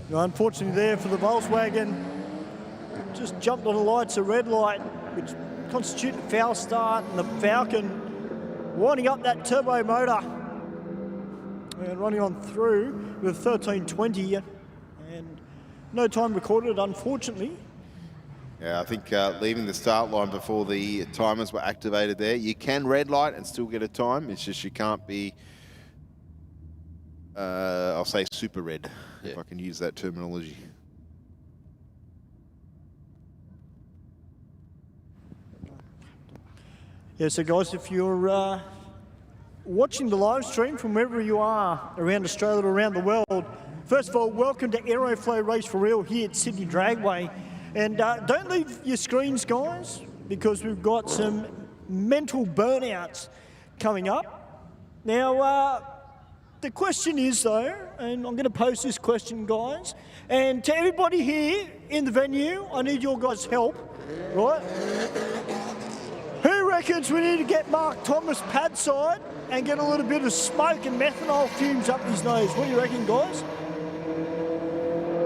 Now, unfortunately there for the Volkswagen, just jumped on the lights, a red light, which constitutes a foul start, and the Falcon winding up that turbo motor and running on through with 1320, and No time recorded, unfortunately. Yeah, I think leaving the start line before the timers were activated there. You can red light and still get a time. It's just you can't be, I'll say super red, if I can use that terminology. Yeah, so guys, if you're watching the live stream from wherever you are around Australia or around the world, first of all, welcome to Aeroflow Race for Real here at Sydney Dragway. And don't leave your screens, guys, because we've got some mental burnouts coming up. Now, the question is, though, and I'm going to pose this question, guys, and to everybody here in the venue, I need your guys' help, right? Who reckons we need to get Mark Thomas pad side and get a little bit of smoke and methanol fumes up his nose? What do you reckon, guys?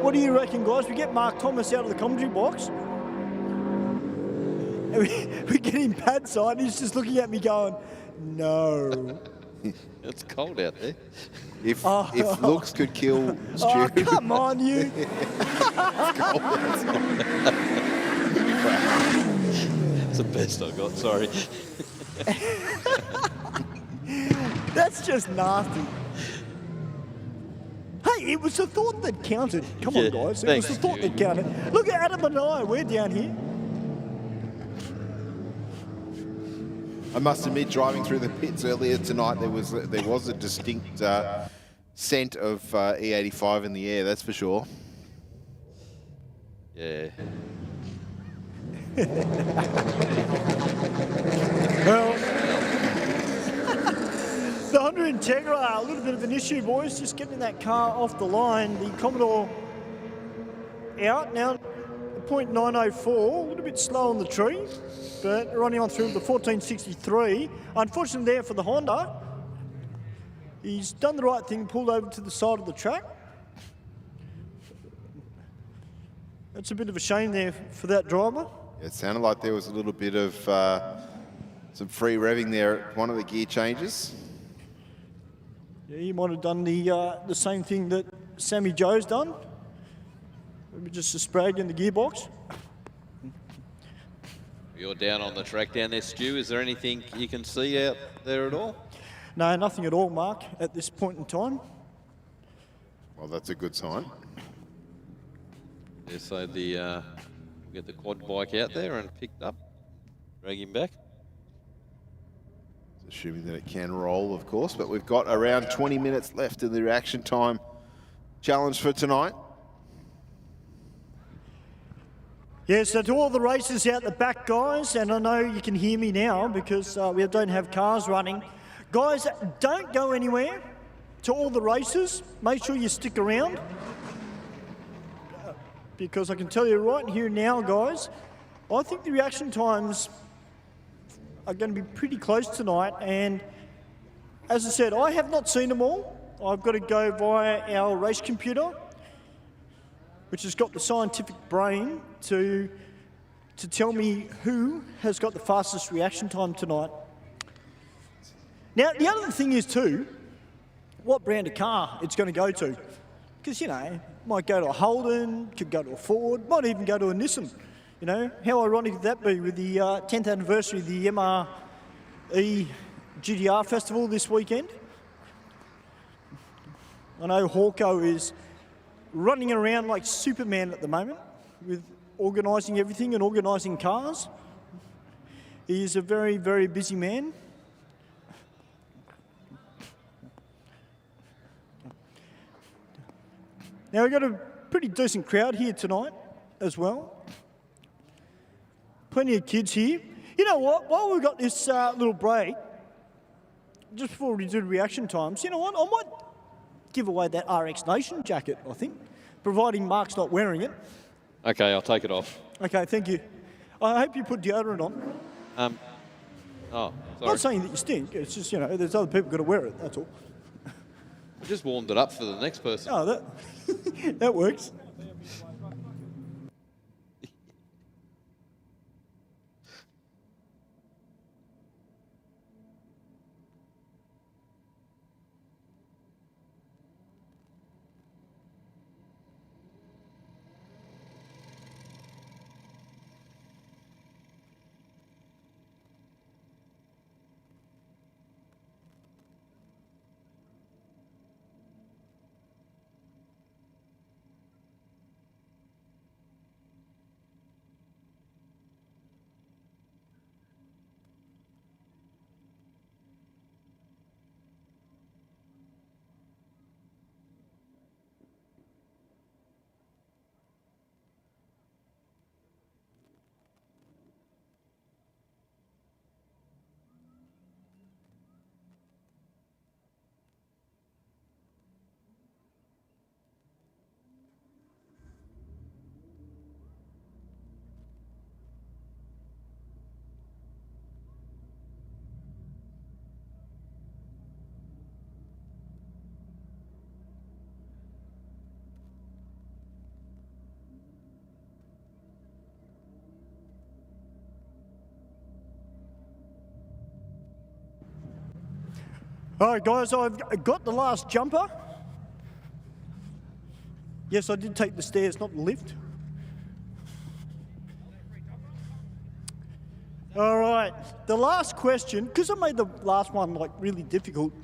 What do you reckon, guys? We get Mark Thomas out of the commentary box. And we get him pad side and he's just looking at me going, no. It's cold out there. If looks could kill Stu. Oh, come on, you. It's the best I got, sorry. That's just nasty. Hey, it was the thought that counted. Come on, guys. It was the thought that counted. Look at Adam and I. We're down here. I must admit, driving through the pits earlier tonight, there was a distinct scent of E85 in the air. That's for sure. Yeah. Well, the Honda Integra, a little bit of an issue, boys. Just getting that car off the line. The Commodore out now. 0.904, a little bit slow on the tree, but running on through the 1463. Unfortunately there for the Honda, he's done the right thing, pulled over to the side of the track. That's a bit of a shame there for that driver. It sounded like there was a little bit of some free revving there at one of the gear changes. Yeah, he might have done the same thing that Sammy Joe's done. Maybe just a sprayed in the gearbox. You're down on the track down there, Stu. Is there anything you can see out there at all? No, nothing at all, Mark, at this point in time. Well, that's a good sign. Yeah, so we'll get the quad bike out there and picked up, drag him back. Assuming that it can roll, of course, but we've got around 20 minutes left in the reaction time challenge for tonight. Yeah, so to all the racers out the back, guys, and I know you can hear me now because we don't have cars running. Guys, don't go anywhere. To all the racers, make sure you stick around. Because I can tell you right here now, guys, I think the reaction times are going to be pretty close tonight. And as I said, I have not seen them all. I've got to go via our race computer, which has got the scientific brain to tell me who has got the fastest reaction time tonight. Now, the other thing is too, what brand of car it's going to go to. Because, you know, it might go to a Holden, could go to a Ford, might even go to a Nissan. You know, how ironic would that be with the 10th anniversary of the MRE GTR Festival this weekend? I know Hawko is running around like Superman at the moment with organising everything and organising cars. He is a very, very busy man. Now we've got a pretty decent crowd here tonight as well. Plenty of kids here. You know what, while we've got this little break, just before we do the reaction times, you know what, I might give away that RX Nation jacket, I think, providing Mark's not wearing it. Okay, I'll take it off. Okay, thank you. I hope you put deodorant on. Oh, sorry. I'm not saying that you stink, it's just, you know, there's other people got to wear it, that's all. I just warmed it up for the next person. Oh, that, that works. All right, guys, I've got the last jumper. Yes, I did take the stairs, not the lift. All right, the last question, because I made the last one like really difficult,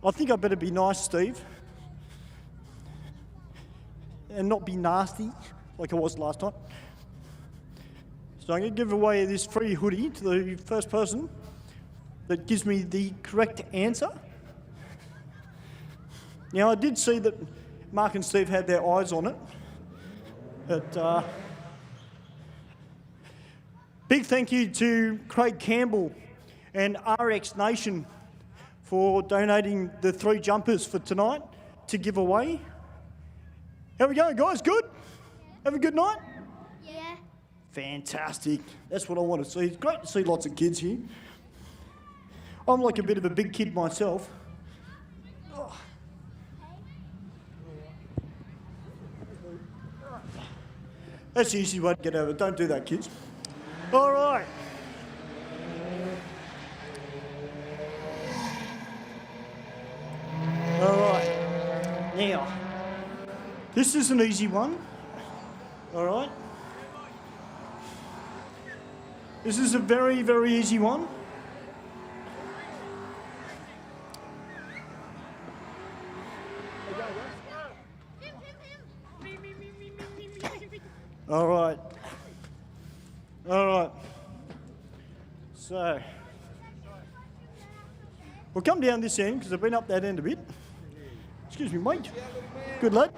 I think I better be nice, Steve, and not be nasty like I was last time. So I'm going to give away this free hoodie to the first person that gives me the correct answer. Now, I did see that Mark and Steve had their eyes on it. But big thank you to Craig Campbell and RX Nation for donating the 3 jumpers for tonight to give away. How we going, guys? Good? Have a good night? Yeah. Fantastic. That's what I want to see. It's great to see lots of kids here. I'm like a bit of a big kid myself. Oh. That's the easy way to get over. Don't do that, kids. All right. All right. Now, this is an easy one. All right. This is a very, very easy one. All right. All right. So, we'll come down this end because I've been up that end a bit. Excuse me, mate. Good lad.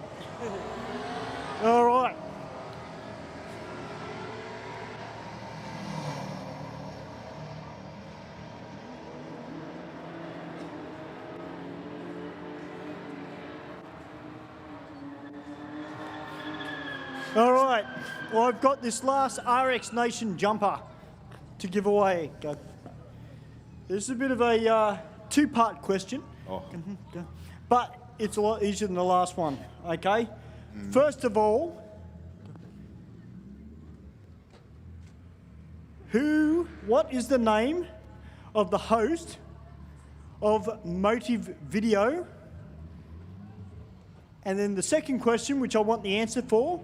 All right. All right, well, I've got this last RX Nation jumper to give away. Go. This is a bit of a 2-part question, but it's a lot easier than the last one, okay? First of all, what is the name of the host of Motive Video? And then the second question, which I want the answer for,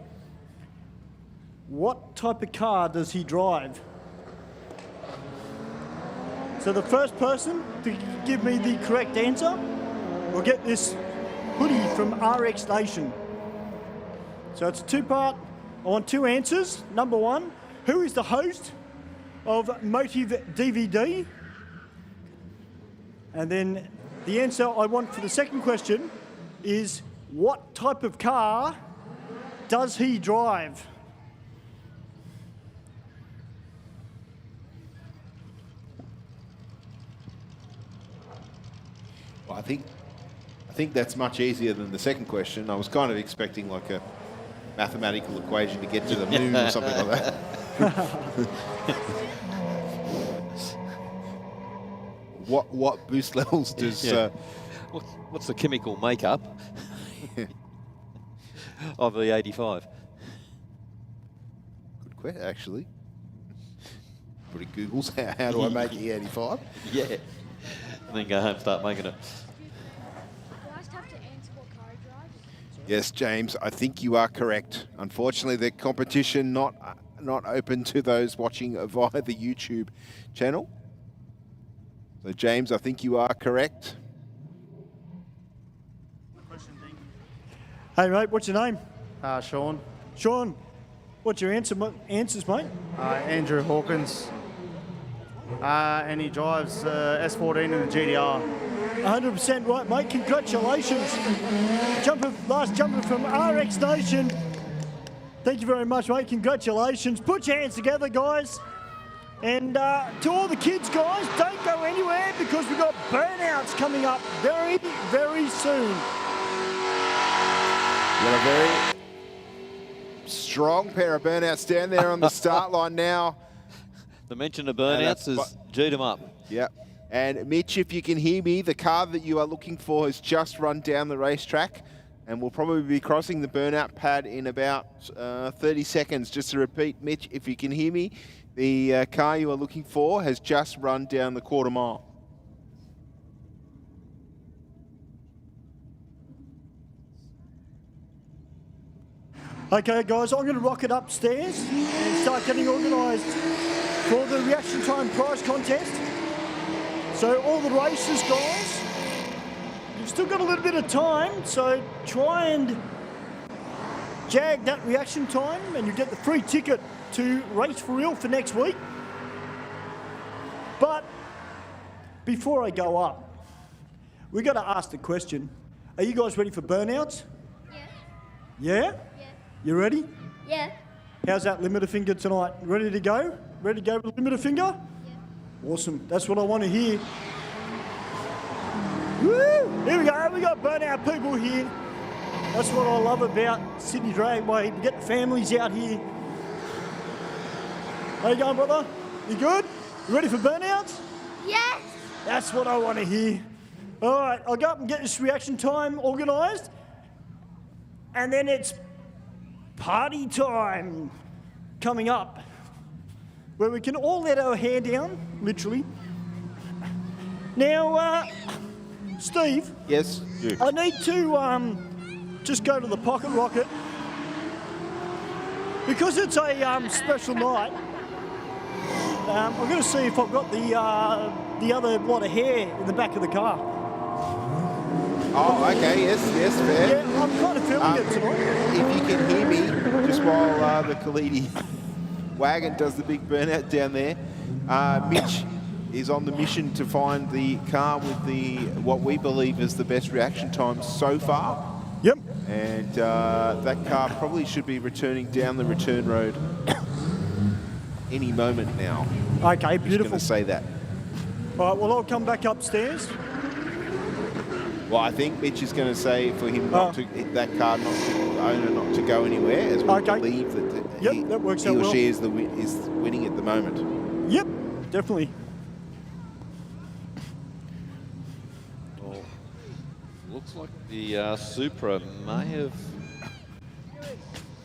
what type of car does he drive? So the first person to give me the correct answer will get this hoodie from RX Nation. So it's a 2-part. I want 2 answers. Number 1, who is the host of Motive DVD? And then the answer I want for the second question is, what type of car does he drive? Well, I think that's much easier than the second question. I was kind of expecting like a mathematical equation to get to the moon or something like that. What boost levels does... What's the chemical makeup of the 85? Good question, actually. Pretty Googles, how do I make the 85? Yeah. And then go home and start making it. Yes, James, I think you are correct. Unfortunately, the competition not open to those watching via the YouTube channel. So, James, I think you are correct. Hey, mate, what's your name? Sean. Sean, what's your answers, mate? Andrew Hawkins. And he drives S14 and the GTR. 100% right, mate. Congratulations. Last jumper from RX Nation. Thank you very much, mate. Congratulations. Put your hands together, guys. And to all the kids, guys, don't go anywhere because we've got Burnouts coming up very, very soon. Got a very strong pair of Burnouts down there on the start line now. The mention of Burnouts has G'd them up. Yep. And Mitch, if you can hear me, the car that you are looking for has just run down the racetrack and will probably be crossing the burnout pad in about 30 seconds. Just to repeat, Mitch, if you can hear me, the car you are looking for has just run down the 1/4 mile. Okay, guys, I'm going to rock it upstairs and start getting organised for the reaction time prize contest. So all the races, guys, you've still got a little bit of time, so try and jag that reaction time and you get the free ticket to Race for Real for next week. But before I go up, we got to ask the question, are you guys ready for burnouts? Yeah. Yeah? You ready? Yeah. How's that limiter finger tonight? Ready to go? Ready to go with limiter finger? Yeah. Awesome. That's what I want to hear. Woo! Here we go. We got burnout people here. That's what I love about Sydney Dragway. We get the families out here. How you going, brother? You good? You ready for burnouts? Yes. That's what I want to hear. All right, I'll go up and get this reaction time organised. And then it's party time coming up, where we can all let our hair down, literally. Now, Steve. Yes, you. I need to just go to the pocket rocket because it's a special night. I'm going to see if I've got the other lot of hair in the back of the car. Oh, okay, yes, fair. Yeah, I'm kind of feeling it tonight. If you can hear me, just while the Kalidi wagon does the big burnout down there, Mitch is on the mission to find the car with the what we believe is the best reaction time so far. Yep. And that car probably should be returning down the return road any moment now. Okay, beautiful. I'm just going to say that. All right, well, I'll come back upstairs. Well, I think Mitch is going to say for him not to that car, not to owner, not to go anywhere, as we believe that that works he out or well. she is winning at the moment. Yep, definitely. Well, looks like the Supra may have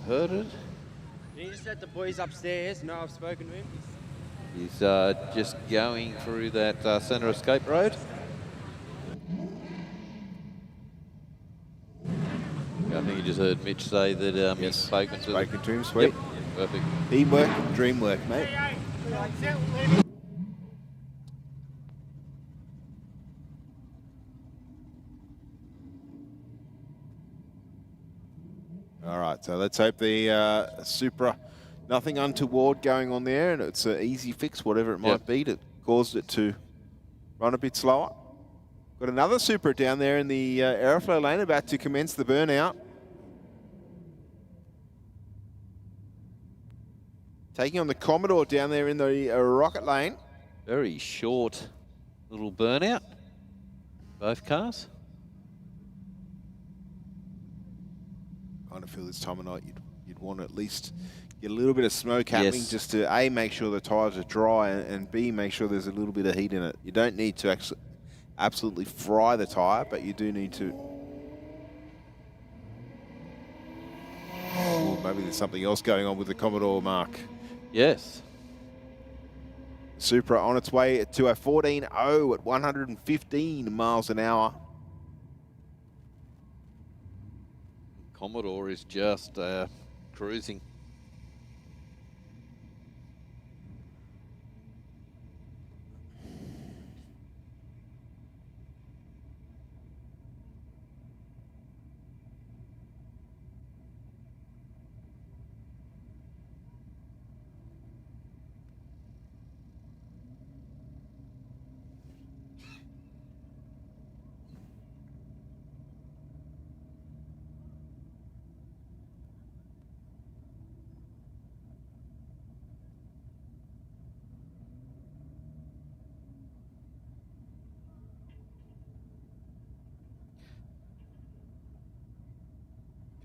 heard it. Can you just let the boys upstairs know I've spoken to him? He's just going through that centre escape road. I think you just heard Mitch say that he's spoken to him. Sweet. Yep. Perfect. Teamwork, dream work, mate. All right, so let's hope the Supra, nothing untoward going on there, and it's an easy fix, whatever it might be, that caused it to run a bit slower. Got another Supra down there in the Aeroflow lane about to commence the burnout. Taking on the Commodore down there in the rocket lane. Very short little burnout, both cars. Kind of feel this time of night you'd want to at least get a little bit of smoke happening just to A, make sure the tyres are dry, and B, make sure there's a little bit of heat in it. You don't need to actually absolutely fry the tyre, but you do need to. Oh, maybe there's something else going on with the Commodore, Mark. Yes. Supra on its way to a 14.0 at 115 miles an hour. Commodore is just cruising.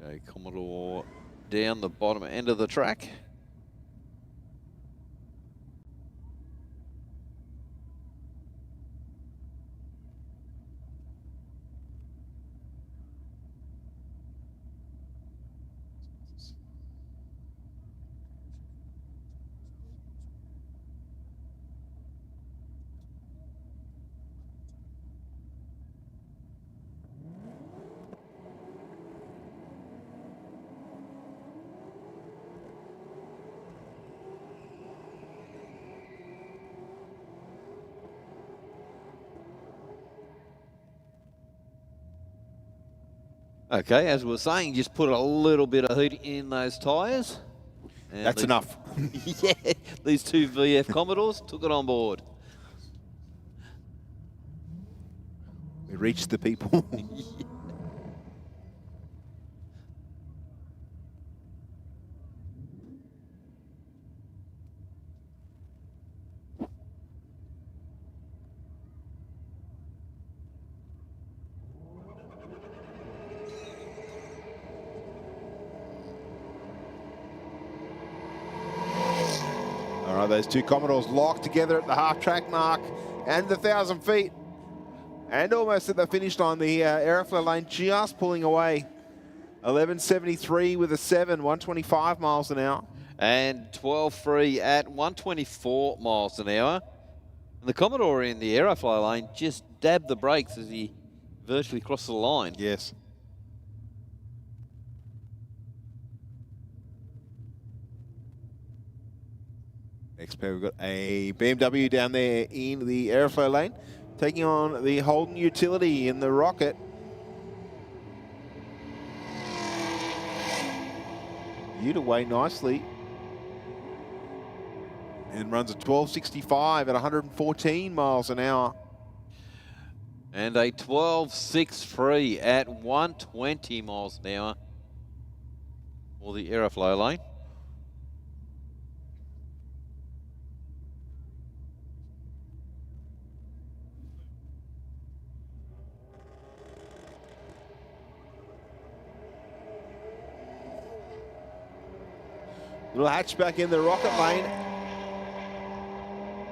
Okay, Commodore down the bottom end of the track. Okay, as we were saying, just put a little bit of heat in those tyres. That's enough. Yeah, these two VF Commodores took it on board. We reached the people. All right, those two Commodores locked together at the half-track mark and the 1,000 feet. And almost at the finish line, the Aeroflow lane just pulling away. 11.73 with a 7, 125 miles an hour. And 12.3 at 124 miles an hour. And the Commodore in the Aeroflow lane just dabbed the brakes as he virtually crossed the line. Yes. Next pair, we've got a BMW down there in the Aeroflow lane, taking on the Holden Utility in the Rocket. Ute away nicely. And runs a 12.65 at 114 miles an hour. And a 12.63 at 120 miles an hour for the Aeroflow lane. Little hatchback in the Rocket lane.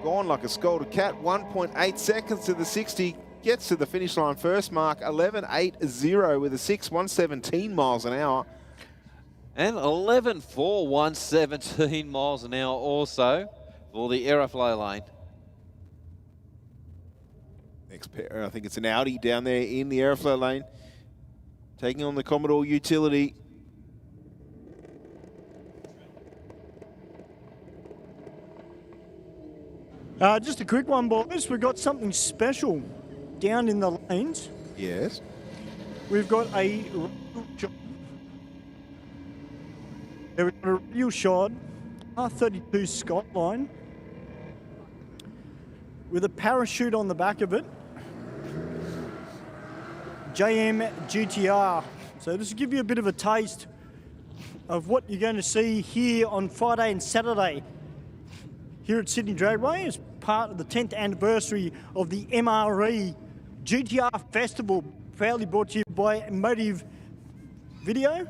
Gone like a scolded cat. 1.8 seconds to the 60. Gets to the finish line first mark. 11.80 with a 6, 117 miles an hour. And 11.4, 117 miles an hour also for the Aeroflow lane. Next pair, I think it's an Audi down there in the Aeroflow lane. Taking on the Commodore Utility. Just a quick one, boys. We've got something special down in the lanes. Yes. We've got a real shot, R32 Skyline, with a parachute on the back of it. JM GTR. So this will give you a bit of a taste of what you're going to see here on Friday and Saturday here at Sydney Dragway as part of the 10th anniversary of the MRE GTR Festival, proudly brought to you by Motive Video.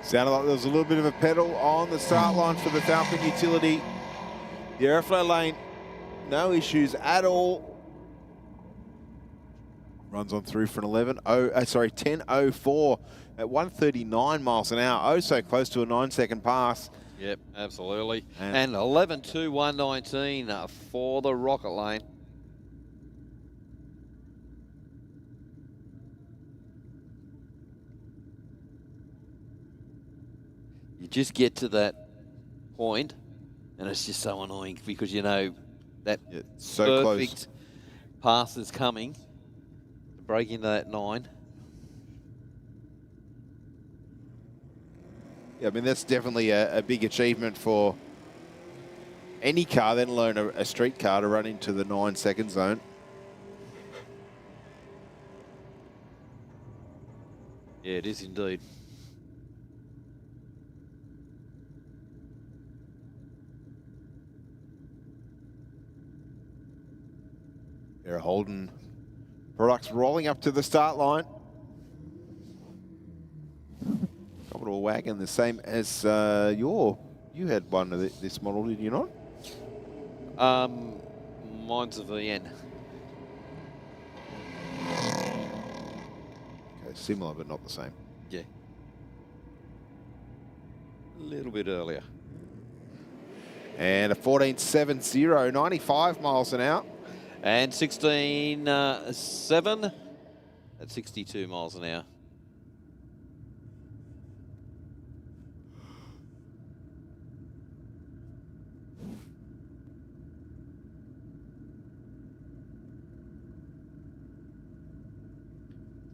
Sounded like there was a little bit of a pedal on the start line for the Falcon Utility. The Aeroflow lane, no issues at all. Runs on through for an 10.04 at 139 miles an hour. Oh, so close to a 9-second pass. Yep, absolutely. And 11.2, 119 for the Rocket lane. You just get to that point, and it's just so annoying because you know that so perfect pass is coming. Break into that 9. Yeah, I mean, that's definitely a big achievement for any car, let alone a street car, to run into the 9-second zone. Yeah, it is indeed. There are Holden products rolling up to the start line. Commodore wagon, the same as you had one of this model, did you not? Mine's a VN. Okay, similar but not the same. Yeah. A little bit earlier. And a 14.70, 95 miles an hour. And 16.7 at 62 miles an hour.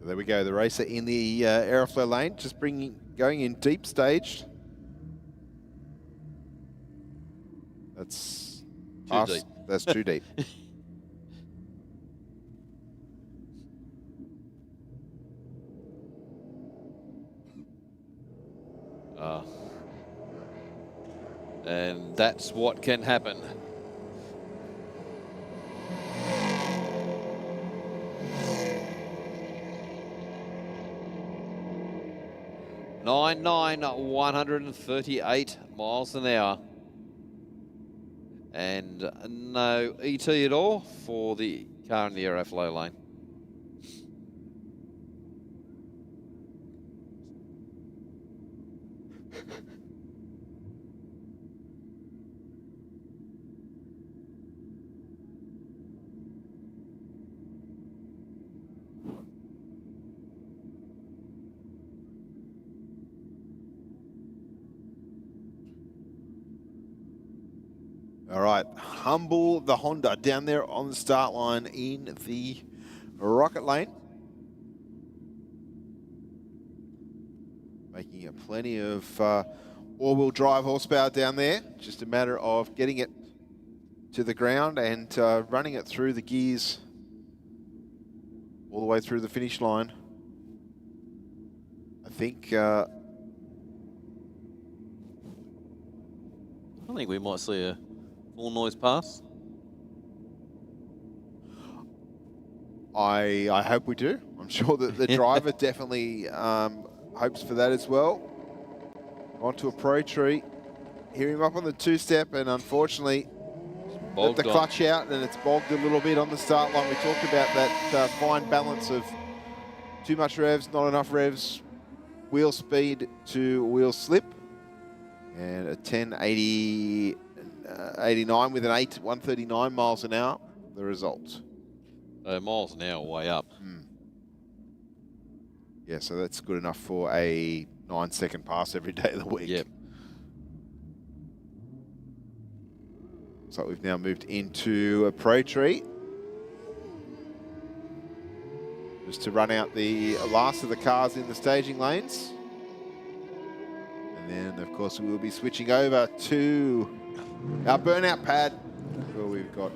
There we go, the racer in the Aeroflow lane, just going in deep staged. That's too deep. That's too deep. And that's what can happen. Nine 138 miles an hour. And no ET at all for the car in the Aeroflow lane. All right, Humble the Honda down there on the start line in the rocket lane. Making it plenty of all-wheel drive horsepower down there. Just a matter of getting it to the ground and running it through the gears all the way through the finish line. I think we might see a full noise pass. I hope we do. I'm sure that the driver definitely hopes for that as well. Onto a pro tree. Hear him up on the two-step, and unfortunately, let the clutch out, and it's bogged a little bit on the start line. We talked about that fine balance of too much revs, not enough revs, wheel speed to wheel slip, and a 1089 with an 139 miles an hour, the result. Miles an hour way up. Yeah, so that's good enough for a 9-second pass every day of the week. Yep. Looks like we've now moved into a pro tree. Just to run out the last of the cars in the staging lanes. And then, of course, we will be switching over to our burnout pad, where we've got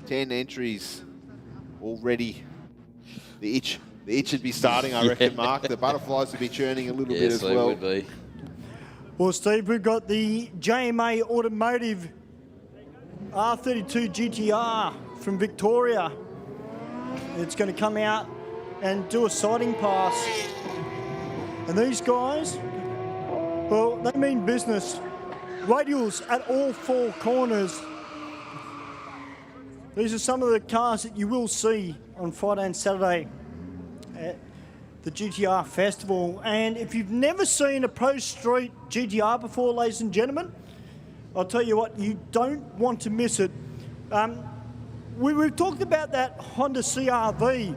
10 entries already. The itch would be starting, I reckon, Mark. The butterflies would be churning a little bit as well. Would be. Well, Steve, we've got the JMA Automotive R32 GTR from Victoria. It's going to come out and do a sighting pass. And these guys, well, they mean business. Radials at all four corners. These are some of the cars that you will see on Friday and Saturday at the GTR Festival. And if you've never seen a Pro Street GTR before, ladies and gentlemen, I'll tell you what, you don't want to miss it. We've talked about that Honda CR-V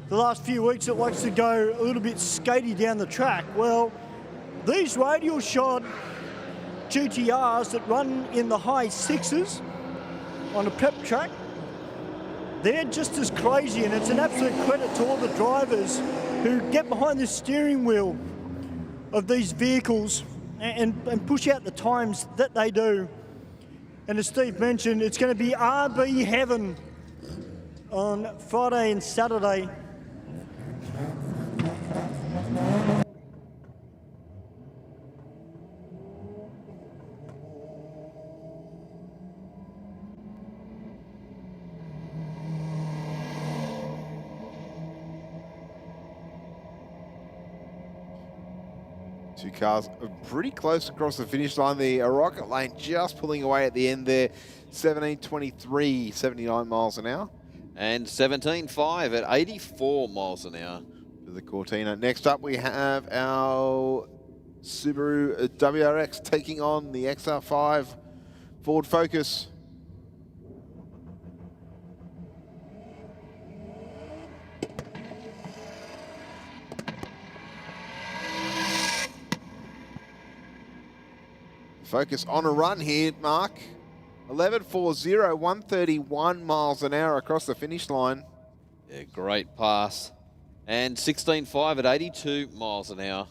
the last few weeks. It likes to go a little bit skatey down the track. Well, these radial shod GTRs that run in the high sixes on a prep track, they're just as crazy, and it's an absolute credit to all the drivers who get behind the steering wheel of these vehicles and push out the times that they do. And as Steve mentioned, it's going to be RB heaven on Friday and Saturday. Two cars are pretty close across the finish line. The rocket lane just pulling away at the end there. 17.23, 79 miles an hour. And 17.5 at 84 miles an hour. For the Cortina. Next up, we have our Subaru WRX taking on the XR5 Ford Focus. Focus on a run here, Mark. 11.40, 131 miles an hour across the finish line. Yeah, great pass. And 16.5 at 82 miles an hour.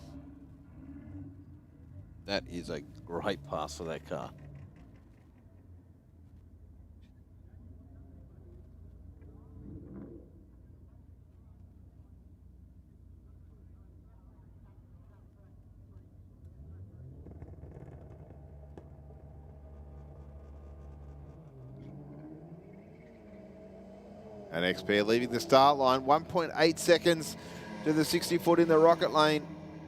That is a great pass for that car. And XP leaving the start line, 1.8 seconds to the 60-foot in the rocket lane,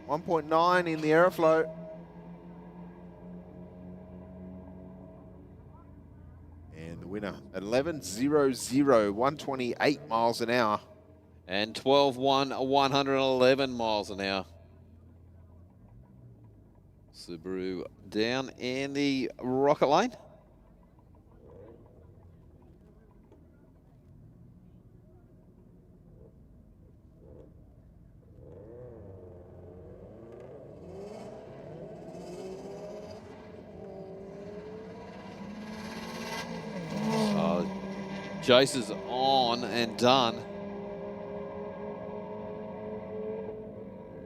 1.9 in the Aeroflow. And the winner at 11.00, 128 miles an hour. And 12.1, 111 miles an hour. Subaru down in the rocket lane. Jace is on and done.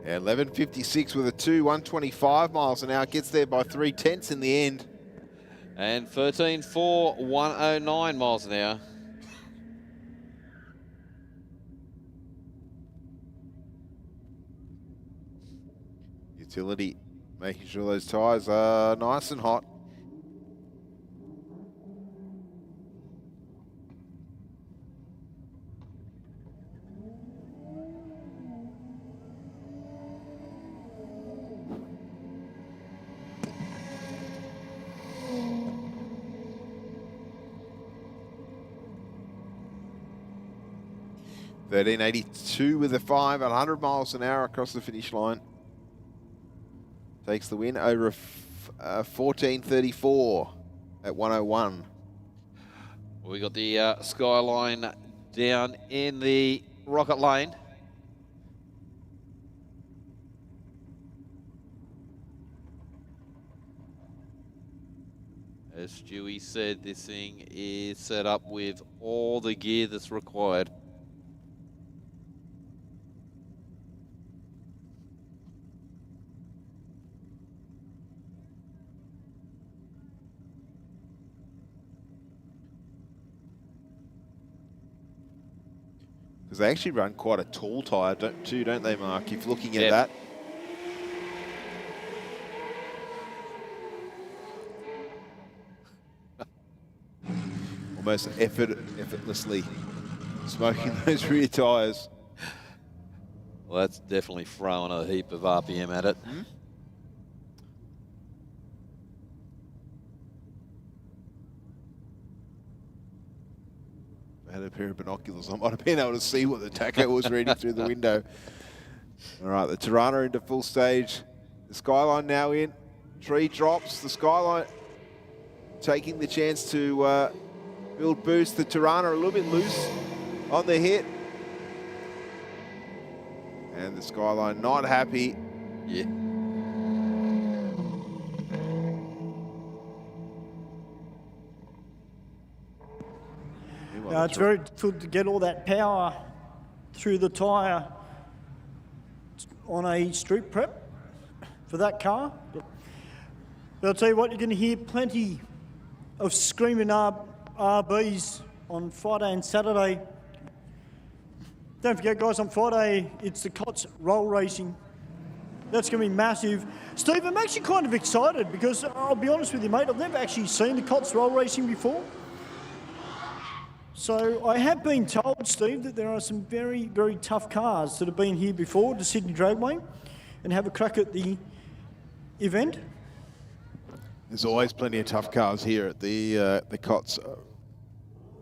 Yeah, 11.56 with a 2, 125 miles an hour. Gets there by 3/10 in the end. And 13.4, 109 miles an hour. Utility making sure those tyres are nice and hot. $13.82 with a 5 at 100 miles an hour across the finish line. Takes the win over 14.34 at 101. We got the Skyline down in the rocket lane. As Stewie said, this thing is set up with all the gear that's required. Because they actually run quite a tall tyre too, don't they, Mark? If looking at that. Almost effortlessly smoking those rear tyres. Well, that's definitely throwing a heap of RPM at it. I had a pair of binoculars, I might have been able to see what the taco was reading through the window. All right, the Tirana into full stage. The Skyline now in. Tree drops. The Skyline taking the chance to build boost. The Tirana a little bit loose on the hit. And the Skyline not happy. Yeah. Now, it's very difficult to get all that power through the tyre on a street prep for that car. But I'll tell you what, you're going to hear plenty of screaming RBs on Friday and Saturday. Don't forget, guys, on Friday, it's the COTS roll racing. That's going to be massive. Steve, I'm actually kind of excited because I'll be honest with you, mate, I've never actually seen the COTS roll racing before. So I have been told, Steve, that there are some very, very tough cars that have been here before to Sydney Dragway and have a crack at the event. There's always plenty of tough cars here at the COTS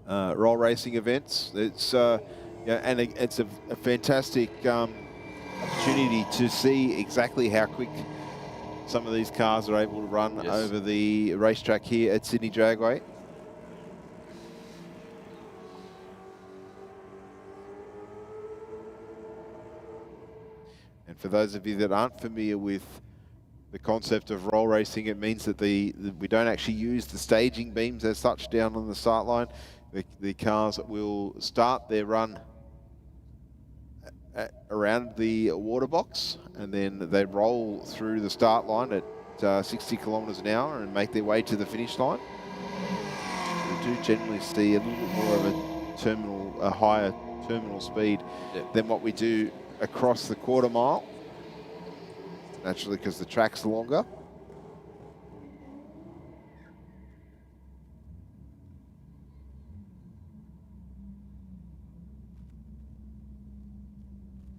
roll racing events. It's and it's a fantastic opportunity to see exactly how quick some of these cars are able to run over the racetrack here at Sydney Dragway. And for those of you that aren't familiar with the concept of roll racing, it means that we don't actually use the staging beams as such down on the start line. The cars will start their run around the water box, and then they roll through the start line at 60 kilometres an hour and make their way to the finish line. We do generally see a little bit more of a higher terminal speed than what we do across the quarter mile. Naturally, because the track's longer.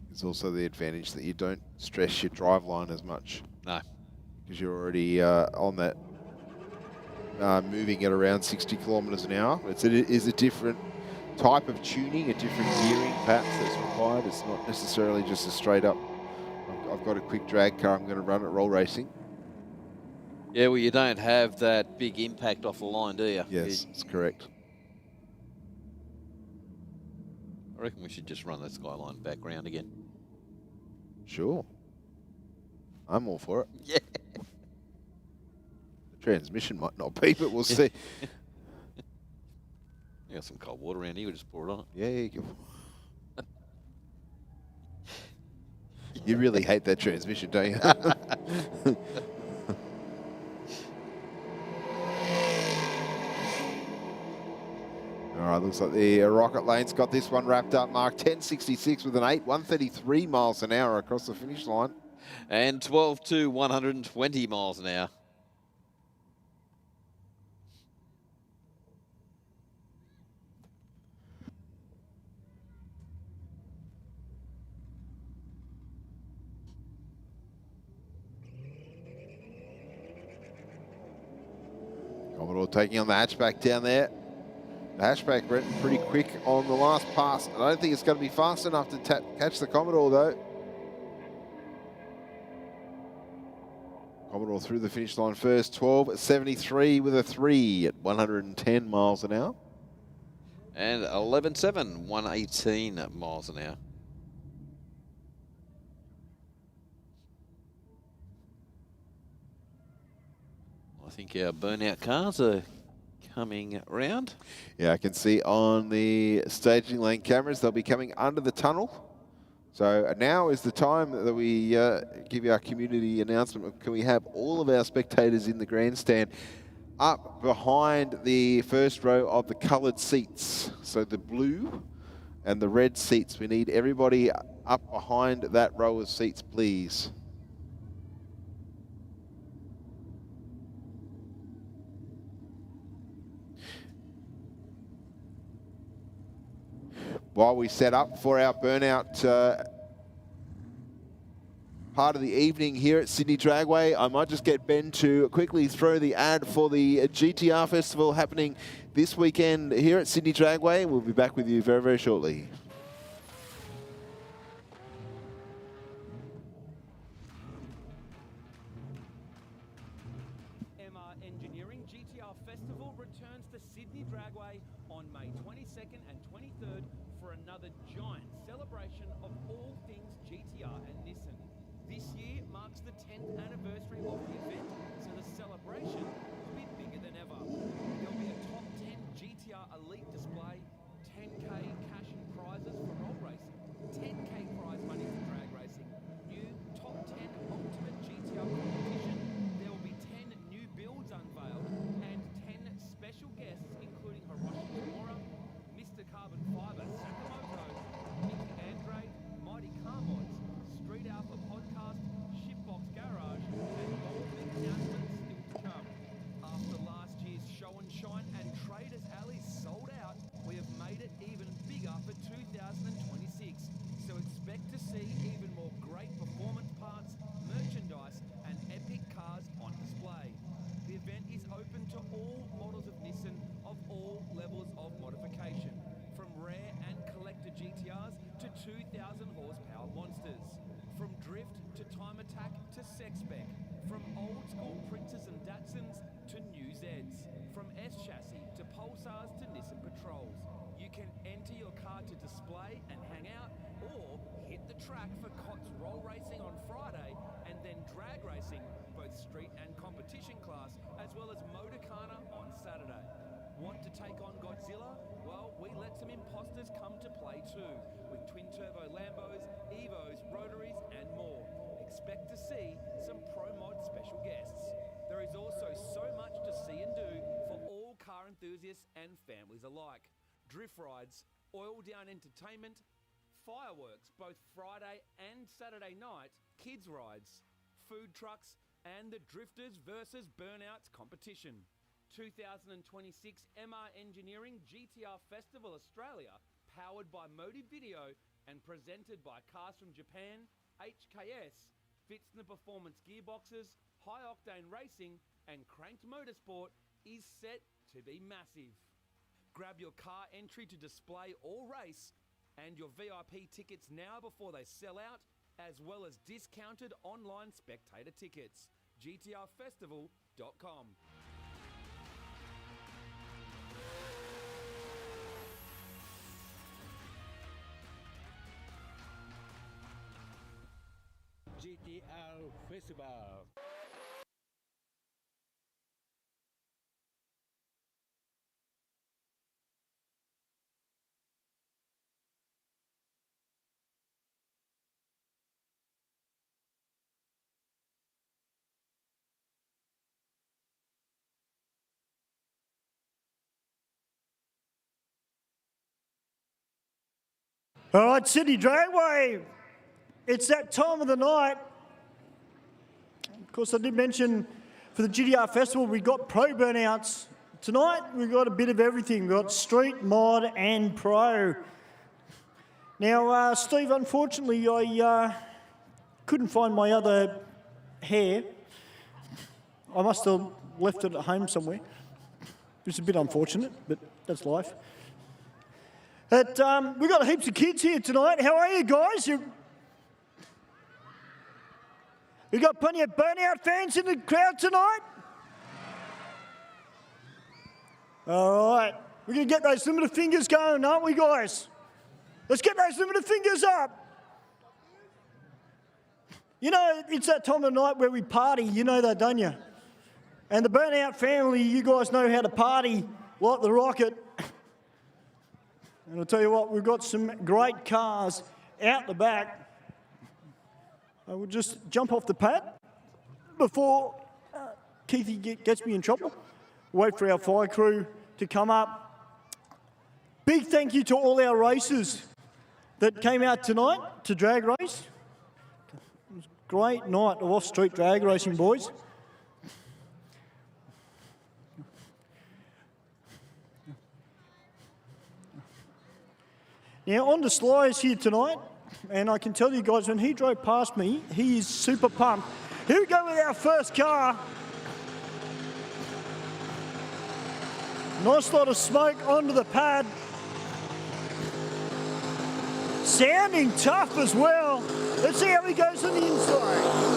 There's also the advantage that you don't stress your drive line as much. No. Because you're already on that, moving at around 60 kilometres an hour. It is a different type of tuning, a different gearing perhaps that's required. It's not necessarily just a straight up, I've got a quick drag car, I'm going to run at roll racing. Yeah, well, you don't have that big impact off the line, do you? Yes, that's correct. I reckon we should just run that skyline back round again. Sure. I'm all for it. Yeah. The transmission might not be, but we'll see. You got some cold water around here, we just pour it on. Yeah, you can. You really hate that transmission, don't you? All right, looks like the Rocket Lane's got this one wrapped up, Mark. 10.66 with an 8, 133 miles an hour across the finish line. And 12 to 120 miles an hour. Commodore taking on the hatchback down there. The hatchback went pretty quick on the last pass. I don't think it's going to be fast enough to catch the Commodore, though. Commodore through the finish line first, 12.73 with a 3 at 110 miles an hour. And 11.7, 118 miles an hour. I think our burnout cars are coming round. Yeah, I can see on the staging lane cameras, they'll be coming under the tunnel. So now is the time that we give our community announcement. Can we have all of our spectators in the grandstand up behind the first row of the coloured seats? So the blue and the red seats. We need everybody up behind that row of seats, please. While we set up for our burnout part of the evening here at Sydney Dragway, I might just get Ben to quickly throw the ad for the GTR Festival happening this weekend here at Sydney Dragway. We'll be back with you very, very shortly. MR Engineering GTR Festival returns to Sydney Dragway on May 22nd and 23rd for another giant celebration of all things GTR and Nissan. This year marks the 10th anniversary of the event, so the celebration will be bigger than ever. There'll be a top 10 GTR Elite display, 10K cash and prizes for roll racing, 10K prize money for drag racing, new top 10 Ultimate GTR competition. There will be 10 new builds unveiled and 10 special guests, including Hiroshi Kimura, Mr. Carbon Fiber Sakamoto, Nick Andrade, Mighty Car Mods, Street Alpha Podcast, Shipbox Garage, and more big announcements still to come. After last year's show and shine and Traders Alley sold out, we have made it even bigger for 2026. So expect to see even more great performance parts, merchandise, and epic cars on display. The event is open to all models of Nissan of all levels of modification, from rare and collector GTRs to 2,000 horsepower monsters, from drift to time attack to sex spec, from old school Princes and Datsuns to new Zeds, from S chassis to Pulsars to Nissan Patrols. You can enter your car to display and hang out, or hit the track for COTS roll racing on Friday and then drag racing, both street and competition class, as well as Motorcarna on Saturday. Want to take on Godzilla? Well, we let some imposters come to play too, with twin-turbo Lambos, Evos, Rotaries and more. Expect to see some Pro Mod special guests. There is also so much to see and do for all car enthusiasts and families alike. Drift rides, oil-down entertainment, fireworks both Friday and Saturday night, kids rides, food trucks and the Drifters versus Burnouts competition. 2026 MR Engineering GTR Festival Australia, powered by Motive Video and presented by Cars from Japan, HKS, Fitzner Performance Gearboxes, High Octane Racing and Cranked Motorsport, is set to be massive. Grab your car entry to display or race and your VIP tickets now before they sell out, as well as discounted online spectator tickets. GTRfestival.com. GTR Festival. All right, Sydney Dragway. It's that time of the night. Of course, I did mention for the GTR Festival, we got pro burnouts. Tonight, we've got a bit of everything. We've got street, mod, and pro. Now, Steve, unfortunately, I couldn't find my other hair. I must have left it at home somewhere. It's a bit unfortunate, but that's life. But we've got heaps of kids here tonight. How are you guys? We've got plenty of Burnout fans in the crowd tonight. All right. We're going to get those limited fingers going, aren't we, guys? Let's get those limited fingers up. You know, it's that time of night where we party. You know that, don't you? And the Burnout family, you guys know how to party like the rocket. And I'll tell you what, we've got some great cars out the back. I will just jump off the pad before Keithy gets me in trouble. Wait for our fire crew to come up. Big thank you to all our racers that came out tonight to drag race. It was a great night of off-street drag racing, boys. Now, on to Sly is here tonight, and I can tell you guys, when he drove past me, he is super pumped. Here we go with our first car. Nice lot of smoke onto the pad. Sounding tough as well. Let's see how he goes on the inside.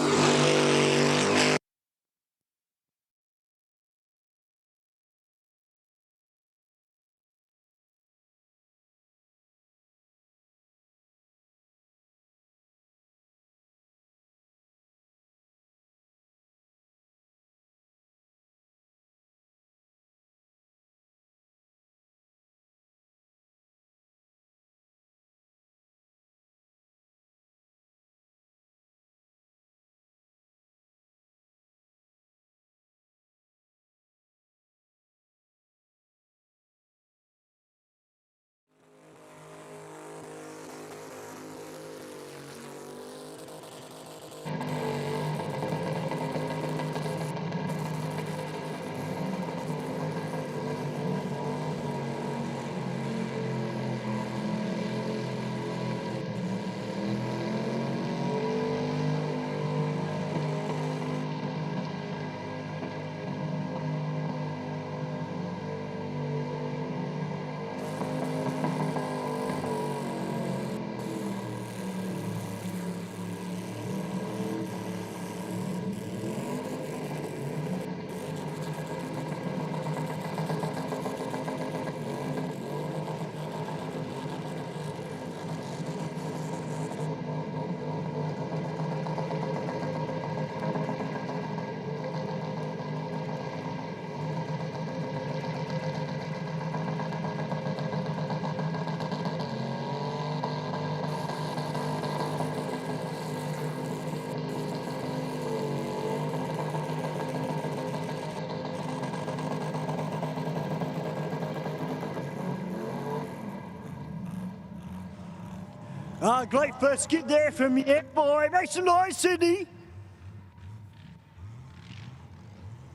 Great first skid there from your boy. Make some noise, Sydney.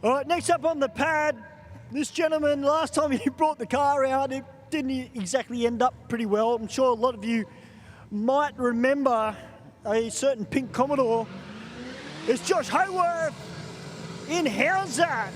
All right, next up on the pad, this gentleman, last time he brought the car out, it didn't exactly end up pretty well. I'm sure a lot of you might remember a certain pink Commodore. It's Josh Hayworth in How's That?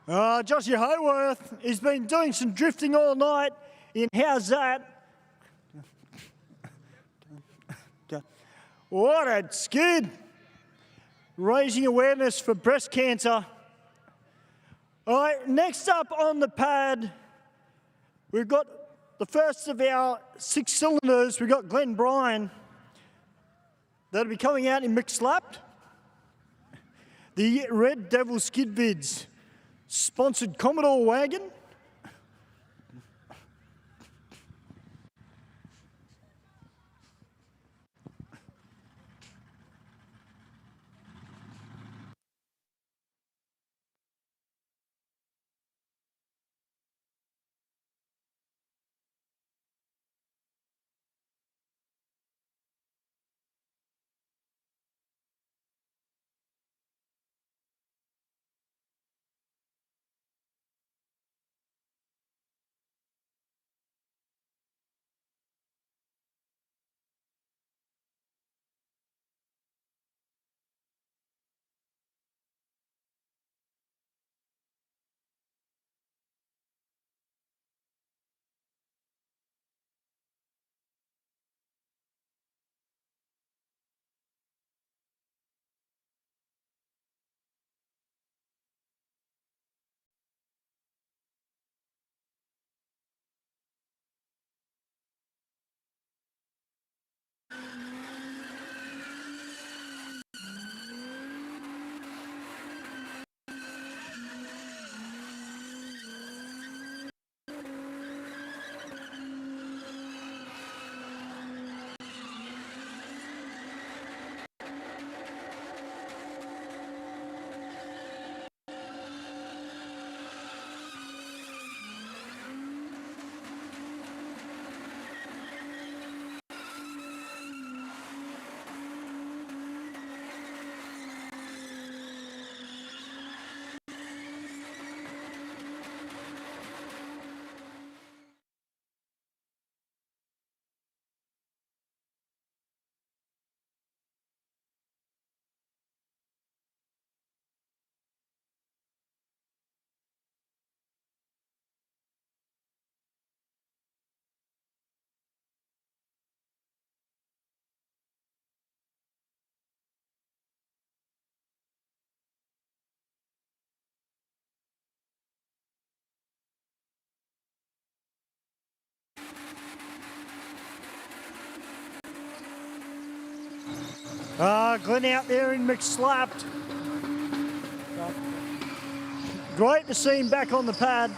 Joshy Hayworth has been doing some drifting all night in How's That? What a skid! Raising awareness for breast cancer. All right, next up on the pad, we've got the first of our 6 cylinders. We've got Glenn Bryan. That'll be coming out in mixed lap. The Red Devil Skid Vids. Sponsored Commodore wagon. Glenn out there in mixed lap. Great to see him back on the pad.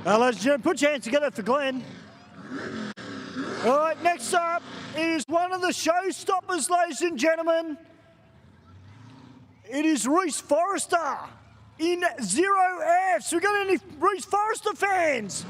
Ladies and gentlemen, put your hands together for Glenn. All right, next up is one of the showstoppers, ladies and gentlemen. It is Reese Forrester in 0Fs. We got any Reese Forrester fans?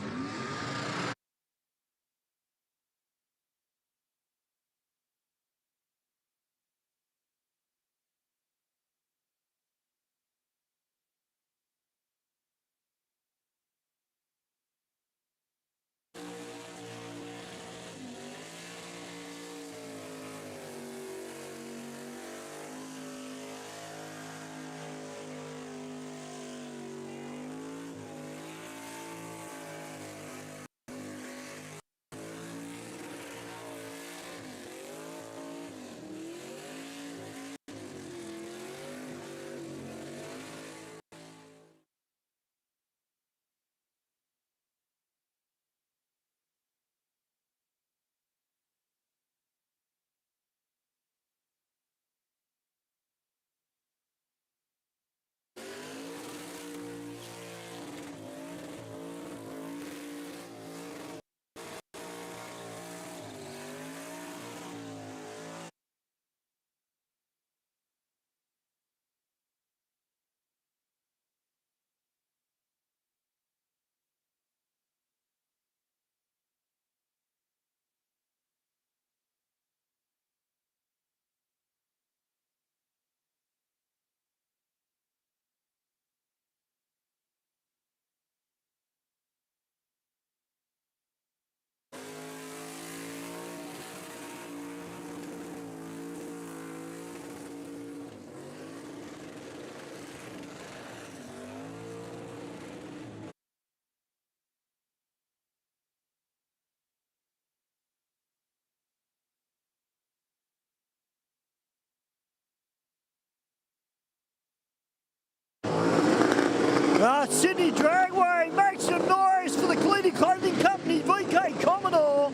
Sydney Dragway, make some noise for the cleaning clothing company VK Commodore,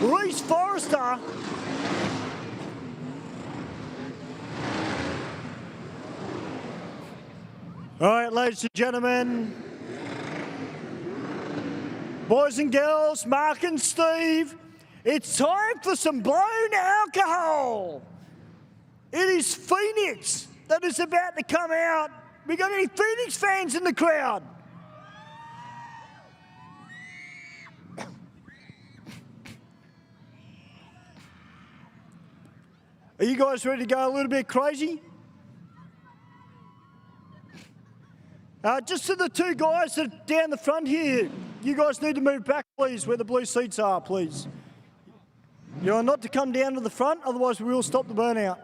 Reese Forrester. All right, ladies and gentlemen, boys and girls, Mark and Steve, it's time for some blown alcohol. It is Phoenix that is about to come out. We got any Phoenix fans in the crowd? Are you guys ready to go a little bit crazy? Just to the two guys that are down the front here, you guys need to move back, please, where the blue seats are, please. You're not to come down to the front, otherwise we will stop the burnout.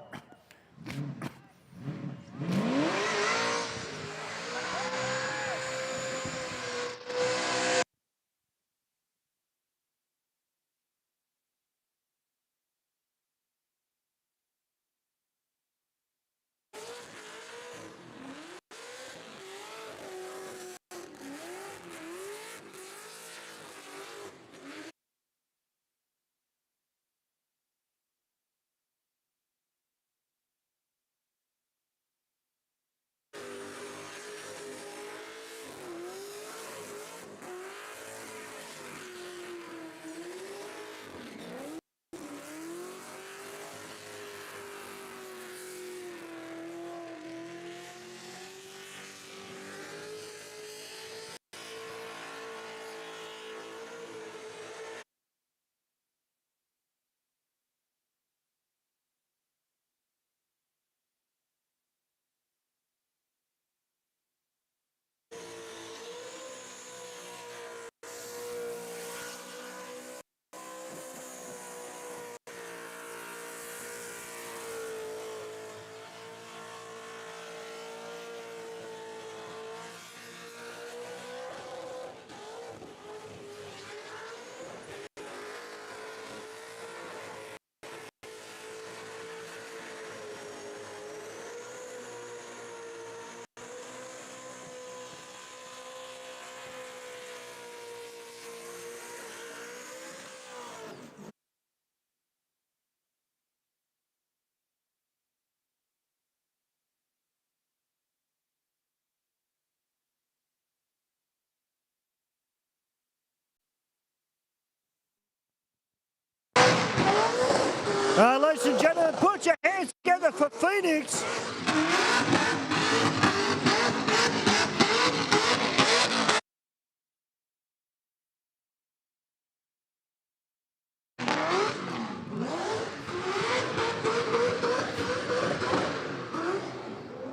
Ladies and gentlemen, put your hands together for Phoenix.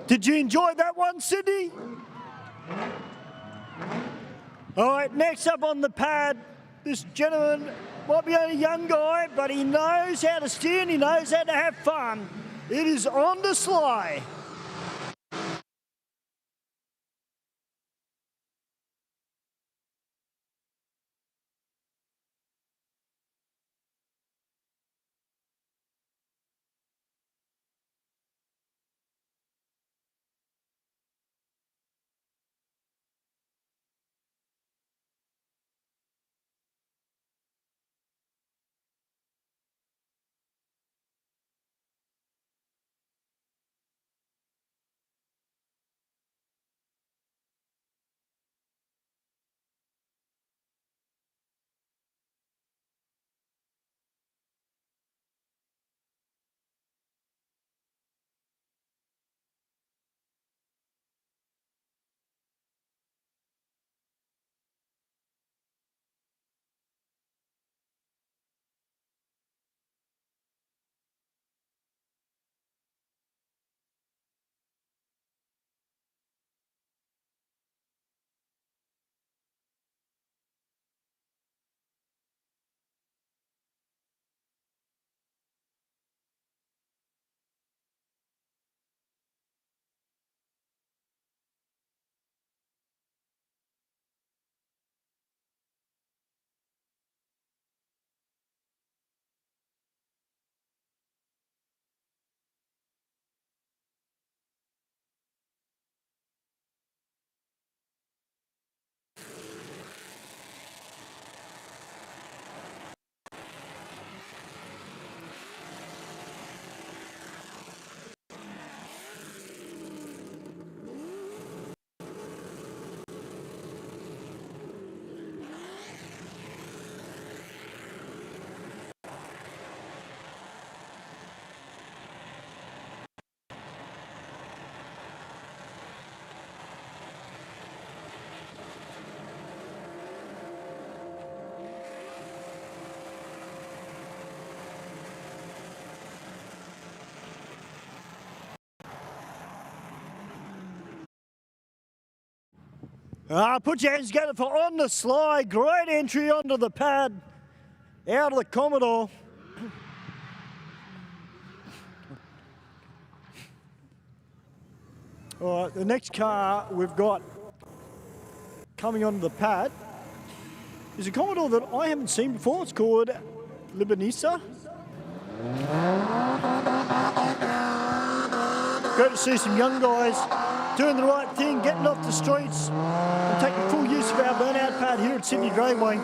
Did you enjoy that one, Sydney? All right, next up on the pad, this gentleman might be only a young guy, but he knows how to steer and he knows how to have fun. It is on the sly. Put your hands together for On the Sly. Great entry onto the pad. Out of the Commodore. All right, the next car we've got coming onto the pad is a Commodore that I haven't seen before. It's called Libanisa. Great to see some young guys doing the right thing, getting off the streets and taking full use of our burnout pad here at Sydney Dragway.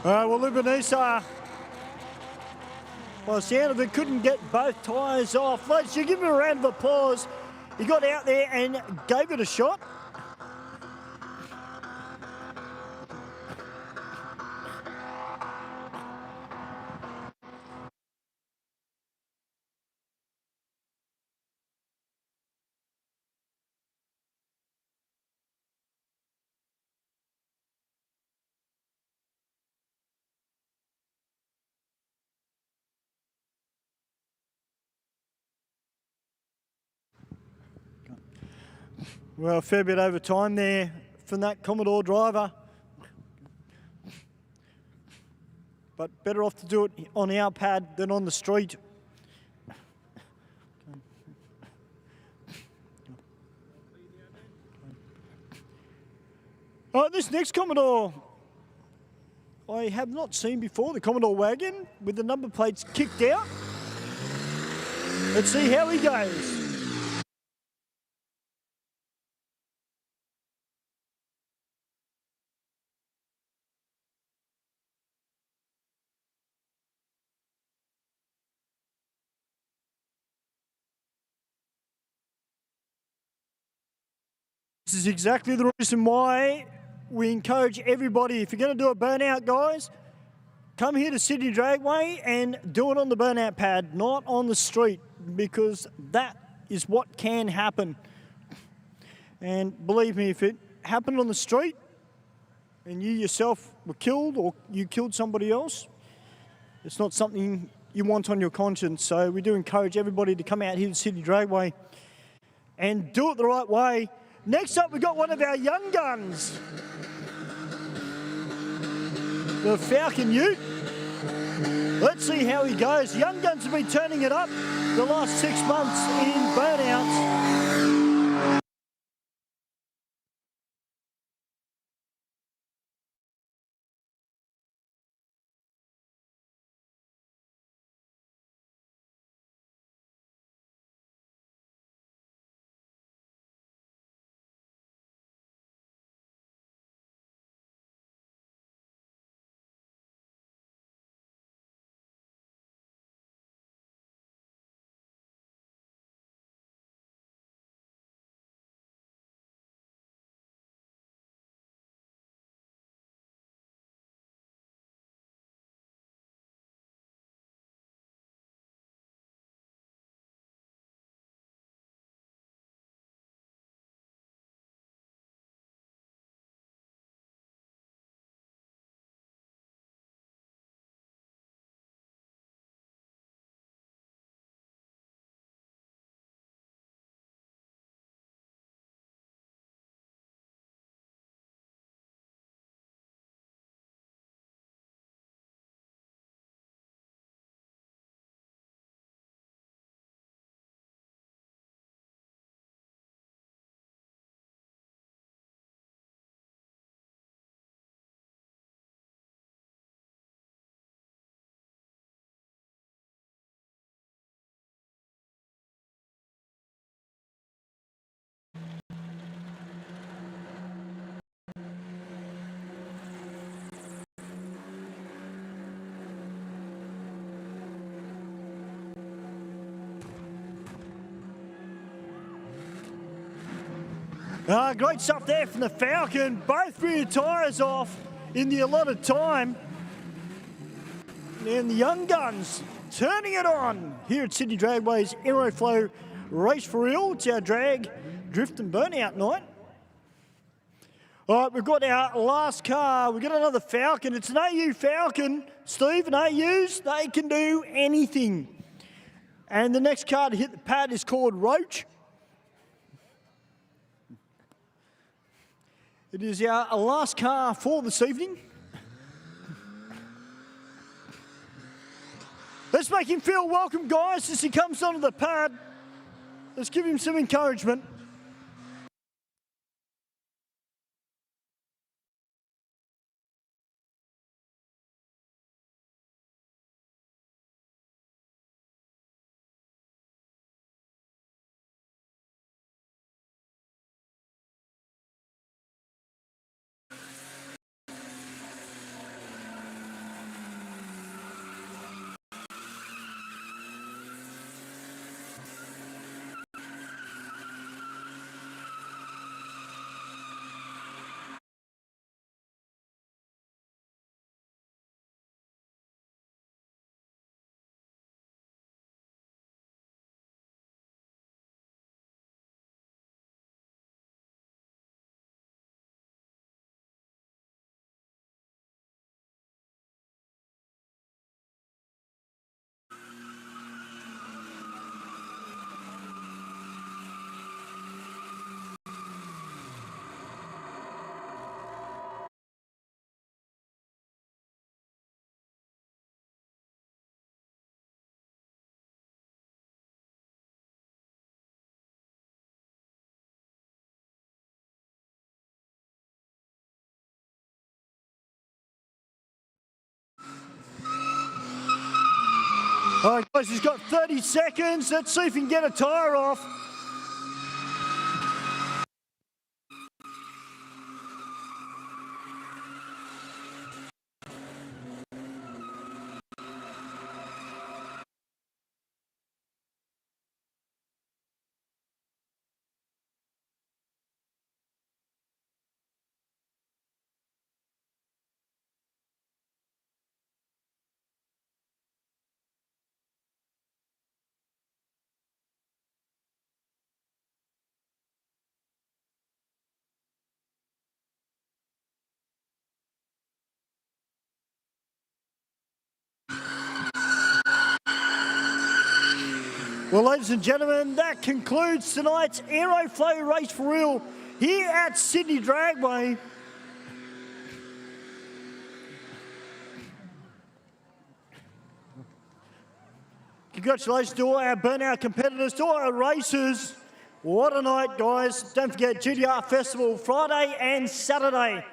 All right, well, Lubanisa, by the sound of it, couldn't get both tyres off. Let's give him a round of applause. He got out there and gave it a shot. Well, a fair bit over time there from that Commodore driver. But better off to do it on our pad than on the street. This next Commodore I have not seen before, the Commodore wagon with the number plates kicked out. Let's see how he goes. This is exactly the reason why we encourage everybody, if you're going to do a burnout, guys, come here to Sydney Dragway and do it on the burnout pad, not on the street, because that is what can happen. And believe me, if it happened on the street and you yourself were killed or you killed somebody else, it's not something you want on your conscience. So we do encourage everybody to come out here to Sydney Dragway and do it the right way. Next up, we've got one of our young guns, the Falcon Ute. Let's see how he goes. Young guns have been turning it up the last 6 months in burnouts. Great stuff there from the Falcon. Both rear tyres off in the allotted time. And the young guns turning it on here at Sydney Dragway's Aeroflow Race for Real. It's our drag, drift and burnout night. All right, we've got our last car. We've got another Falcon. It's an AU Falcon. Steve, and AUs, they can do anything. And the next car to hit the pad is called Roach. It is our last car for this evening. Let's make him feel welcome, guys, as he comes onto the pad. Let's give him some encouragement. All right, guys, he's got 30 seconds. Let's see if he can get a tyre off. Well, ladies and gentlemen, that concludes tonight's Aeroflow Race for Real here at Sydney Dragway. Congratulations to all our Burnout competitors, to all our racers. What a night, guys. Don't forget GTR Festival Friday and Saturday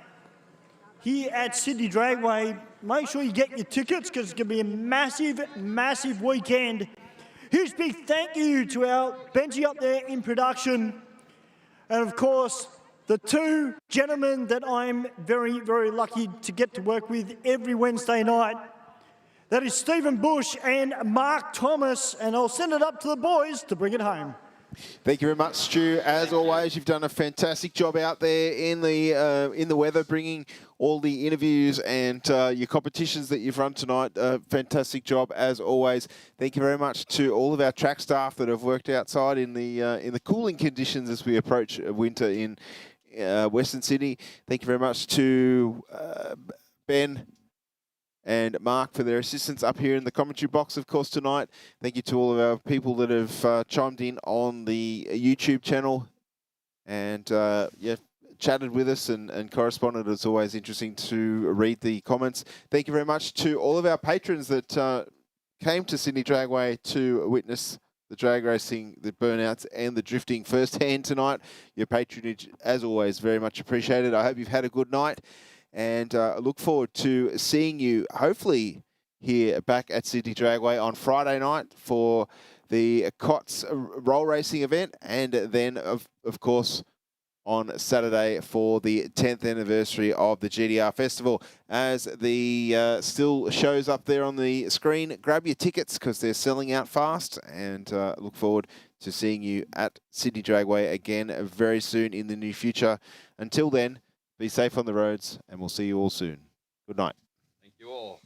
here at Sydney Dragway. Make sure you get your tickets because it's going to be a massive, massive weekend. Huge big thank you to our Benji up there in production. And of course, the two gentlemen that I'm very, very lucky to get to work with every Wednesday night. That is Stephen Bush and Mark Thomas. And I'll send it up to the boys to bring it home. Thank you very much, Stu. As always, you've done a fantastic job out there in the weather, bringing all the interviews and your competitions that you've run tonight. Fantastic job, as always. Thank you very much to all of our track staff that have worked outside in the cooling conditions as we approach winter in Western Sydney. Thank you very much to Ben and Mark for their assistance up here in the commentary box, of course, tonight. Thank you to all of our people that have chimed in on the YouTube channel and chatted with us and corresponded. It's always interesting to read the comments. Thank you very much to all of our patrons that came to Sydney Dragway to witness the drag racing, the burnouts and the drifting firsthand tonight. Your patronage, as always, very much appreciated. I hope you've had a good night. And I look forward to seeing you, hopefully, here back at Sydney Dragway on Friday night for the COTS roll racing event. And then, of course, on Saturday for the 10th anniversary of the GTR Festival. As the still shows up there on the screen, grab your tickets because they're selling out fast. And look forward to seeing you at Sydney Dragway again very soon in the near future. Until then, be safe on the roads, and we'll see you all soon. Good night. Thank you all.